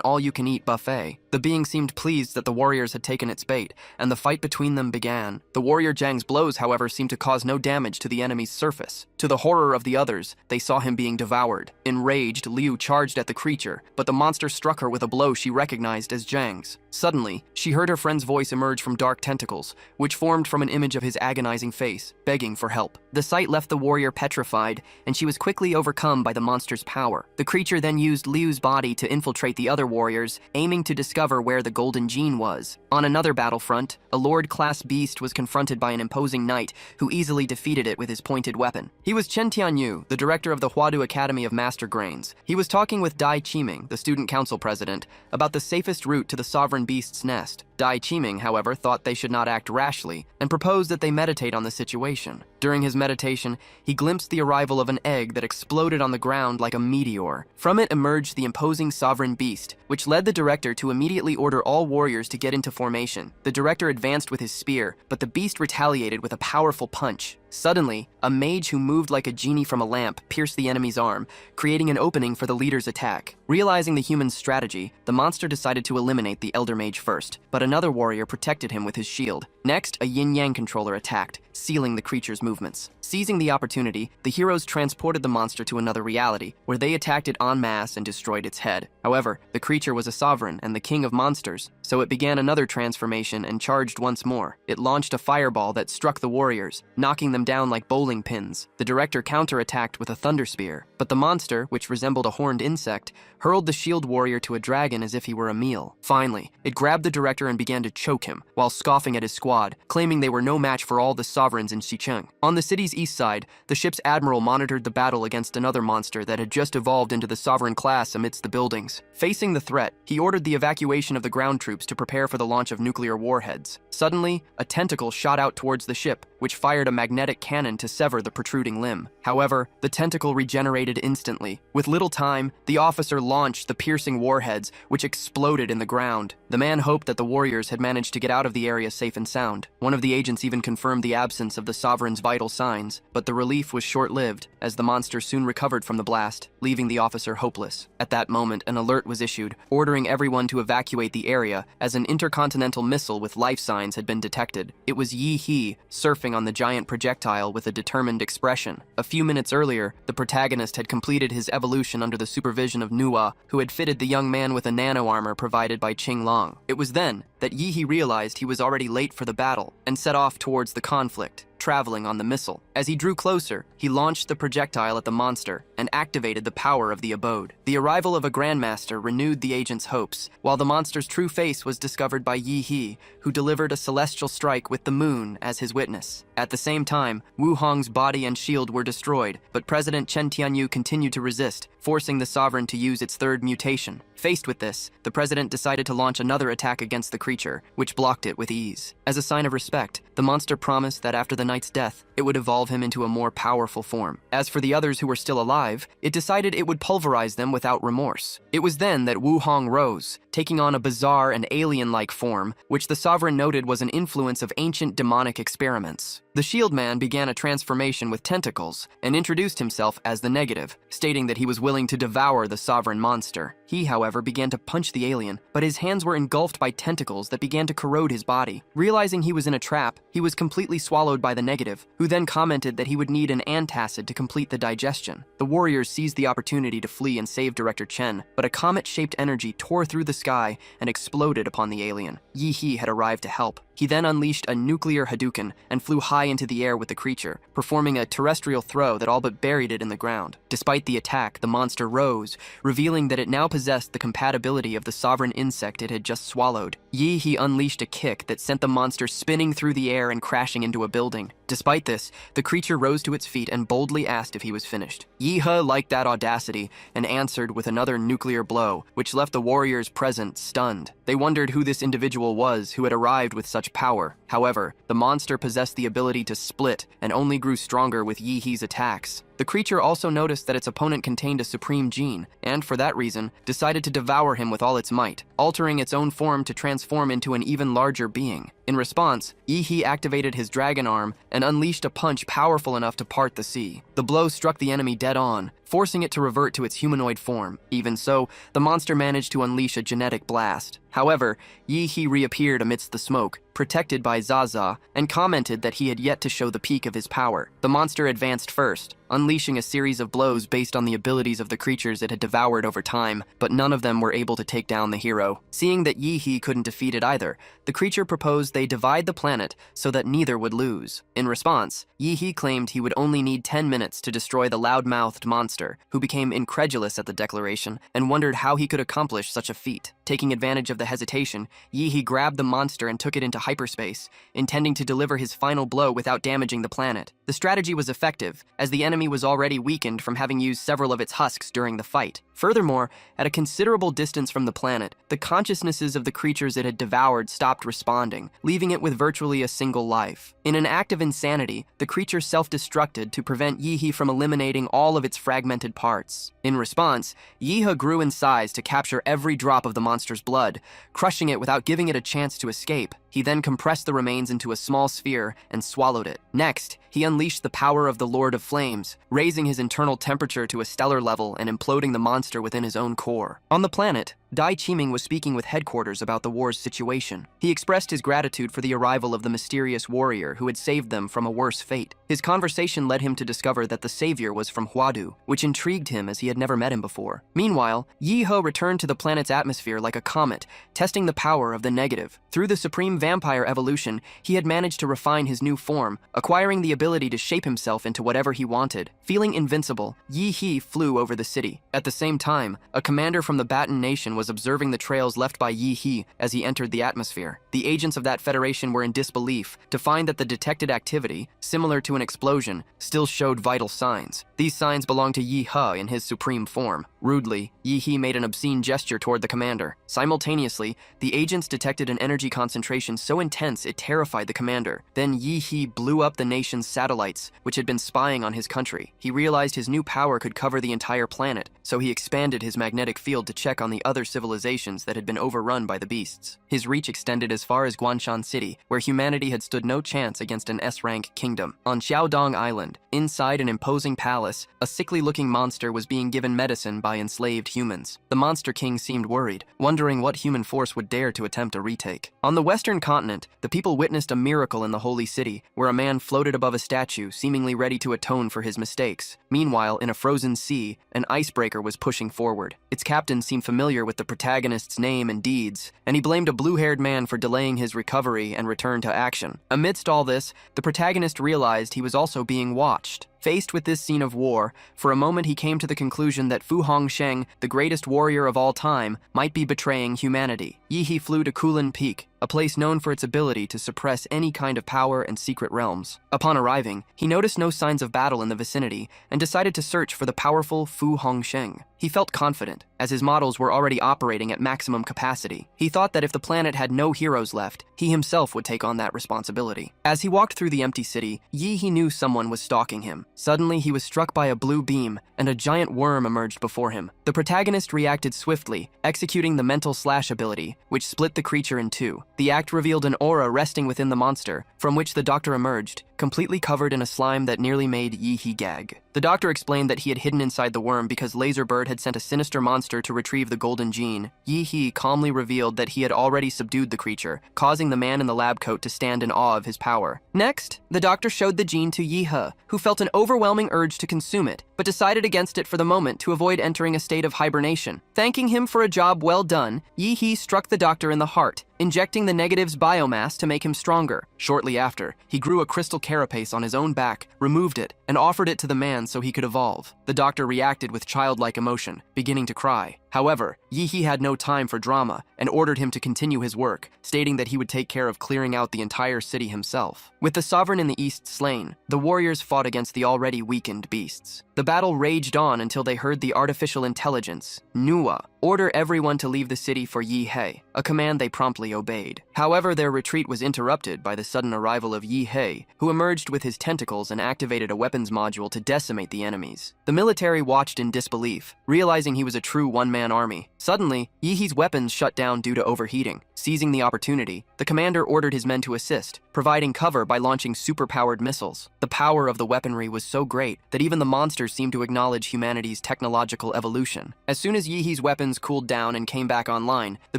all-you-can-eat buffet. The being seemed pleased that the warriors had taken its bait, and the fight between them began. The warrior Zhang's blows, however, seemed to cause no damage to the enemy's surface. To the horror of the others, they saw him being devoured. Enraged, Liu charged at the creature, but the monster struck her with a blow she recognized as Zhang's. Suddenly, she heard her friend's voice emerge from dark tentacles, which formed from an image of his agonizing face, begging for help. The sight left the warrior petrified, and she was quickly overcome by the monster's power. The creature then used Liu's body to infiltrate the other warriors, aiming to discover where the golden gene was. On another battlefront, a Lord-class beast was confronted by an imposing knight who easily defeated it with his pointed weapon. He was Chen Tianyu, the director of the Huadu Academy of Master Grains. He was talking with Dai Qiming, the student council president, about the safest route to the sovereign beast's nest. Dai Qiming, however, thought they should not act rashly and proposed that they meditate on the situation. During his meditation, he glimpsed the arrival of an egg that exploded on the ground like a meteor. From it emerged the imposing sovereign beast, which led the director to immediately order all warriors to get into formation. The director advanced with his spear, but the beast retaliated with a powerful punch. Suddenly, a mage who moved like a genie from a lamp pierced the enemy's arm, creating an opening for the leader's attack. Realizing the human's strategy, the monster decided to eliminate the elder mage first, but another warrior protected him with his shield. Next, a yin-yang controller attacked, sealing the creature's movements. Seizing the opportunity, the heroes transported the monster to another reality, where they attacked it en masse and destroyed its head. However, the creature was a sovereign and the king of monsters, so it began another transformation and charged once more. It launched a fireball that struck the warriors, knocking them down like bowling pins. The director counterattacked with a thunder spear, but the monster, which resembled a horned insect, hurled the shield warrior to a dragon as if he were a meal. Finally, it grabbed the director and began to choke him, while scoffing at his squad, claiming they were no match for all the sovereigns in Xicheng. On the city's east side, the ship's admiral monitored the battle against another monster that had just evolved into the sovereign class amidst the buildings. Facing the threat, he ordered the evacuation of the ground troops to prepare for the launch of nuclear warheads. Suddenly, a tentacle shot out towards the ship, which fired a magnetic cannon to sever the protruding limb. However, the tentacle regenerated instantly. With little time, the officer launched the piercing warheads, which exploded in the ground. The man hoped that the warriors had managed to get out of the area safe and sound. One of the agents even confirmed the absence of the sovereign's vital signs, but the relief was short-lived, as the monster soon recovered from the blast, leaving the officer hopeless. At that moment, an alert was issued, ordering everyone to evacuate the area, as an intercontinental missile with life signs had been detected. It was Yi-hee, surfing focusing on the giant projectile with a determined expression. A few minutes earlier, the protagonist had completed his evolution under the supervision of Nua, who had fitted the young man with a nano-armor provided by Qing Long. It was then that Yi realized he was already late for the battle and set off towards the conflict, traveling on the missile. As he drew closer, he launched the projectile at the monster and activated the power of the abode. The arrival of a grandmaster renewed the agent's hopes, while the monster's true face was discovered by Yi, who delivered a celestial strike with the moon as his witness. At the same time, Wu Hong's body and shield were destroyed, but President Chen Tianyu continued to resist, forcing the sovereign to use its third mutation. Faced with this, the president decided to launch another attack against the creature, which blocked it with ease. As a sign of respect, the monster promised that after the knight's death, it would evolve him into a more powerful form. As for the others who were still alive, it decided it would pulverize them without remorse. It was then that Wu Hong rose, taking on a bizarre and alien-like form, which the sovereign noted was an influence of ancient demonic experiments. The Shield Man began a transformation with tentacles and introduced himself as the Negative, stating that he was willing to devour the sovereign monster. He, however, began to punch the alien, but his hands were engulfed by tentacles that began to corrode his body. Realizing he was in a trap, he was completely swallowed by the Negative, who then commented that he would need an antacid to complete the digestion. The warriors seized the opportunity to flee and save Director Chen, but a comet-shaped energy tore through the sky and exploded upon the alien. Yi had arrived to help. He then unleashed a nuclear Hadouken and flew high into the air with the creature, performing a terrestrial throw that all but buried it in the ground. Despite the attack, the monster rose, revealing that it now possessed the compatibility of the sovereign insect it had just swallowed. Yi unleashed a kick that sent the monster spinning through the air and crashing into a building. Despite this, the creature rose to its feet and boldly asked if he was finished. Yi liked that audacity and answered with another nuclear blow, which left the warriors present stunned. They wondered who this individual was who had arrived with such power. However, the monster possessed the ability to split and only grew stronger with Yi's attacks. The creature also noticed that its opponent contained a supreme gene, and for that reason, decided to devour him with all its might, altering its own form to transform into an even larger being. In response, Yi activated his dragon arm and unleashed a punch powerful enough to part the sea. The blow struck the enemy dead on, forcing it to revert to its humanoid form. Even so, the monster managed to unleash a genetic blast. However, Yi reappeared amidst the smoke, protected by Zaza, and commented that he had yet to show the peak of his power. The monster advanced first, unleashing a series of blows based on the abilities of the creatures it had devoured over time, but none of them were able to take down the hero. Seeing that Yi couldn't defeat it either, the creature proposed they divide the planet so that neither would lose. In response, Yi claimed he would only need 10 minutes to destroy the loud-mouthed monster, who became incredulous at the declaration and wondered how he could accomplish such a feat. Taking advantage of the hesitation, Yi grabbed the monster and took it into hyperspace, intending to deliver his final blow without damaging the planet. The strategy was effective, as the enemy was already weakened from having used several of its husks during the fight. Furthermore, at a considerable distance from the planet, the consciousnesses of the creatures it had devoured stopped responding, leaving it with virtually a single life. In an act of insanity, the creature self-destructed to prevent Yi from eliminating all of its fragmented parts. In response, Yi grew in size to capture every drop of the monster's blood, crushing it without giving it a chance to escape. He then compressed the remains into a small sphere and swallowed it. Next, he unleashed the power of the Lord of Flames, raising his internal temperature to a stellar level and imploding the monster within his own core. On the planet, Dai Qiming was speaking with headquarters about the war's situation. He expressed his gratitude for the arrival of the mysterious warrior who had saved them from a worse fate. His conversation led him to discover that the savior was from Huadu, which intrigued him as he had never met him before. Meanwhile, Yi returned to the planet's atmosphere like a comet, testing the power of the negative. Through the supreme vampire evolution, he had managed to refine his new form, acquiring the ability to shape himself into whatever he wanted. Feeling invincible, Yi flew over the city. At the same time, a commander from the Baton Nation was observing the trails left by Yi as he entered the atmosphere. The agents of that federation were in disbelief to find that the detected activity, similar to an explosion, still showed vital signs. These signs belonged to Yi in his supreme form. Rudely, Yi made an obscene gesture toward the commander. Simultaneously, the agents detected an energy concentration so intense it terrified the commander. Then Yi blew up the nation's satellites, which had been spying on his country. He realized his new power could cover the entire planet, so he expanded his magnetic field to check on the other civilizations that had been overrun by the beasts. His reach extended as far as Guanshan City, where humanity had stood no chance against an S-rank kingdom. On Xiaodong Island, inside an imposing palace, a sickly-looking monster was being given medicine by by enslaved humans. The Monster King seemed worried, wondering what human force would dare to attempt a retake. On the western continent, the people witnessed a miracle in the holy city, where a man floated above a statue, seemingly ready to atone for his mistakes. Meanwhile, in a frozen sea, an icebreaker was pushing forward. Its captain seemed familiar with the protagonist's name and deeds, and he blamed a blue-haired man for delaying his recovery and return to action. Amidst all this, the protagonist realized he was also being watched. Faced with this scene of war, for a moment he came to the conclusion that Fu Hongsheng, the greatest warrior of all time, might be betraying humanity. Yi He flew to Kulin Peak, a place known for its ability to suppress any kind of power and secret realms. Upon arriving, he noticed no signs of battle in the vicinity and decided to search for the powerful Fu Hongsheng. He felt confident, as his models were already operating at maximum capacity. He thought that if the planet had no heroes left, he himself would take on that responsibility. As he walked through the empty city, Yi He knew someone was stalking him. Suddenly, he was struck by a blue beam, and a giant worm emerged before him. The protagonist reacted swiftly, executing the mental slash ability, which split the creature in two. The act revealed an aura resting within the monster, from which the doctor emerged, completely covered in a slime that nearly made Yi He gag. The doctor explained that he had hidden inside the worm because Laserbird had sent a sinister monster to retrieve the golden gene. Yi He calmly revealed that he had already subdued the creature, causing the man in the lab coat to stand in awe of his power. Next, the doctor showed the gene to Yi He, who felt an overwhelming urge to consume it, but decided against it for the moment to avoid entering a state of hibernation. Thanking him for a job well done, Yi He struck the doctor in the heart, injecting the negative's biomass to make him stronger. Shortly after, he grew a crystal carapace on his own back, removed it, and offered it to the man so he could evolve. The doctor reacted with childlike emotion, beginning to cry. However, Yi He had no time for drama and ordered him to continue his work, stating that he would take care of clearing out the entire city himself. With the sovereign in the east slain, the warriors fought against the already weakened beasts. The battle raged on until they heard the artificial intelligence, Manhua, order everyone to leave the city for Yi He, a command they promptly obeyed. However, their retreat was interrupted by the sudden arrival of Yi He, who emerged with his tentacles and activated a weapons module to decimate the enemies. The military watched in disbelief, realizing he was a true one-man army. Suddenly, Yi He's weapons shut down due to overheating. Seizing the opportunity, the commander ordered his men to assist, providing cover by launching super-powered missiles. The power of the weaponry was so great that even the monsters seemed to acknowledge humanity's technological evolution. As soon as Yi He's weapons cooled down and came back online, the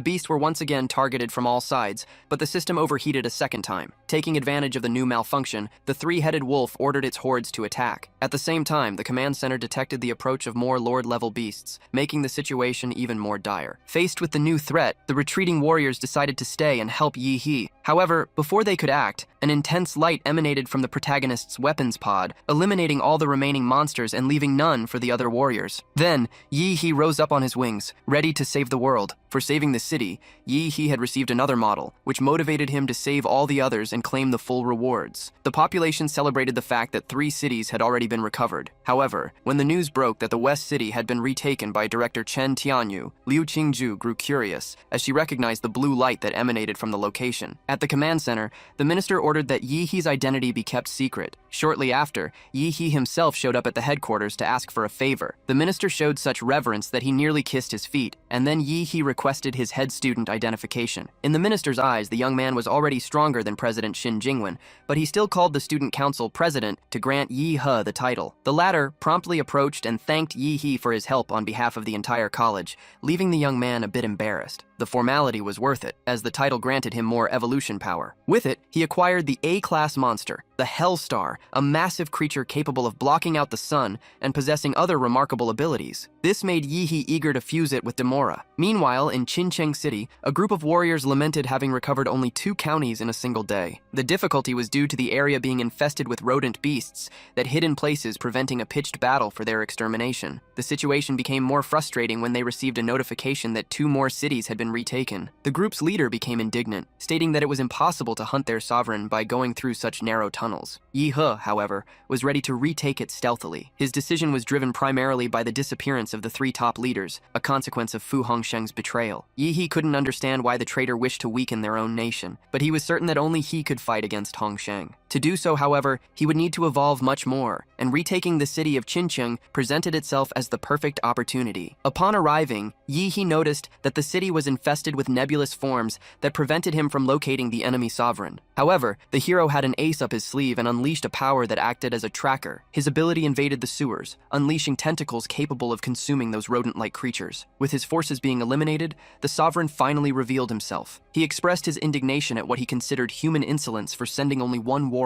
beasts were once again targeted from all sides, but the system overheated a second time. Taking advantage of the new malfunction, the three-headed wolf ordered its hordes to attack. At the same time, the command center detected the approach of more Lord-level beasts, making the situation even more dire. Faced with the new threat, the retreating warriors decided to stay and help Yi He. However, before they could act, an intense light emanated from the protagonist's weapons pod, eliminating all the remaining monsters and leaving none for the other warriors. Then, Yi He rose up on his wings, ready to save the world. For saving the city, Yi He had received another model, which motivated him to save all the others and claim the full rewards. The population celebrated the fact that 3 cities had already been recovered. However, when the news broke that the West City had been retaken by director Chen Tianyu, Liu Qingju grew curious, as she recognized the blue light that emanated from the location. At the command center, the minister ordered that Yi He's identity be kept secret. Shortly after, Yi He himself showed up at the headquarters to ask for a favor. The minister showed such reverence that he nearly kissed his feet, and then Yi He requested his head student identification. In the minister's eyes, the young man was already stronger than President Xin Jingwen, but he still called the student council president to grant Yi He the title. The latter promptly approached and thanked Yi He for his help on behalf of the entire college, leaving the young man a bit embarrassed. The formality was worth it, as the title granted him more evolution power. With it, he acquired the A-class monster, the Hellstar, a massive creature capable of blocking out the sun and possessing other remarkable abilities. This made Yi He eager to fuse it with Demora. Meanwhile, in Qincheng City, a group of warriors lamented having recovered only 2 counties in a single day. The difficulty was due to the area being infested with rodent beasts that hid in places, preventing a pitched battle for their extermination. The situation became more frustrating when they received a notification that 2 more cities had been retaken. The group's leader became indignant, stating that it was impossible to hunt their sovereign by going through such narrow tunnels. Yi He, however, was ready to retake it stealthily. His decision was driven primarily by the disappearance of the 3 top leaders, a consequence of Fu Hongsheng's betrayal. Yi He couldn't understand why the traitor wished to weaken their own nation, but he was certain that only he could fight against Hongsheng. To do so, however, he would need to evolve much more, and retaking the city of Qincheng presented itself as the perfect opportunity. Upon arriving, Yi He noticed that the city was infested with nebulous forms that prevented him from locating the enemy sovereign. However, the hero had an ace up his sleeve and unleashed a power that acted as a tracker. His ability invaded the sewers, unleashing tentacles capable of consuming those rodent-like creatures. With his forces being eliminated, the sovereign finally revealed himself. He expressed his indignation at what he considered human insolence for sending only one warrior,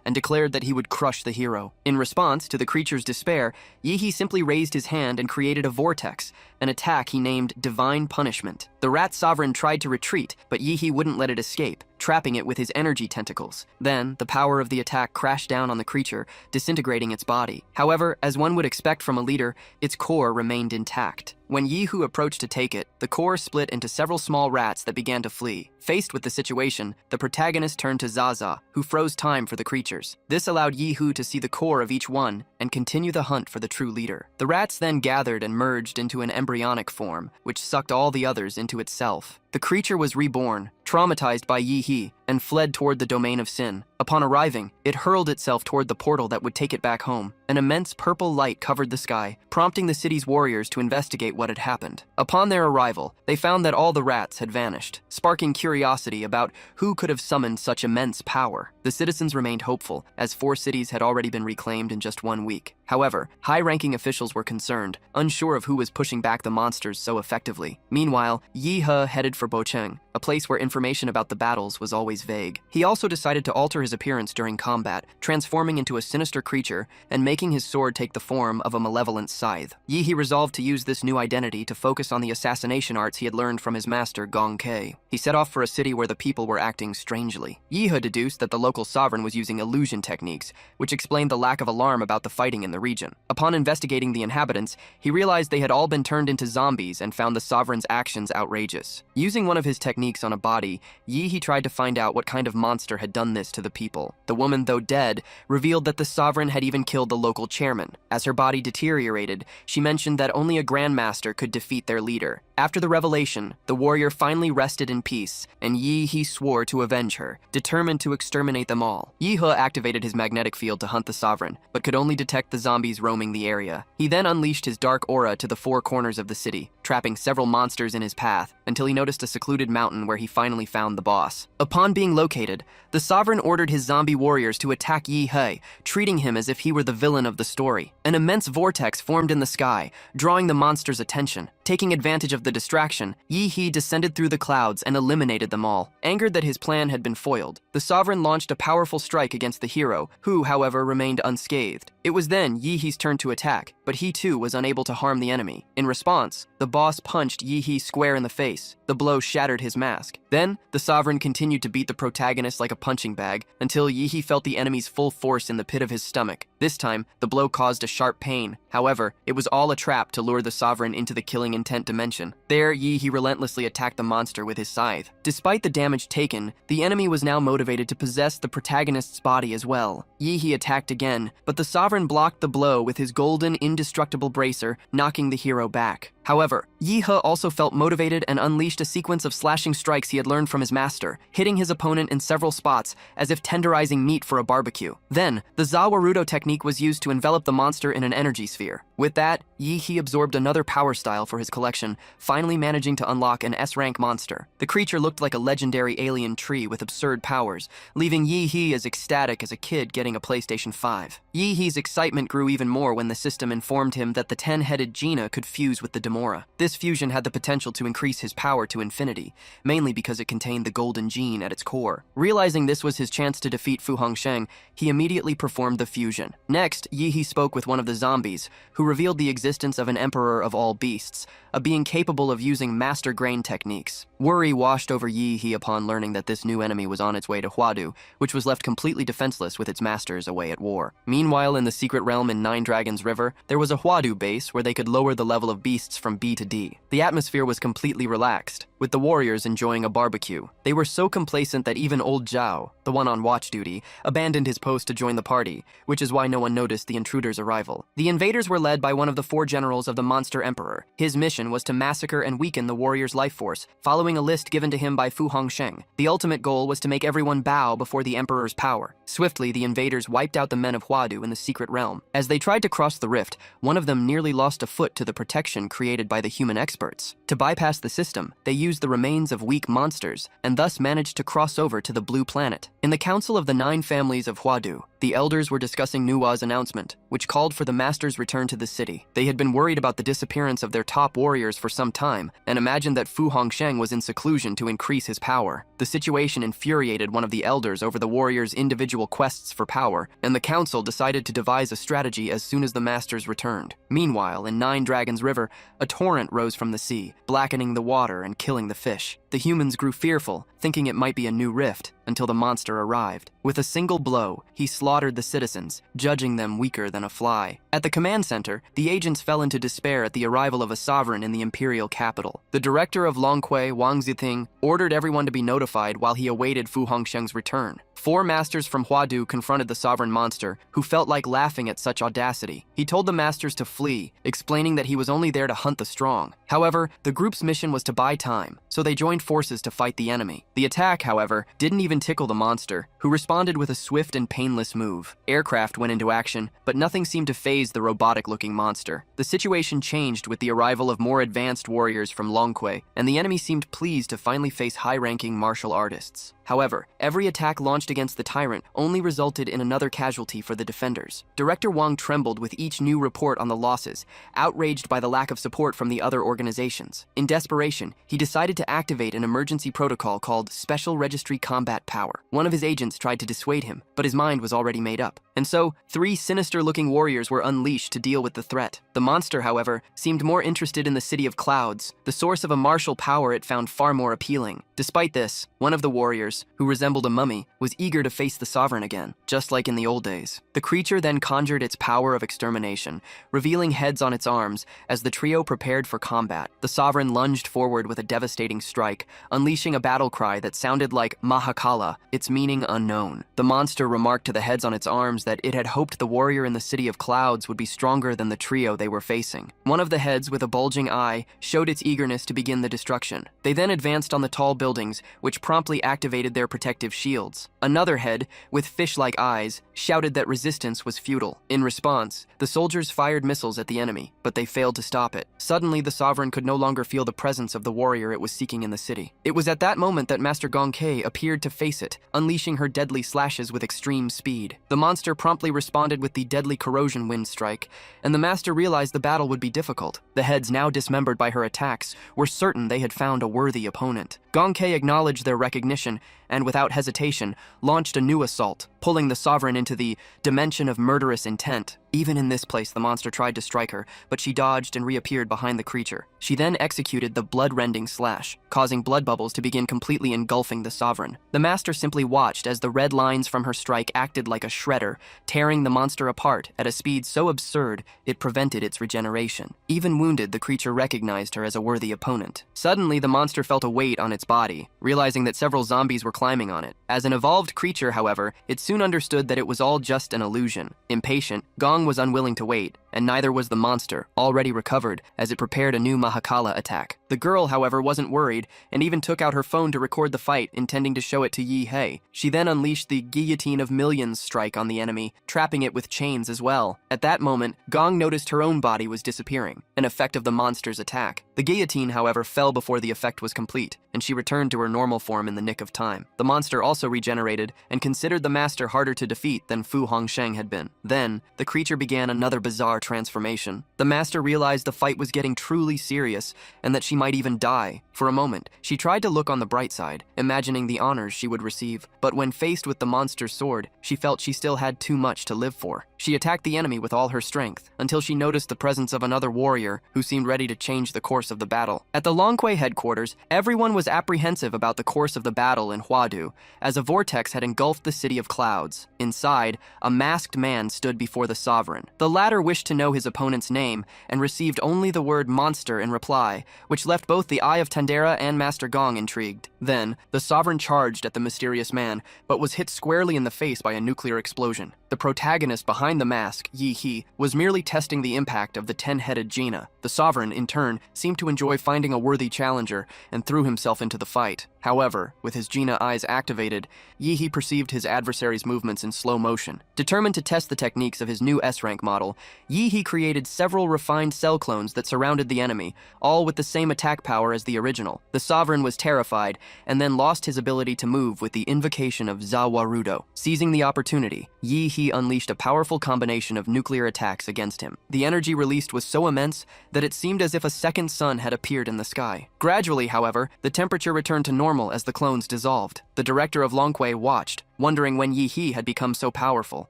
and declared that he would crush the hero. In response to the creature's despair, Yi He simply raised his hand and created a vortex, an attack he named Divine Punishment. The rat sovereign tried to retreat, but Yi He wouldn't let it escape, trapping it with his energy tentacles. Then, the power of the attack crashed down on the creature, disintegrating its body. However, as one would expect from a leader, its core remained intact. When Yi Hu approached to take it, the core split into several small rats that began to flee. Faced with the situation, the protagonist turned to Zaza, who froze time for the creatures. This allowed Yi Hu to see the core of each one and continue the hunt for the true leader. The rats then gathered and merged into an embryonic form, which sucked all the others into itself. The creature was reborn, traumatized by Yi He, and fled toward the domain of sin. Upon arriving, it hurled itself toward the portal that would take it back home. An immense purple light covered the sky, prompting the city's warriors to investigate what had happened. Upon their arrival, they found that all the rats had vanished, sparking curiosity about who could have summoned such immense power. The citizens remained hopeful, as 4 cities had already been reclaimed in just 1 week. However, high-ranking officials were concerned, unsure of who was pushing back the monsters so effectively. Meanwhile, Yi He headed for Bocheng, a place where information about the battles was always vague. He also decided to alter his appearance during combat, transforming into a sinister creature and making his sword take the form of a malevolent scythe. Yi He resolved to use this new identity to focus on the assassination arts he had learned from his master Gong Kei. He set off for a city where the people were acting strangely. Yi He deduced that the local sovereign was using illusion techniques, which explained the lack of alarm about the fighting in the region. Upon investigating the inhabitants, he realized they had all been turned into zombies and found the sovereign's actions outrageous. Using one of his techniques on a body, Yi He tried to find out what kind of monster had done this to the people. The woman, though dead, revealed that the sovereign had even killed the local chairman. As her body deteriorated, she mentioned that only a grandmaster could defeat their leader. After the revelation, the warrior finally rested in peace, and Yi He swore to avenge her, determined to exterminate them all. Yi He activated his magnetic field to hunt the sovereign, but could only detect the zombies roaming the area. He then unleashed his dark aura to the 4 corners of the city, trapping several monsters in his path, until he noticed a secluded mountain where he finally found the boss. Upon being located, the sovereign ordered his zombie warriors to attack Yi He, treating him as if he were the villain of the story. An immense vortex formed in the sky, drawing the monster's attention. Taking advantage of the distraction, Yi He descended through the clouds and eliminated them all. Angered that his plan had been foiled, the sovereign launched a powerful strike against the hero, who, however, remained unscathed. It was then Yi He's turn to attack, but he too was unable to harm the enemy. In response, the boss punched Yi He square in the face. The blow shattered his mask. Then, the sovereign continued to beat the protagonist like a punching bag, until Yi He felt the enemy's full force in the pit of his stomach. This time, the blow caused a sharp pain. However, it was all a trap to lure the sovereign into the killing intent dimension. There, Yi He relentlessly attacked the monster with his scythe. Despite the damage taken, the enemy was now motivated to possess the protagonist's body as well. Yi He attacked again, but the sovereign blocked the blow with his golden, indestructible bracer, knocking the hero back. However, Yi He also felt motivated and unleashed a sequence of slashing strikes he had learned from his master, hitting his opponent in several spots as if tenderizing meat for a barbecue. Then, the Zawarudo technique was used to envelop the monster in an energy sphere. With that, Yi He absorbed another power style for his collection, finally managing to unlock an S-rank monster. The creature looked like a legendary alien tree with absurd powers, leaving Yi He as ecstatic as a kid getting a PlayStation 5. Yi He's excitement grew even more when the system informed him that the 10-headed Gina could fuse with the Demora. This fusion had the potential to increase his power to infinity, mainly because it contained the golden gene at its core. Realizing this was his chance to defeat Fu Hongsheng, he immediately performed the fusion. Next, Yi He spoke with one of the zombies, who revealed the existence of an emperor of all beasts, a being capable of using master grain techniques. Worry washed over Yi He upon learning that this new enemy was on its way to Huadu, which was left completely defenseless with its masters away at war. Meanwhile, in the secret realm in Nine Dragons River, there was a Huadu base where they could lower the level of beasts from B to D. The atmosphere was completely relaxed, with the warriors enjoying a barbecue. They were so complacent that even old Zhao, the one on watch duty, abandoned his post to join the party, which is why no one noticed the intruders' arrival. The invaders were led by one of the 4 generals of the Monster Emperor. His mission was to massacre and weaken the warriors' life force, following a list given to him by Fu Hongsheng. The ultimate goal was to make everyone bow before the Emperor's power. Swiftly, the invaders wiped out the men of Huadu in the secret realm. As they tried to cross the rift, one of them nearly lost a foot to the protection created by the human experts. To bypass the system, they used the remains of weak monsters, and thus managed to cross over to the Blue Planet. In the Council of the 9 Families of Huadu, the elders were discussing Nua's announcement, which called for the master's return to the city. They had been worried about the disappearance of their top warriors for some time, and imagined that Fu Hongsheng was in seclusion to increase his power. The situation infuriated one of the elders over the warriors' individual quests for power, and the council decided to devise a strategy as soon as the masters returned. Meanwhile, in Nine Dragons River, a torrent rose from the sea, blackening the water and killing the fish. The humans grew fearful, thinking it might be a new rift, until the monster arrived. With a single blow, he slaughtered the citizens, judging them weaker than a fly. At the command center, the agents fell into despair at the arrival of a sovereign in the imperial capital. The director of Longquai, Wang Ziting, ordered everyone to be notified while he awaited Fu Hongsheng's return. 4 masters from Huadu confronted the sovereign monster, who felt like laughing at such audacity. He told the masters to flee, explaining that he was only there to hunt the strong. However, the group's mission was to buy time, so they joined forces to fight the enemy. The attack, however, didn't even tickle the monster, who responded with a swift and painless move. Aircraft went into action, but nothing seemed to faze the robotic-looking monster. The situation changed with the arrival of more advanced warriors from Longquai, and the enemy seemed pleased to finally face high-ranking martial artists. However, every attack launched against the tyrant only resulted in another casualty for the defenders. Director Wang trembled with each new report on the losses, outraged by the lack of support from the other organizations. In desperation, he decided to activate an emergency protocol called Special Registry Combat Power. One of his agents tried to dissuade him, but his mind was already made up. And so, 3 sinister-looking warriors were unleashed to deal with the threat. The monster, however, seemed more interested in the City of Clouds, the source of a martial power it found far more appealing. Despite this, one of the warriors, who resembled a mummy, was eager to face the sovereign again, just like in the old days. The creature then conjured its power of extermination, revealing heads on its arms as the trio prepared for combat. The sovereign lunged forward with a devastating strike, unleashing a battle cry that sounded like Mahakala, its meaning unknown. The monster remarked to the heads on its arms that it had hoped the warrior in the City of Clouds would be stronger than the trio they were facing. One of the heads, with a bulging eye, showed its eagerness to begin the destruction. They then advanced on the tall buildings, which promptly activated their protective shields. Another head, with fish-like eyes, shouted that resistance was futile. In response, the soldiers fired missiles at the enemy, but they failed to stop it. Suddenly, the sovereign could no longer feel the presence of the warrior it was seeking in the city. It was at that moment that Master Gongkei appeared to face it, unleashing her deadly slashes with extreme speed. The monster promptly responded with the deadly corrosion wind strike, and the master realized the battle would be difficult. The heads, now dismembered by her attacks, were certain they had found a worthy opponent. Gongkei acknowledged their recognition, and without hesitation, launched a new assault, pulling the sovereign into the dimension of murderous intent. Even in this place, the monster tried to strike her, but she dodged and reappeared behind the creature. She then executed the blood-rending slash, causing blood bubbles to begin completely engulfing the sovereign. The master simply watched as the red lines from her strike acted like a shredder, tearing the monster apart at a speed so absurd it prevented its regeneration. Even wounded, the creature recognized her as a worthy opponent. Suddenly, the monster felt a weight on its body, realizing that several zombies were climbing on it. As an evolved creature, however, it soon understood that it was all just an illusion. Impatient, Gong was unwilling to wait, and neither was the monster, already recovered, as it prepared a new Mahakala attack. The girl, however, wasn't worried, and even took out her phone to record the fight, intending to show it to Yi Hei. She then unleashed the Guillotine of Millions strike on the enemy, trapping it with chains as well. At that moment, Gong noticed her own body was disappearing, an effect of the monster's attack. The guillotine, however, fell before the effect was complete, and she returned to her normal form in the nick of time. The monster also regenerated, and considered the master harder to defeat than Fu Hongsheng had been. Then, the creature began another bizarre transformation. The master realized the fight was getting truly serious, and that she might even die. For a moment, she tried to look on the bright side, imagining the honors she would receive. But when faced with the monster's sword, she felt she still had too much to live for. She attacked the enemy with all her strength, until she noticed the presence of another warrior who seemed ready to change the course of the battle. At the Longquai headquarters, everyone was apprehensive about the course of the battle in Huadu, as a vortex had engulfed the City of Clouds. Inside, a masked man stood before the sovereign. The latter wished to know his opponent's name, and received only the word monster in reply, which left both the Eye of Tandera and Master Gong intrigued. Then, the sovereign charged at the mysterious man, but was hit squarely in the face by a nuclear explosion. The protagonist behind the mask, Yi He, was merely testing the impact of the 10-headed Gina. The sovereign, in turn, seemed to enjoy finding a worthy challenger and threw himself into the fight. However, with his Gina eyes activated, Yi-hee perceived his adversary's movements in slow motion. Determined to test the techniques of his new S-rank model, Yi-hee created several refined cell clones that surrounded the enemy, all with the same attack power as the original. The Sovereign was terrified, and then lost his ability to move with the invocation of Zawarudo. Seizing the opportunity, Yi-hee unleashed a powerful combination of nuclear attacks against him. The energy released was so immense that it seemed as if a second sun had appeared in the sky. Gradually, however, the temperature returned to normal as the clones dissolved. The director of Longquay watched, wondering when Yi-hee had become so powerful.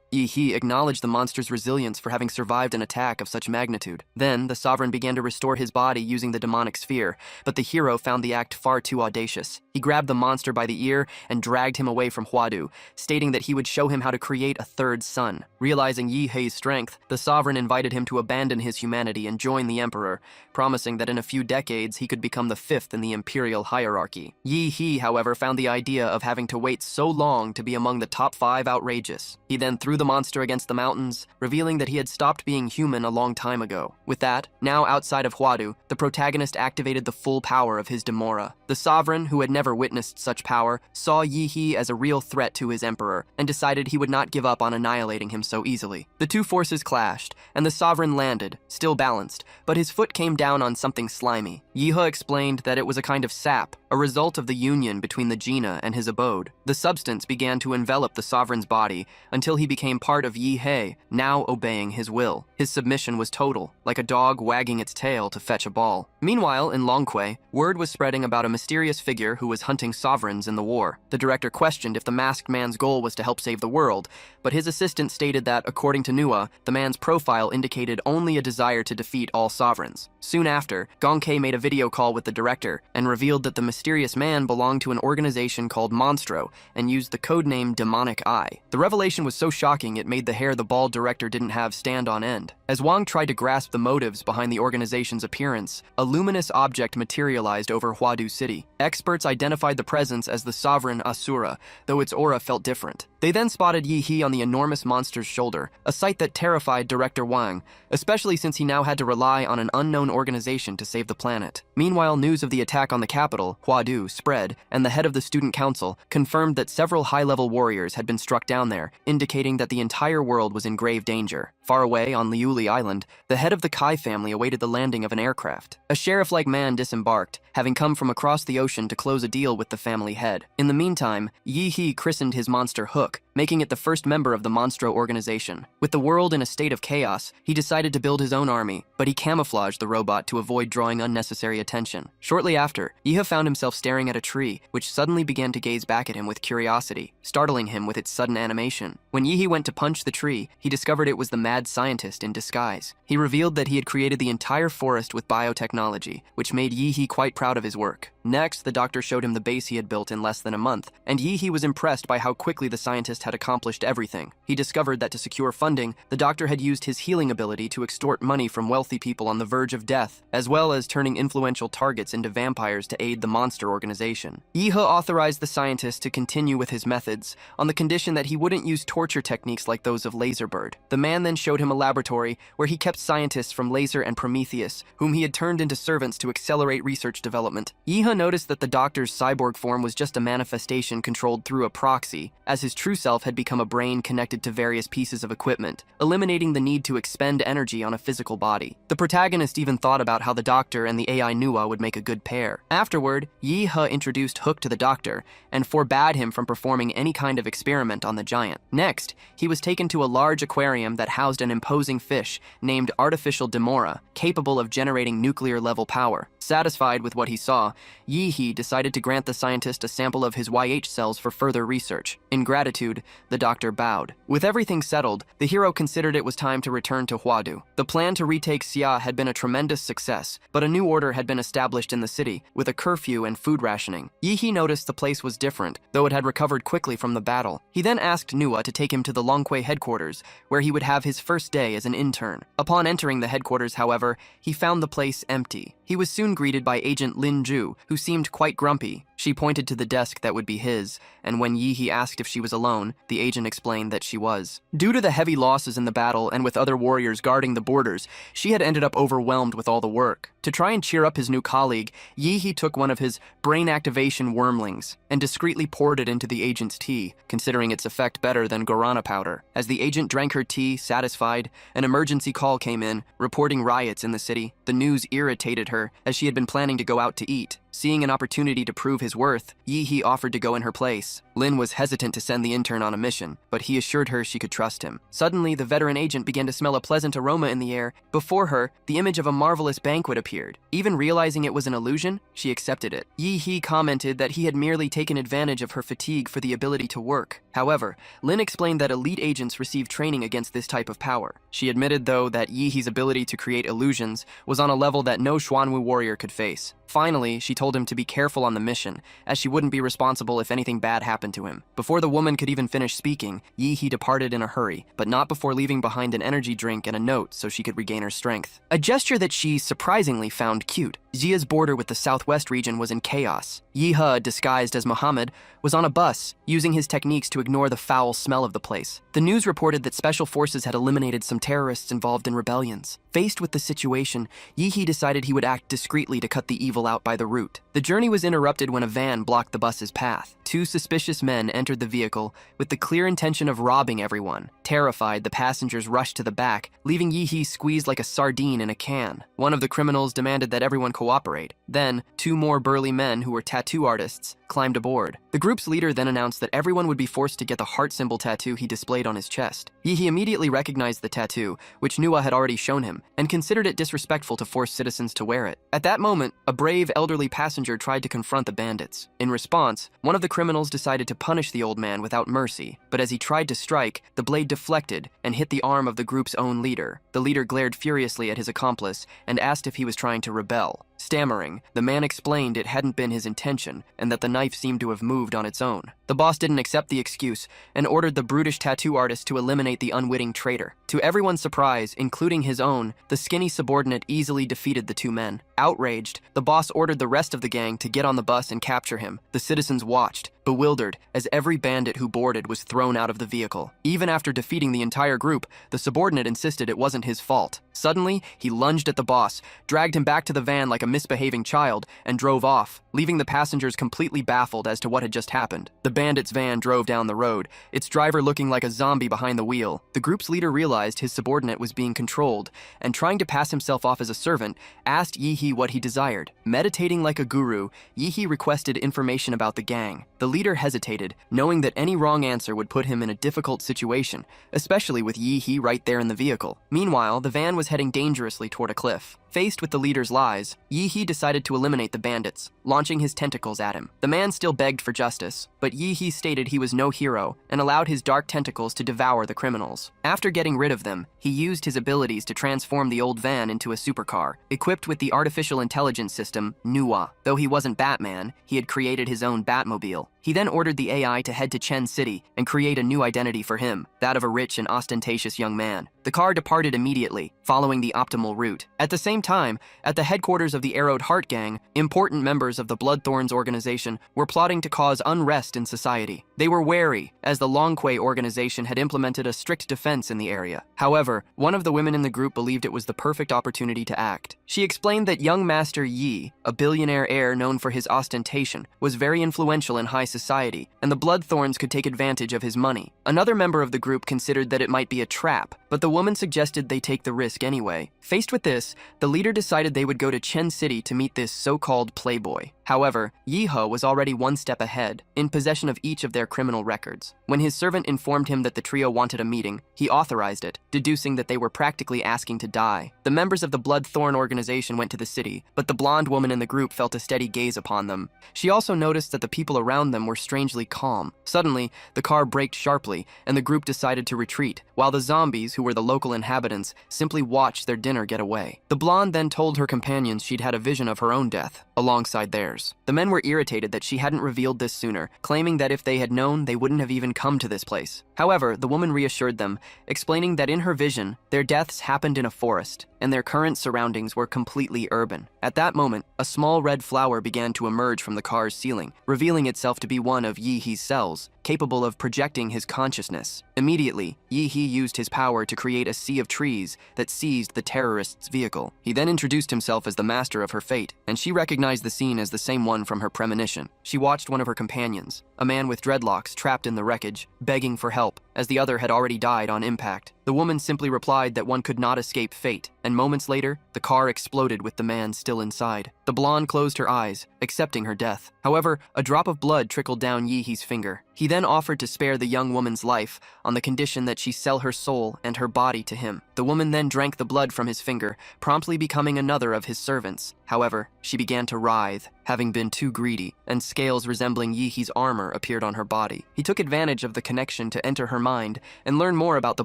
Yi-hee acknowledged the monster's resilience for having survived an attack of such magnitude. Then, the Sovereign began to restore his body using the demonic sphere, but the hero found the act far too audacious. He grabbed the monster by the ear and dragged him away from Huadu, stating that he would show him how to create a third sun. Realizing Yi-hee's strength, the Sovereign invited him to abandon his humanity and join the Emperor, promising that in a few decades he could become the fifth in the imperial hierarchy. Yi-hee, however, found the idea of having to wait so long to be among the top 5 outrageous. He then threw the monster against the mountains, revealing that he had stopped being human a long time ago. With that, now outside of Huadu, the protagonist activated the full power of his Demora. The Sovereign, who had never witnessed such power, saw Yi-hee as a real threat to his Emperor, and decided he would not give up on annihilating him so easily. The two forces clashed, and the Sovereign landed, still balanced, but his foot came down on something slimy. Yi-hee explained that it was a kind of sap, a result of the union between the Gina and his abode. The substance began to envelop the Sovereign's body until he became part of Yi-hee, now obeying his will. His submission was total, like a dog wagging its tail to fetch a ball. Meanwhile, in Longquay, word was spreading about a mysterious figure who was hunting sovereigns in the war. The director questioned if the masked man's goal was to help save the world, but his assistant stated that, according to Nua, the man's profile indicated only a desire to defeat all sovereigns. Soon after, Gonkei made a video call with the director and revealed that the mysterious man belonged to an organization called Monstro and used the codename Demonic Eye. The revelation was so shocking it made the hair the bald director didn't have stand on end. As Wang tried to grasp the motives behind the organization's appearance, a luminous object materialized over Huadu City. Experts identified the presence as the Sovereign Asura, though its aura felt different. They then spotted Yi-hee on the enormous monster's shoulder, a sight that terrified director Wang, especially since he now had to rely on an unknown organization to save the planet. Meanwhile, news of the attack on the capital, Huadu, spread, and the head of the student council confirmed that several high-level warriors had been struck down there, indicating that the entire world was in grave danger. Far away on Liuli Island, the head of the Kai family awaited the landing of an aircraft. A sheriff-like man disembarked, having come from across the ocean to close a deal with the family head. In the meantime, Yi-hee christened his monster Hook, making it the first member of the Monstro organization. With the world in a state of chaos, he decided to build his own army, but he camouflaged the robot to avoid drawing unnecessary attention. Shortly after, Yi-hee found himself staring at a tree, which suddenly began to gaze back at him with curiosity, startling him with its sudden animation. When Yi-hee went to punch the tree, he discovered it was the mad scientist in disguise. He revealed that he had created the entire forest with biotechnology, which made Yi-hee quite proud of his work. Next, the doctor showed him the base he had built in less than a month, and Yi-hee was impressed by how quickly the scientist had accomplished everything. He discovered that to secure funding, the doctor had used his healing ability to extort money from wealthy people on the verge of death, as well as turning influential targets into vampires to aid the monster organization. Yi-hee authorized the scientist to continue with his methods, on the condition that he wouldn't use torture techniques like those of Laserbird. The man then showed him a laboratory where he kept scientists from Laser and Prometheus, whom he had turned into servants to accelerate research development. Yi-hee noticed that the doctor's cyborg form was just a manifestation controlled through a proxy, as his true self had become a brain connected to various pieces of equipment, eliminating the need to expend energy on a physical body. The protagonist even thought about how the doctor and the AI Nua would make a good pair. Afterward, Yi-hee introduced Hook to the doctor, and forbade him from performing any kind of experiment on the giant. Next, he was taken to a large aquarium that housed an imposing fish named Artificial Demora, capable of generating nuclear-level power. Satisfied with what he saw, Yi-hee decided to grant the scientist a sample of his YH cells for further research. In gratitude, the doctor bowed. With everything settled, the hero considered it was time to return to Huadu. The plan to retake Xia had been a tremendous success, but a new order had been established in the city, with a curfew and food rationing. Yi-hee noticed the place was different, though it had recovered quickly from the battle. He then asked Nua to take him to the Longquay headquarters, where he would have his first day as an intern. Upon entering the headquarters, however, he found the place empty. He was soon greeted by Agent Lin Ju, who seemed quite grumpy. She pointed to the desk that would be his, and when Yi-hee asked if she was alone, the agent explained that she was. Due to the heavy losses in the battle and with other warriors guarding the borders, she had ended up overwhelmed with all the work. To try and cheer up his new colleague, Yi-hee took one of his brain activation wormlings and discreetly poured it into the agent's tea, considering its effect better than guarana powder. As the agent drank her tea, satisfied, an emergency call came in, reporting riots in the city. The news irritated her, as she had been planning to go out to eat. Seeing an opportunity to prove his worth, Yi-hee offered to go in her place. Lin was hesitant to send the intern on a mission, but he assured her she could trust him. Suddenly, the veteran agent began to smell a pleasant aroma in the air. Before her, the image of a marvelous banquet appeared. Even realizing it was an illusion, she accepted it. Yi-hee commented that he had merely taken advantage of her fatigue for the ability to work. However, Lin explained that elite agents receive training against this type of power. She admitted, though, that Yi-hee's ability to create illusions was on a level that no Xuanwu warrior could face. Finally, she told him to be careful on the mission, as she wouldn't be responsible if anything bad happened to him. Before the woman could even finish speaking, Yi-hee departed in a hurry, but not before leaving behind an energy drink and a note so she could regain her strength. A gesture that she surprisingly found cute. Xia's border with the southwest region was in chaos. Yi-he, disguised as Muhammad, was on a bus, using his techniques to ignore the foul smell of the place. The news reported that special forces had eliminated some terrorists involved in rebellions. Faced with the situation, Yi-hee decided he would act discreetly to cut the evil out by the root. The journey was interrupted when a van blocked the bus's path. Two suspicious men entered the vehicle with the clear intention of robbing everyone. Terrified, the passengers rushed to the back, leaving Yi-hee squeezed like a sardine in a can. One of the criminals demanded that everyone cooperate. Then, two more burly men who were tattoo artists climbed aboard. The group's leader then announced that everyone would be forced to get the heart symbol tattoo he displayed on his chest. Yi-hee immediately recognized the tattoo, which Manhua had already shown him, and considered it disrespectful to force citizens to wear it. At that moment, a brave elderly passenger tried to confront the bandits. In response, one of the criminals decided to punish the old man without mercy, but as he tried to strike, the blade deflected and hit the arm of the group's own leader. The leader glared furiously at his accomplice and asked if he was trying to rebel. Stammering, the man explained it hadn't been his intention and that the knife seemed to have moved on its own. The boss didn't accept the excuse and ordered the brutish tattoo artist to eliminate the unwitting traitor. To everyone's surprise, including his own, the skinny subordinate easily defeated the two men. Outraged, the boss ordered the rest of the gang to get on the bus and capture him. The citizens watched, bewildered, as every bandit who boarded was thrown out of the vehicle. Even after defeating the entire group, the subordinate insisted it wasn't his fault. Suddenly, he lunged at the boss, dragged him back to the van like a misbehaving child, and drove off, leaving the passengers completely baffled as to what had just happened. The bandit's van drove down the road, its driver looking like a zombie behind the wheel. The group's leader realized his subordinate was being controlled, and trying to pass himself off as a servant, asked Yi-hee what he desired. Meditating like a guru, Yi-hee requested information about the gang. The leader hesitated, knowing that any wrong answer would put him in a difficult situation, especially with Yi-hee right there in the vehicle. Meanwhile, the van was heading dangerously toward a cliff. Faced with the leader's lies, Yi-hee decided to eliminate the bandits, launching his tentacles at him. The man still begged for justice, but Yi-hee stated he was no hero and allowed his dark tentacles to devour the criminals. After getting rid of them, he used his abilities to transform the old van into a supercar, equipped with the artificial intelligence system, Manhua. Though he wasn't Batman, he had created his own Batmobile. He then ordered the AI to head to Chen City and create a new identity for him, that of a rich and ostentatious young man. The car departed immediately, following the optimal route. At the same time, at the headquarters of the Arrowed Heart Gang, important members of the Bloodthorns organization were plotting to cause unrest in society. They were wary, as the Longquay organization had implemented a strict defense in the area. However, one of the women in the group believed it was the perfect opportunity to act. She explained that young Master Yi, a billionaire heir known for his ostentation, was very influential in high society, and the Bloodthorns could take advantage of his money. Another member of the group considered that it might be a trap, but the woman suggested they take the risk anyway. Faced with this, the leader decided they would go to Chen City to meet this so-called playboy. However, Yi-he was already one step ahead, in possession of each of their criminal records. When his servant informed him that the trio wanted a meeting, he authorized it, deducing that they were practically asking to die. The members of the Bloodthorn organization went to the city, but the blonde woman in the group felt a steady gaze upon them. She also noticed that the people around them were strangely calm. Suddenly, the car braked sharply, and the group decided to retreat, while the zombies, who were the local inhabitants, simply watched their dinner get away. The blonde then told her companions she'd had a vision of her own death. alongside theirs. The men were irritated that she hadn't revealed this sooner, claiming that if they had known, they wouldn't have even come to this place. However, the woman reassured them, explaining that in her vision, their deaths happened in a forest, and their current surroundings were completely urban. At that moment, a small red flower began to emerge from the car's ceiling, revealing itself to be one of Yi-Hee's cells, capable of projecting his consciousness. Immediately, Yi-Hee used his power to create a sea of trees that seized the terrorist's vehicle. He then introduced himself as the master of her fate, and she recognized the scene as the same one from her premonition. She watched one of her companions, a man with dreadlocks trapped in the wreckage, begging for help, as the other had already died on impact. The woman simply replied that one could not escape fate, and moments later, the car exploded with the man still inside. The blonde closed her eyes, accepting her death. However, a drop of blood trickled down Yi-Hee's finger. He then offered to spare the young woman's life on the condition that she sell her soul and her body to him. The woman then drank the blood from his finger, promptly becoming another of his servants. However, she began to writhe, having been too greedy, and scales resembling Yi-Hee's armor appeared on her body. He took advantage of the connection to enter her mind and learn more about the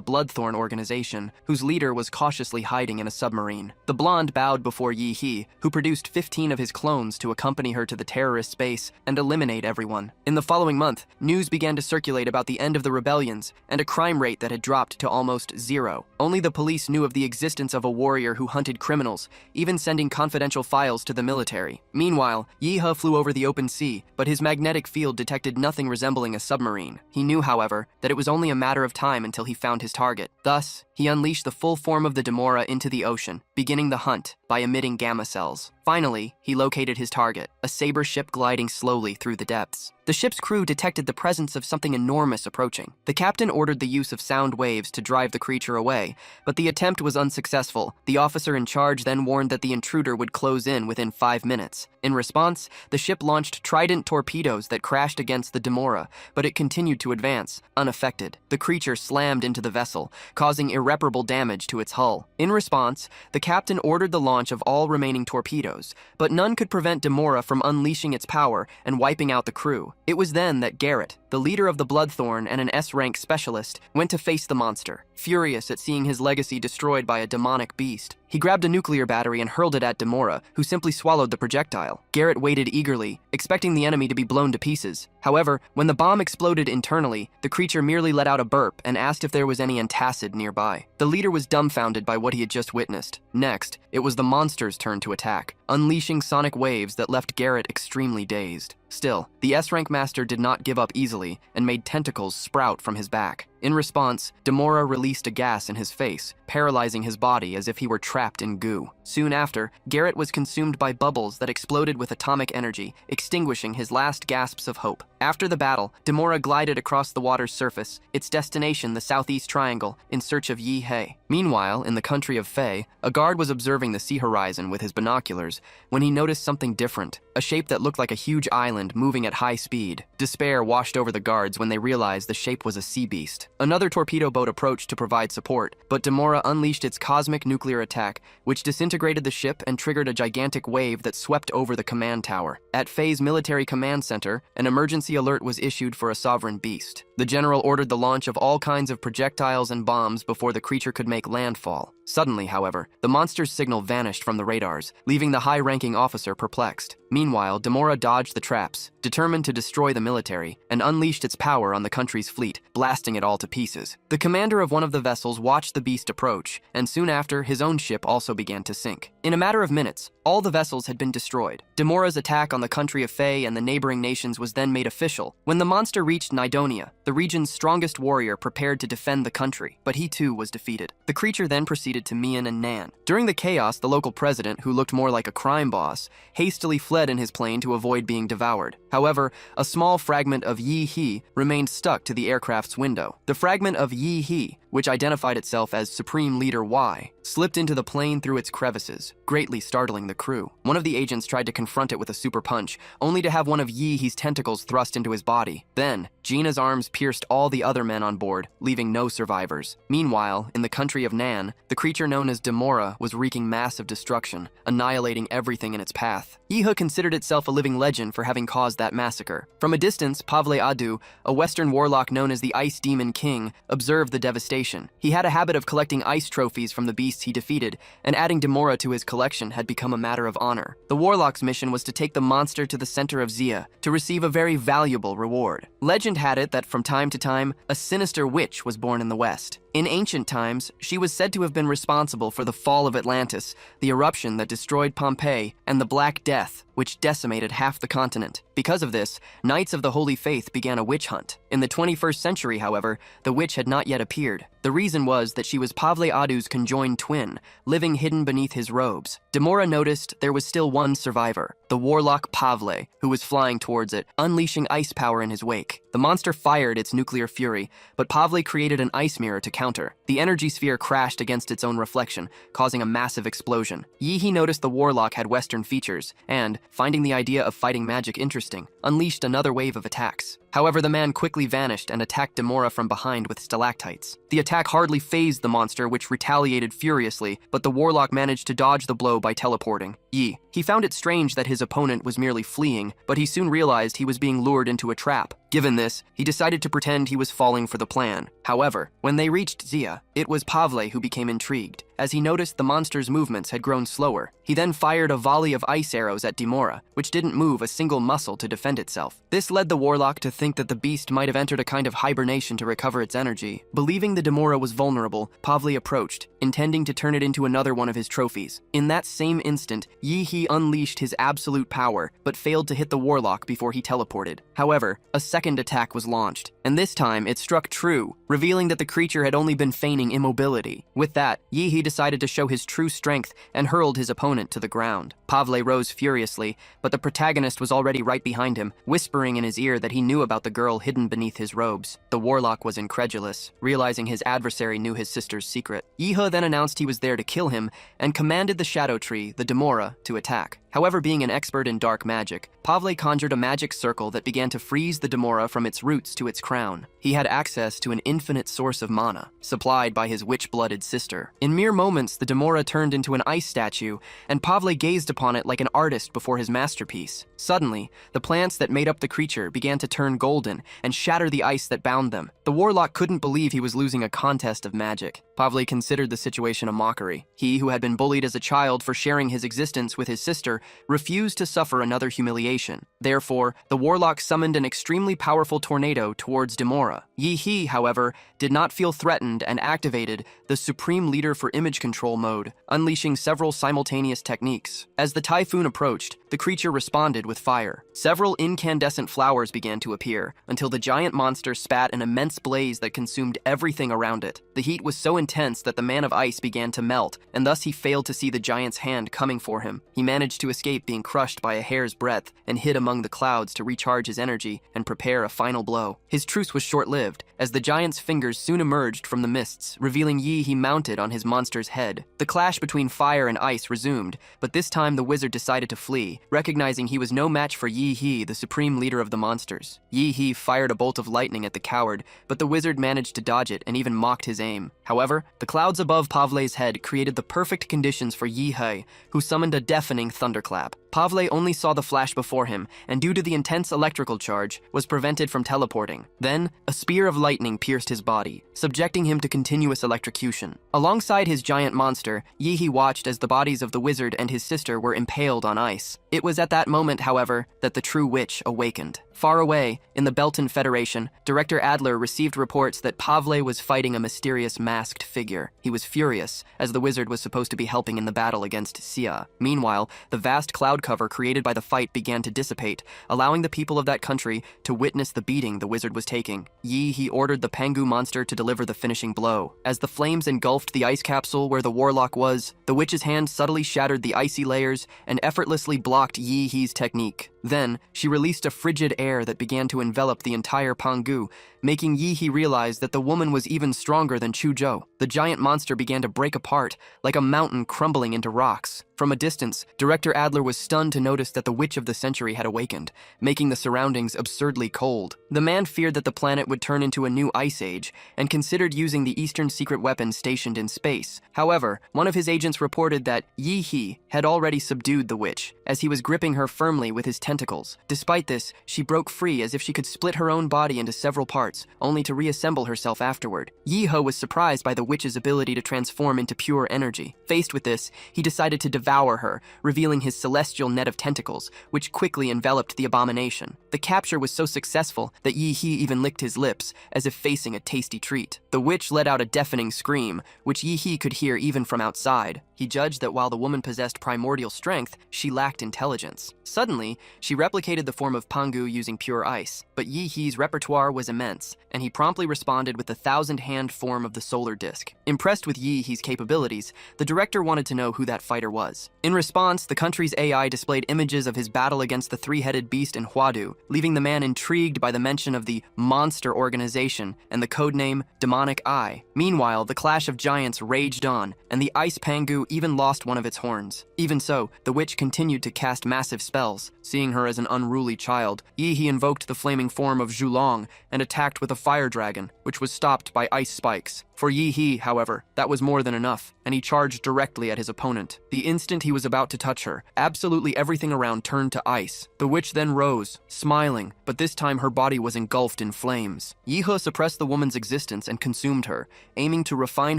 Bloodthorn organization, whose leader was cautiously hiding in a submarine. The blonde bowed before Yi-Hee, who produced 15 of his clones to accompany her to the terrorist's base and eliminate everyone. In the following month, news began to circulate about the end of the rebellions and a crime rate that had dropped to almost zero. Only the police knew of the existence of a warrior who hunted criminals, even sending confidential files to the military. Meanwhile, Yi-Hee flew over the open sea, but his magnetic field detected nothing resembling a submarine. He knew, however, that it was only a matter of time until he found his target. Thus, he unleashed the full form of the Demora into the ocean, beginning the hunt by emitting gamma cells. Finally, he located his target, a saber ship gliding slowly through the depths. The ship's crew detected the presence of something enormous approaching. The captain ordered the use of sound waves to drive the creature away, but the attempt was unsuccessful. The officer in charge then warned that the intruder would close in within 5 minutes. In response, the ship launched trident torpedoes that crashed against the Demora, but it continued to advance, unaffected. The creature slammed into the vessel, causing irreparable damage to its hull. In response, the captain ordered the launch of all remaining torpedoes, but none could prevent Demora from unleashing its power and wiping out the crew. It was then that Garrett, the leader of the Bloodthorn and an S-rank specialist, went to face the monster, furious at seeing his legacy destroyed by a demonic beast. He grabbed a nuclear battery and hurled it at Demora, who simply swallowed the projectile. Garrett waited eagerly, expecting the enemy to be blown to pieces. However, when the bomb exploded internally, the creature merely let out a burp and asked if there was any antacid nearby. The leader was dumbfounded by what he had just witnessed. Next, it was the monster's turn to attack, unleashing sonic waves that left Garrett extremely dazed. Still, the S-rank master did not give up easily and made tentacles sprout from his back. In response, Demora released a gas in his face, paralyzing his body as if he were trapped in goo. Soon after, Garrett was consumed by bubbles that exploded with atomic energy, extinguishing his last gasps of hope. After the battle, Demora glided across the water's surface, its destination the southeast triangle, in search of Yi-Hee. Meanwhile, in the country of Fae, a guard was observing the sea horizon with his binoculars when he noticed something different, a shape that looked like a huge island moving at high speed. Despair washed over the guards when they realized the shape was a sea beast. Another torpedo boat approached to provide support, but Demora unleashed its cosmic nuclear attack, which disintegrated the ship and triggered a gigantic wave that swept over the command tower. At Fae's military command center, an emergency alert was issued for a sovereign beast. The general ordered the launch of all kinds of projectiles and bombs before the creature could make landfall. Suddenly, however, the monster's signal vanished from the radars, leaving the high-ranking officer perplexed. Meanwhile, Demora dodged the traps, determined to destroy the military, and unleashed its power on the country's fleet, blasting it all to pieces. The commander of one of the vessels watched the beast approach, and soon after, his own ship also began to sink. In a matter of minutes, all the vessels had been destroyed. Demora's attack on the country of Fae and the neighboring nations was then made official. When the monster reached Nidonia, the region's strongest warrior prepared to defend the country, but he too was defeated. The creature then proceeded to Mian and Nan. During the chaos, the local president, who looked more like a crime boss, hastily fled in his plane to avoid being devoured. However, a small fragment of Yi-Hee remained stuck to the aircraft's window. The fragment of Yi-Hee, which identified itself as Supreme Leader Y, slipped into the plane through its crevices, greatly startling the crew. One of the agents tried to confront it with a super punch, only to have one of Yi-Hee's tentacles thrust into his body. Then, Gina's arms pierced all the other men on board, leaving no survivors. Meanwhile, in the country of Nan, the creature known as Demora was wreaking massive destruction, annihilating everything in its path. Iha considered itself a living legend for having caused that massacre. From a distance, Pavle Adu, a Western warlock known as the Ice Demon King, observed the devastation. He had a habit of collecting ice trophies from the beasts he defeated, and adding Demora to his collection had become a matter of honor. The warlock's mission was to take the monster to the center of Zia to receive a very valuable reward. Legend had it that from time to time, a sinister witch was born in the West. In ancient times, she was said to have been responsible for the fall of Atlantis, the eruption that destroyed Pompeii, and the Black Death, which decimated half the continent. Because of this, Knights of the Holy Faith began a witch hunt. In the 21st century, however, the witch had not yet appeared. The reason was that she was Pavle Adu's conjoined twin, living hidden beneath his robes. Demora noticed there was still one survivor, the warlock Pavle, who was flying towards it, unleashing ice power in his wake. The monster fired its nuclear fury, but Pavle created an ice mirror to counter. The energy sphere crashed against its own reflection, causing a massive explosion. Yihi noticed the warlock had Western features, and, finding the idea of fighting magic interesting, unleashed another wave of attacks. However, the man quickly vanished and attacked Demora from behind with stalactites. The attack hardly fazed the monster, which retaliated furiously, but the warlock managed to dodge the blow by teleporting. He found it strange that his opponent was merely fleeing, but he soon realized he was being lured into a trap. Given this, he decided to pretend he was falling for the plan. However, when they reached Zia, it was Pavle who became intrigued. As he noticed the monster's movements had grown slower, he then fired a volley of ice arrows at Demora, which didn't move a single muscle to defend itself. This led the warlock to think that the beast might have entered a kind of hibernation to recover its energy. Believing the Demora was vulnerable, Pavle approached, intending to turn it into another one of his trophies. In that same instant, Yihi unleashed his absolute power, but failed to hit the warlock before he teleported. However, a second attack was launched, and this time it struck true, revealing that the creature had only been feigning immobility. With that, Yihi decided to show his true strength and hurled his opponent to the ground. Pavle rose furiously, but the protagonist was already right behind him, whispering in his ear that he knew about the girl hidden beneath his robes. The warlock was incredulous, realizing his adversary knew his sister's secret. Yiha then announced he was there to kill him, and commanded the shadow tree, the Demora, to attack. However, being an expert in dark magic, Pavle conjured a magic circle that began to freeze the Demora from its roots to its crown. He had access to an infinite source of mana, supplied by his witch-blooded sister. In mere moments, the Demora turned into an ice statue, and Pavle gazed upon it like an artist before his masterpiece. Suddenly, the plants that made up the creature began to turn golden and shatter the ice that bound them. The warlock couldn't believe he was losing a contest of magic. Pavle considered the situation a mockery. He, who had been bullied as a child for sharing his existence with his sister, refused to suffer another humiliation. Therefore, the warlock summoned an extremely powerful tornado towards Demora. Yihi, however, did not feel threatened and activated the Supreme Leader for Image Control mode, unleashing several simultaneous techniques. As the typhoon approached, the creature responded with fire. Several incandescent flowers began to appear, until the giant monster spat an immense blaze that consumed everything around it. The heat was so intense that the man of ice began to melt, and thus he failed to see the giant's hand coming for him. He managed to escape being crushed by a hair's breadth and hid among the clouds to recharge his energy and prepare a final blow. His truce was short-lived, as the giant's fingers soon emerged from the mists, revealing Yi mounted on his monster's head. The clash between fire and ice resumed, but this time the wizard decided to flee, recognizing he was no match for Yi, the supreme leader of the monsters. Yi fired a bolt of lightning at the coward, but the wizard managed to dodge it and even mocked his aim. However, the clouds above Pavle's head created the perfect conditions for Yi, who summoned a deafening thunderclap. Pavle only saw the flash before him, and due to the intense electrical charge, was prevented from teleporting. Then, a spear of lightning pierced his body, subjecting him to continuous electrocution. Alongside his giant monster, Yi watched as the bodies of the wizard and his sister were impaled on ice. It was at that moment, however, that the true witch awakened. Far away, in the Belton Federation, Director Adler received reports that Pavle was fighting a mysterious masked figure. He was furious, as the wizard was supposed to be helping in the battle against Sia. Meanwhile, the vast cloud cover created by the fight began to dissipate, allowing the people of that country to witness the beating the wizard was taking. He ordered the Pangu monster to deliver the finishing blow. As the flames engulfed the ice capsule where the warlock was, the witch's hand subtly shattered the icy layers and effortlessly blocked Yi's technique. Then, she released a frigid air that began to envelop the entire Pangu, making Yi realize that the woman was even stronger than Chuzhou. The giant monster began to break apart, like a mountain crumbling into rocks. From a distance, Director Adler was stunned to notice that the witch of the century had awakened, making the surroundings absurdly cold. The man feared that the planet would turn into a new ice age and considered using the Eastern secret weapon stationed in space. However, one of his agents reported that Yi He had already subdued the witch, as he was gripping her firmly with his tentacles. Despite this, she broke free as if she could split her own body into several parts, only to reassemble herself afterward. Yi He was surprised by the witch's ability to transform into pure energy. Faced with this, he decided to devour her, revealing his celestial net of tentacles, which quickly enveloped the abomination. The capture was so successful that Yi He even licked his lips, as if facing a tasty treat. The witch let out a deafening scream, which Yi He could hear even from outside. He judged that while the woman possessed primordial strength, she lacked intelligence. Suddenly, she replicated the form of Pangu using pure ice, but Yi He's repertoire was immense, and he promptly responded with the 1,000-hand form of the solar disk. Impressed with Yi He's capabilities, the director wanted to know who that fighter was. In response, the country's AI displayed images of his battle against the three-headed beast in Huadu, leaving the man intrigued by the mention of the Monster Organization and the codename Demonic Eye. Meanwhile, the clash of giants raged on, and the ice Pangu even lost one of its horns. Even so, the witch continued to cast massive spells. Seeing her as an unruly child, Yi He invoked the flaming form of Zhulong and attacked with a fire dragon, which was stopped by ice spikes. For Yi He, however, that was more than enough, and he charged directly at his opponent. The instant he was about to touch her, absolutely everything around turned to ice. The witch then rose, smiling, but this time her body was engulfed in flames. Yi He suppressed the woman's existence and consumed her, aiming to refine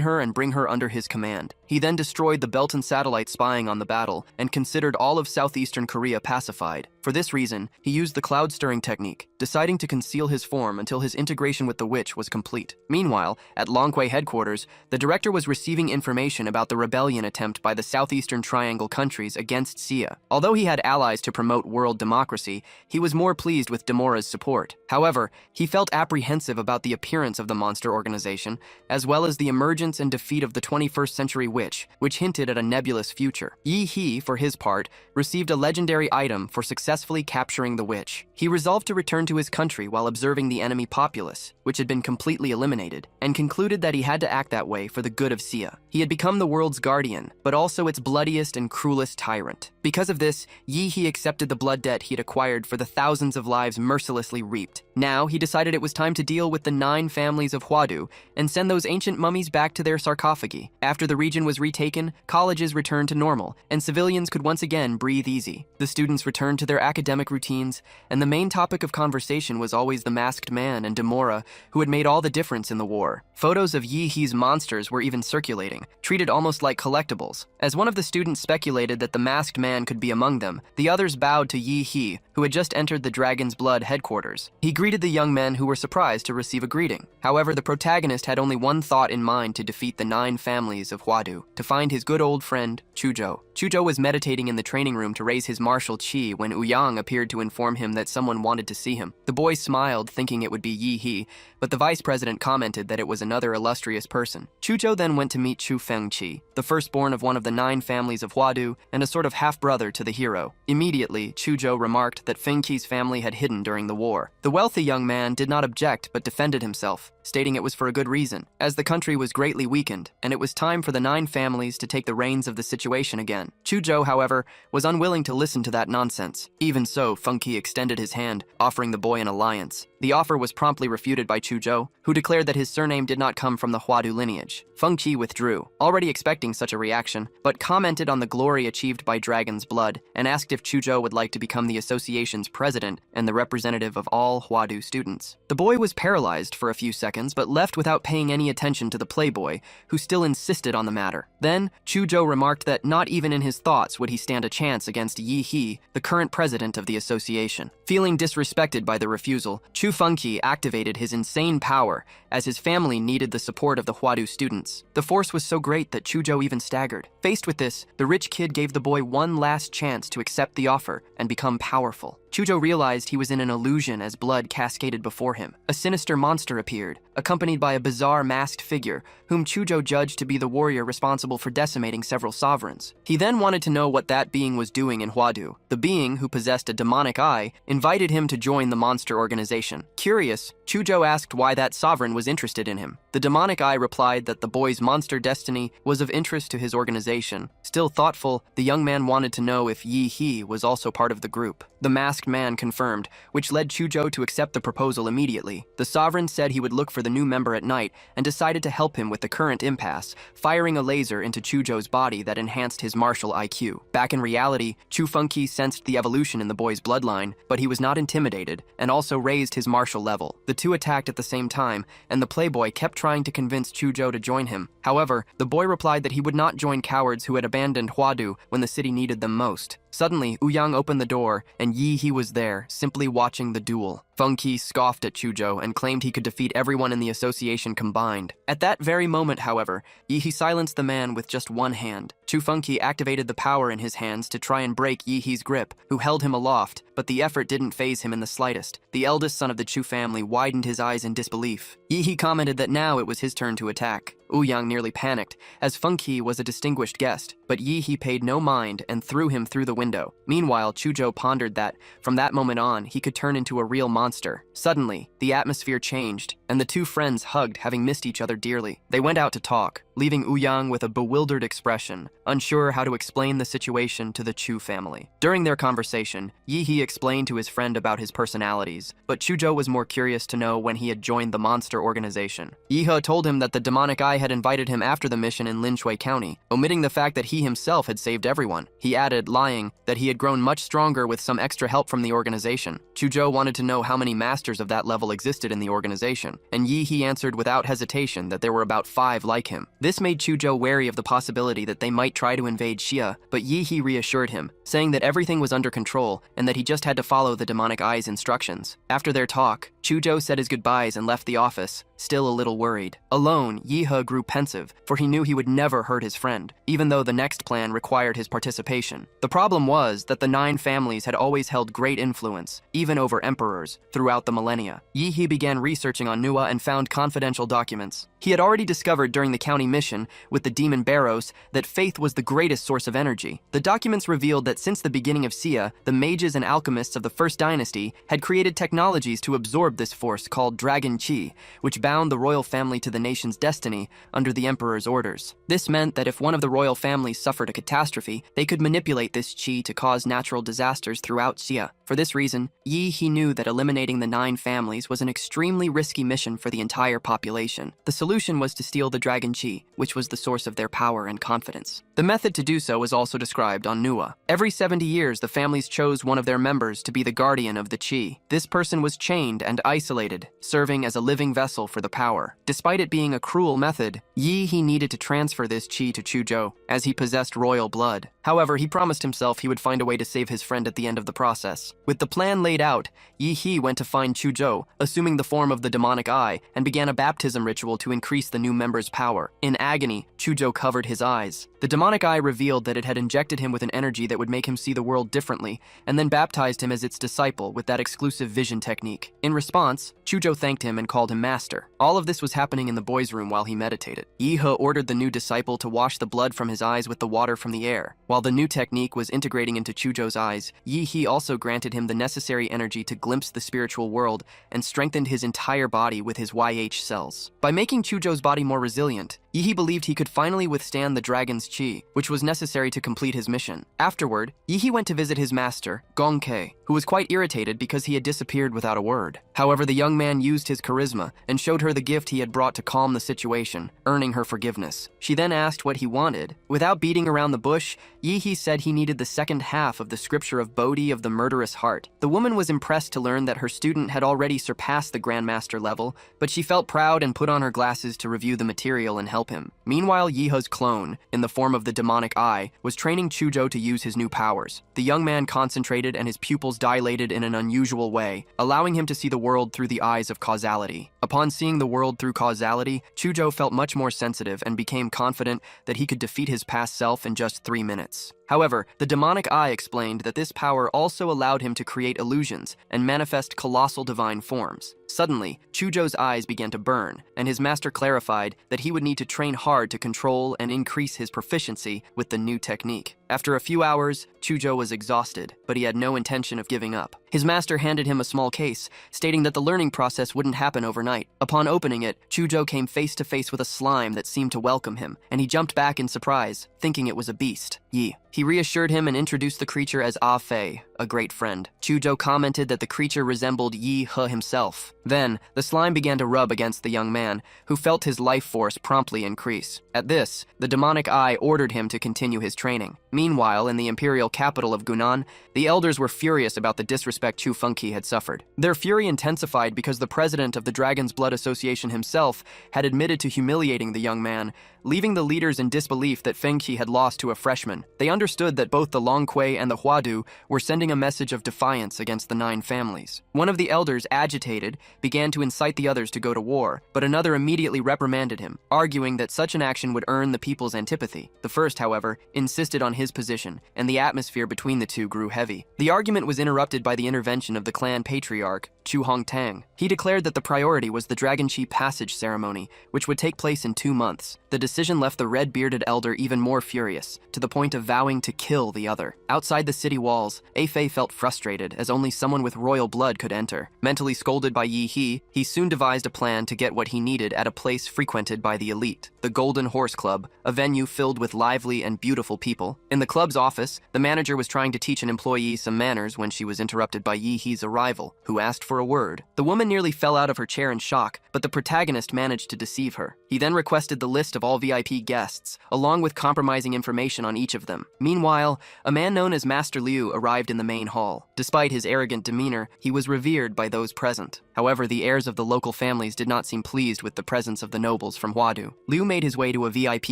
her and bring her under his command. He then destroyed the Belton satellite spying on the battle and considered all of southeastern Korea pacified. For this reason, he used the cloud-stirring technique, deciding to conceal his form until his integration with the witch was complete. Meanwhile, at Longquay headquarters, the director was receiving information about the rebellion attempt by the Southeastern Triangle countries against Sia. Although he had allies to promote world democracy, he was more pleased with Demora's support. However, he felt apprehensive about the appearance of the monster organization, as well as the emergence and defeat of the 21st century witch, which hinted at a nebulous future. Yi He, for his part, received a legendary item for successfully capturing the witch. He resolved to return to his country while observing the enemy populace, which had been completely eliminated, and concluded that he had to act that way for the good of Sia. He had become the world's guardian, but also its bloodiest and cruelest tyrant. Because of this, Yi He accepted the blood debt he had acquired for the thousands of lives mercilessly reaped. Now, he decided it was time to deal with the 9 families of Huadu and send those ancient mummies back to their sarcophagi. After the region was retaken, colleges returned to normal, and civilians could once again breathe easy. The students returned to their academic routines, and the main topic of conversation was always the masked man and Demora, who had made all the difference in the war. Photos of Yi He's monsters were even circulating, treated almost like collectibles. As one of the students speculated that the masked man could be among them, the others bowed to Yi He, who had just entered the Dragon's Blood headquarters. He greeted the young men who were surprised to receive a greeting. However, the protagonist had only one thought in mind to defeat the 9 families of Huadu, to find his good old friend, Chuzhou. Chuzhou was meditating in the training room to raise his martial chi when Ouyang appeared to inform him that someone wanted to see him. The boy smiled, thinking it would be Yi He, but the vice president commented that it was another illustrious person. Chuzhou then went to meet Chu Fengqi, the firstborn of one of the 9 families of Huadu and a sort of half-brother to the hero. Immediately, Chuzhou remarked that Fengqi's family had hidden during the war. The wealthy young man did not object but defended himself, stating it was for a good reason, as the country was greatly weakened, and it was time for the 9 families to take the reins of the situation again. Chuzhou, however, was unwilling to listen to that nonsense. Even so, Fengqi extended his hand, offering the boy an alliance. The offer was promptly refuted by Chuzhou, who declared that his surname did not come from the Huadu lineage. Fengqi withdrew, already expecting such a reaction, but commented on the glory achieved by Dragon's Blood and asked if Chuzhou would like to become the association's president and the representative of all Huadu students. The boy was paralyzed for a few seconds, but left without paying any attention to the playboy, who still insisted on the matter. Then, Chuzhou remarked that not even in his thoughts would he stand a chance against Yi He, the current president of the association. Feeling disrespected by the refusal, Chu Fengqi activated his insane power, as his family needed the support of the Huadu students. The force was so great that Chuzhou even staggered. Faced with this, the rich kid gave the boy one last chance to accept the offer and become powerful. Chujo realized he was in an illusion as blood cascaded before him. A sinister monster appeared, accompanied by a bizarre masked figure, whom Chujo judged to be the warrior responsible for decimating several sovereigns. He then wanted to know what that being was doing in Huadu. The being, who possessed a demonic eye, invited him to join the monster organization. Curious, Chujo asked why that sovereign was interested in him. The demonic eye replied that the boy's monster destiny was of interest to his organization. Still thoughtful, the young man wanted to know if Yi He was also part of the group. The masked man confirmed, which led Chujo to accept the proposal immediately. The sovereign said he would look for the new member at night and decided to help him with the current impasse, firing a laser into Chujo's body that enhanced his martial IQ. Back in reality, Chu Funky sensed the evolution in the boy's bloodline, but he was not intimidated and also raised his martial level. The two attacked at the same time, and the playboy kept trying to convince Chujo to join him. However, the boy replied that he would not join cowards who had abandoned Huadu when the city needed them most. Suddenly, Ouyang opened the door, and Yi He was there, simply watching the duel. Funky scoffed at Chujo and claimed he could defeat everyone in the association combined. At that very moment, however, Yi He silenced the man with just one hand. Chu Funky activated the power in his hands to try and break Yi He's grip, who held him aloft, but the effort didn't faze him in the slightest. The eldest son of the Chu family widened his eyes in disbelief. Yi He commented that now it was his turn to attack. Ouyang nearly panicked, as Funky was a distinguished guest, but Yi He paid no mind and threw him through the window. Meanwhile, Chujo pondered that, from that moment on, he could turn into a real monster. Suddenly, the atmosphere changed, and the two friends hugged, having missed each other dearly. They went out to talk, leaving Ouyang with a bewildered expression, unsure how to explain the situation to the Chu family. During their conversation, Yi He explained to his friend about his personalities, but Chujo was more curious to know when he had joined the monster organization. Yi He told him that the demonic eye had invited him after the mission in Linshui County, omitting the fact that he himself had saved everyone. He added, lying, that he had grown much stronger with some extra help from the organization. Chujo wanted to know how many masters of that level existed in the organization, and Yi He answered without hesitation that there were about 5 like him. This made Chujo wary of the possibility that they might try to invade Xia, but Yi He reassured him, saying that everything was under control and that he just had to follow the demonic eye's instructions. After their talk, Chujo said his goodbyes and left the office, still a little worried. Alone, Yi He grew pensive, for he knew he would never hurt his friend, even though the next plan required his participation. The problem was that the 9 families had always held great influence, even over emperors, throughout the millennia. Yi He began researching on Manhua and found confidential documents. He had already discovered during the county mission with the demon Barros that faith was the greatest source of energy. The documents revealed that since the beginning of Xia, the mages and alchemists of the First Dynasty had created technologies to absorb this force called Dragon Qi, which bound the royal family to the nation's destiny under the emperor's orders. This meant that if one of the royal families suffered a catastrophe, they could manipulate this Qi to cause natural disasters throughout Xia. For this reason, Yi He knew that eliminating the 9 families was an extremely risky mission for the entire population. The solution was to steal the Dragon Qi, which was the source of their power and confidence. The method to do so was also described on Manhua. Every 70 years, the families chose one of their members to be the guardian of the Qi. This person was chained and isolated, serving as a living vessel for the power. Despite it being a cruel method, Yi He needed to transfer this Qi to Chujo, as he possessed royal blood. However, he promised himself he would find a way to save his friend at the end of the process. With the plan laid out, Yi He went to find Chujo, assuming the form of the demonic eye, and began a baptism ritual to increase the new member's power. In agony, Chujo covered his eyes. The demonic eye revealed that it had injected him with an energy that would make him see the world differently, and then baptized him as its disciple with that exclusive vision technique. In response, Chujo thanked him and called him master. All of this was happening in the boy's room while he meditated. Yi He ordered the new disciple to wash the blood from his eyes with the water from the air. While the new technique was integrating into Chujo's eyes, Yi He also granted him the necessary energy to glimpse the spiritual world and strengthened his entire body with his YH cells. By making Chujo's body more resilient, Yi He believed he could finally withstand the dragon's Qi, which was necessary to complete his mission. Afterward, Yi He went to visit his master, Gongke, who was quite irritated because he had disappeared without a word. However, the young man used his charisma and showed her the gift he had brought to calm the situation, earning her forgiveness. She then asked what he wanted. Without beating around the bush, Yi He said he needed the second half of the scripture of Bodhi of the murderous heart. The woman was impressed to learn that her student had already surpassed the Grandmaster level, but she felt proud and put on her glasses to review the material and help him. Meanwhile, Yi He's clone, in the form of the demonic eye, was training Chujo to use his new powers. The young man concentrated and his pupils dilated in an unusual way, allowing him to see the world through the eyes of causality. Upon seeing the world through causality, Chujo felt much more sensitive and became confident that he could defeat his past self in just 3 minutes. However, the demonic eye explained that this power also allowed him to create illusions and manifest colossal divine forms. Suddenly, Chujo's eyes began to burn, and his master clarified that he would need to train hard to control and increase his proficiency with the new technique. After a few hours, Chujo was exhausted, but he had no intention of giving up. His master handed him a small case, stating that the learning process wouldn't happen overnight. Upon opening it, Chujo came face to face with a slime that seemed to welcome him, and he jumped back in surprise, thinking it was a beast, Yi. He reassured him and introduced the creature as Ah Fei, a great friend. Chujo commented that the creature resembled Yi He himself. Then, the slime began to rub against the young man, who felt his life force promptly increase. At this, the demonic eye ordered him to continue his training. Meanwhile, in the imperial capital of Gunan, the elders were furious about the disrespect Chu Fengqi had suffered. Their fury intensified because the president of the Dragon's Blood Association himself had admitted to humiliating the young man, leaving the leaders in disbelief that Fengqi had lost to a freshman. They understood that both the Longquei and the Huadu were sending a message of defiance against the 9 families. One of the elders, agitated, began to incite the others to go to war, but another immediately reprimanded him, arguing that such an action would earn the people's antipathy. The first, however, insisted on his position, and the atmosphere between the two grew heavy. The argument was interrupted by the intervention of the clan patriarch, Chu Hongtang. He declared that the priority was the Dragon Chi passage ceremony, which would take place in 2 months. The decision left the red-bearded elder even more furious, to the point of vowing to kill the other. Outside the city walls, Afei felt frustrated, as only someone with royal blood could enter. Mentally scolded by Yi he soon devised a plan to get what he needed at a place frequented by the elite, the Golden Horse Club, a venue filled with lively and beautiful people. In the club's office, the manager was trying to teach an employee some manners when she was interrupted by Yi He's arrival, who asked for a word. The woman nearly fell out of her chair in shock, but the protagonist managed to deceive her. He then requested the list of all VIP guests, along with compromising information on each of them. Meanwhile, a man known as Master Liu arrived in the main hall. Despite his arrogant demeanor, he was revered by those present. However, the heirs of the local families did not seem pleased with the presence of the nobles from Huadu. Liu made his way to a VIP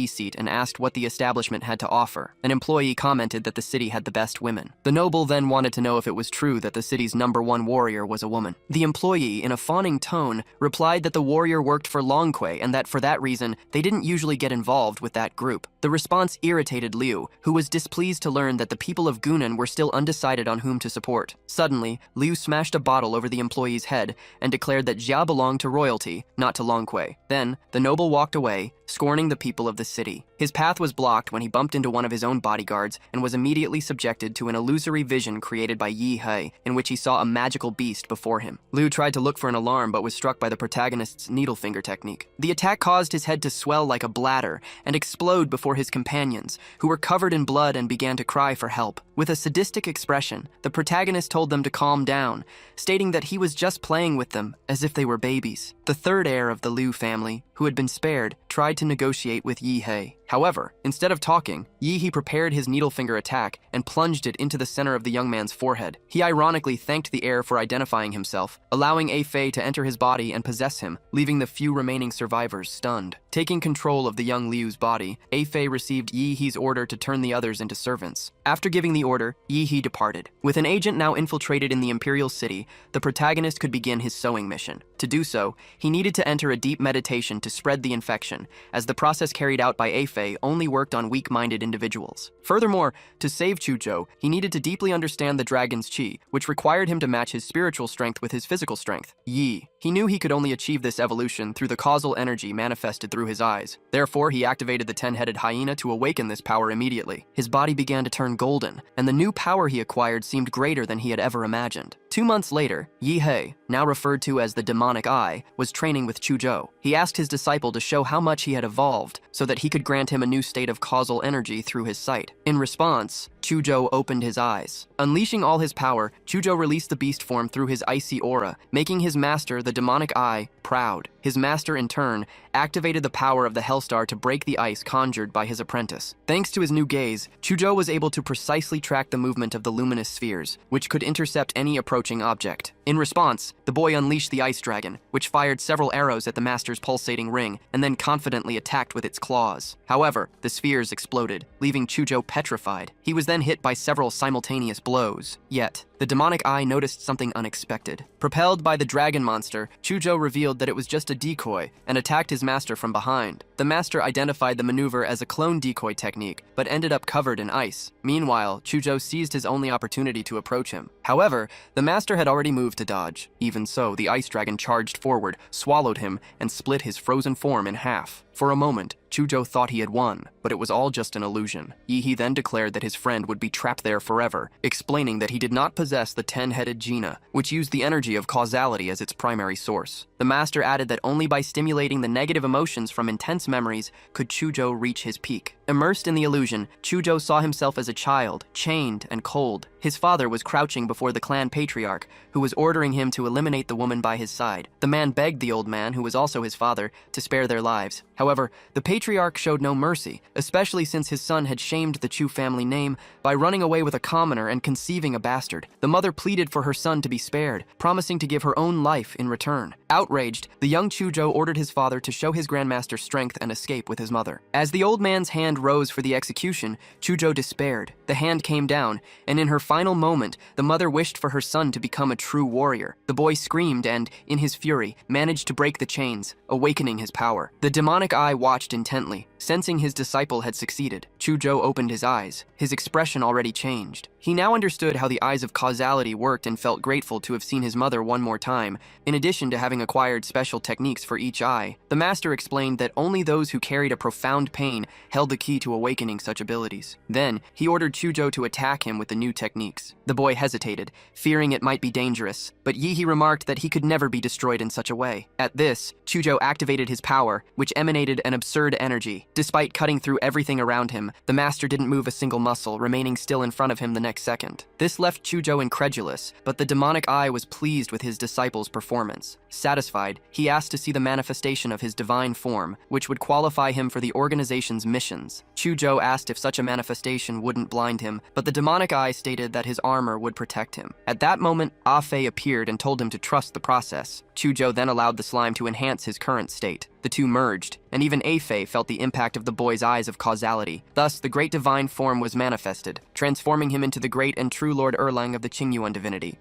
seat and asked what the establishment had to offer. An employee commented that the city had the best women. The noble then wanted to know if it was true that the city's #1 warrior was a woman. The employee, in a fawning tone, replied that the warrior worked for Longquei and that for that reason, they didn't usually get involved with that group. The response irritated Liu, who was displeased to learn that the people of Gunan were still undecided on whom to support. Suddenly, Liu smashed a bottle over the employee's head and declared that Jia belonged to royalty, not to Longquei. Then, the noble walked away, scorning the people of the city. His path was blocked when he bumped into one of his own bodyguards and was immediately subjected to an illusory vision created by Yi He, in which he saw a magical beast before him. Liu tried to look for an alarm but was struck by the protagonist's needle finger technique. The attack caused his head to swell like a bladder and explode before his companions, who were covered in blood and began to cry for help. With a sadistic expression, the protagonist told them to calm down, stating that he was just playing with them as if they were babies. The third heir of the Liu family, who had been spared, tried to negotiate with Yi He. However, instead of talking, Yi He prepared his needle finger attack and plunged it into the center of the young man's forehead. He ironically thanked the heir for identifying himself, allowing Afei to enter his body and possess him, leaving the few remaining survivors stunned. Taking control of the young Liu's body, Afei received Yi He's order to turn the others into servants. After giving the order, Yi He departed. With an agent now infiltrated in the imperial city, the protagonist could begin his sewing mission. To do so, he needed to enter a deep meditation to spread the infection, as the process carried out by Afei only worked on weak-minded individuals. Furthermore, to save Chujo, he needed to deeply understand the dragon's chi, which required him to match his spiritual strength with his physical strength. He knew he could only achieve this evolution through the causal energy manifested through his eyes. Therefore, he activated the 10-headed hyena to awaken this power immediately. His body began to turn golden, and the new power he acquired seemed greater than he had ever imagined. 2 months later, Yi He, now referred to as the demonic eye, was training with Chujo. He asked his disciple to show how much he had evolved so that he could grant him a new state of causal energy through his sight. In response, Chujo opened his eyes. Unleashing all his power, Chujo released the beast form through his icy aura, making his master, the demonic eye, proud. His master, in turn, activated the power of the Hellstar to break the ice conjured by his apprentice. Thanks to his new gaze, Chujo was able to precisely track the movement of the luminous spheres, which could intercept any approaching object. In response, the boy unleashed the ice dragon, which fired several arrows at the master's pulsating ring and then confidently attacked with its claws. However, the spheres exploded, leaving Chujo petrified. He was then hit by several simultaneous blows. Yet, the demonic eye noticed something unexpected. Propelled by the dragon monster, Chujo revealed revealed that it was just a decoy and attacked his master from behind. The master identified the maneuver as a clone decoy technique, but ended up covered in ice. Meanwhile, Chujo seized his only opportunity to approach him. However, the master had already moved to dodge. Even so, the ice dragon charged forward, swallowed him, and split his frozen form in half. For a moment, Chujo thought he had won, but it was all just an illusion. Yi then declared that his friend would be trapped there forever, explaining that he did not possess the 10-headed Jina, which used the energy of causality as its primary source. The master added that only by stimulating the negative emotions from intense memories could Chujo reach his peak. Immersed in the illusion, Chujo saw himself as a child, chained and cold. His father was crouching before the clan patriarch, who was ordering him to eliminate the woman by his side. The man begged the old man, who was also his father, to spare their lives. However, the patriarch showed no mercy, especially since his son had shamed the Chu family name by running away with a commoner and conceiving a bastard. The mother pleaded for her son to be spared, promising to give her own life in return. Outraged, the young Chujo ordered his father to show his grandmaster strength and escape with his mother. As the old man's hand rose for the execution, Chujo despaired. The hand came down, and in her final moment, the mother wished for her son to become a true warrior. The boy screamed and, in his fury, managed to break the chains, awakening his power. The demonic eye watched intently. Sensing his disciple had succeeded, Chujo opened his eyes. His expression already changed. He now understood how the eyes of causality worked and felt grateful to have seen his mother one more time, in addition to having acquired special techniques for each eye. The master explained that only those who carried a profound pain held the key to awakening such abilities. Then, he ordered Chujo to attack him with the new techniques. The boy hesitated, fearing it might be dangerous, but Yi remarked that he could never be destroyed in such a way. At this, Chujo activated his power, which emanated an absurd energy. Despite cutting through everything around him, the master didn't move a single muscle, remaining still in front of him the next second. This left Chujo incredulous, but the demonic eye was pleased with his disciple's performance. Satisfied, he asked to see the manifestation of his divine form, which would qualify him for the organization's missions. Chujo asked if such a manifestation wouldn't blind him, but the demonic eye stated that his armor would protect him. At that moment, Afei appeared and told him to trust the process. Chujo then allowed the slime to enhance his current state. The two merged, and even Afei felt the impact of the boy's eyes of causality. Thus, the great divine form was manifested, transforming him into the great and true Lord Erlang of the Qingyuan divinity.